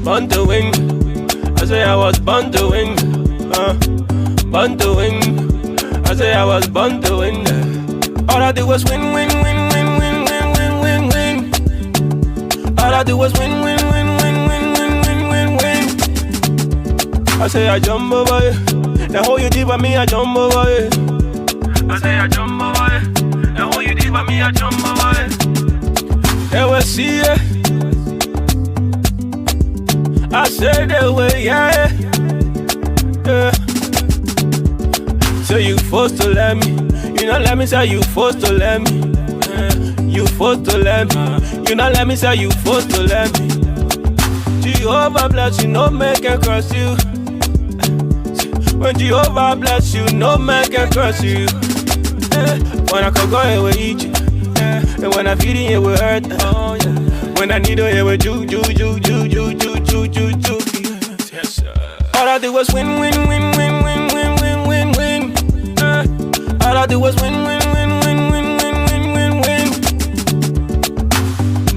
Born to win. I say I was born to win. Born to win. I say I was born to win. All I do was win, win, win, win, win, win, win, win, win. All I do was win, win, win, win, win, win, win, win, win. I say I jump over it. Now how you did by me, I jump over it. I say I jump over it. Now how you did by me, I jump over it. They will see it. I say they will, yeah. So you forced to let me. You not let me say you forced to let me. You forced to let me. You not let me say you forced to let me. Jehovah bless you, no man can curse you. When Jehovah bless you, no man can curse you. When I can go away with you, and when I feel it, it will hurt. Oh, yeah. When I need it, it will ju. Yes, sir. All I do was win, win, win, win, win, win, win, win, win. All I do was win, win, win, win, win, win, win, win, win.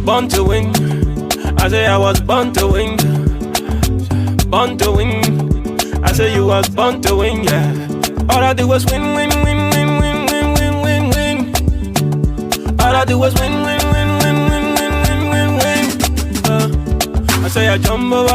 Born to win. I say I was born to win. Born to win. I say you was born to win, yeah. All I do was win, win, win, win, win, win, win, win, win. All I do was win, win, win, win, win, win, win, win, win. I say I jump over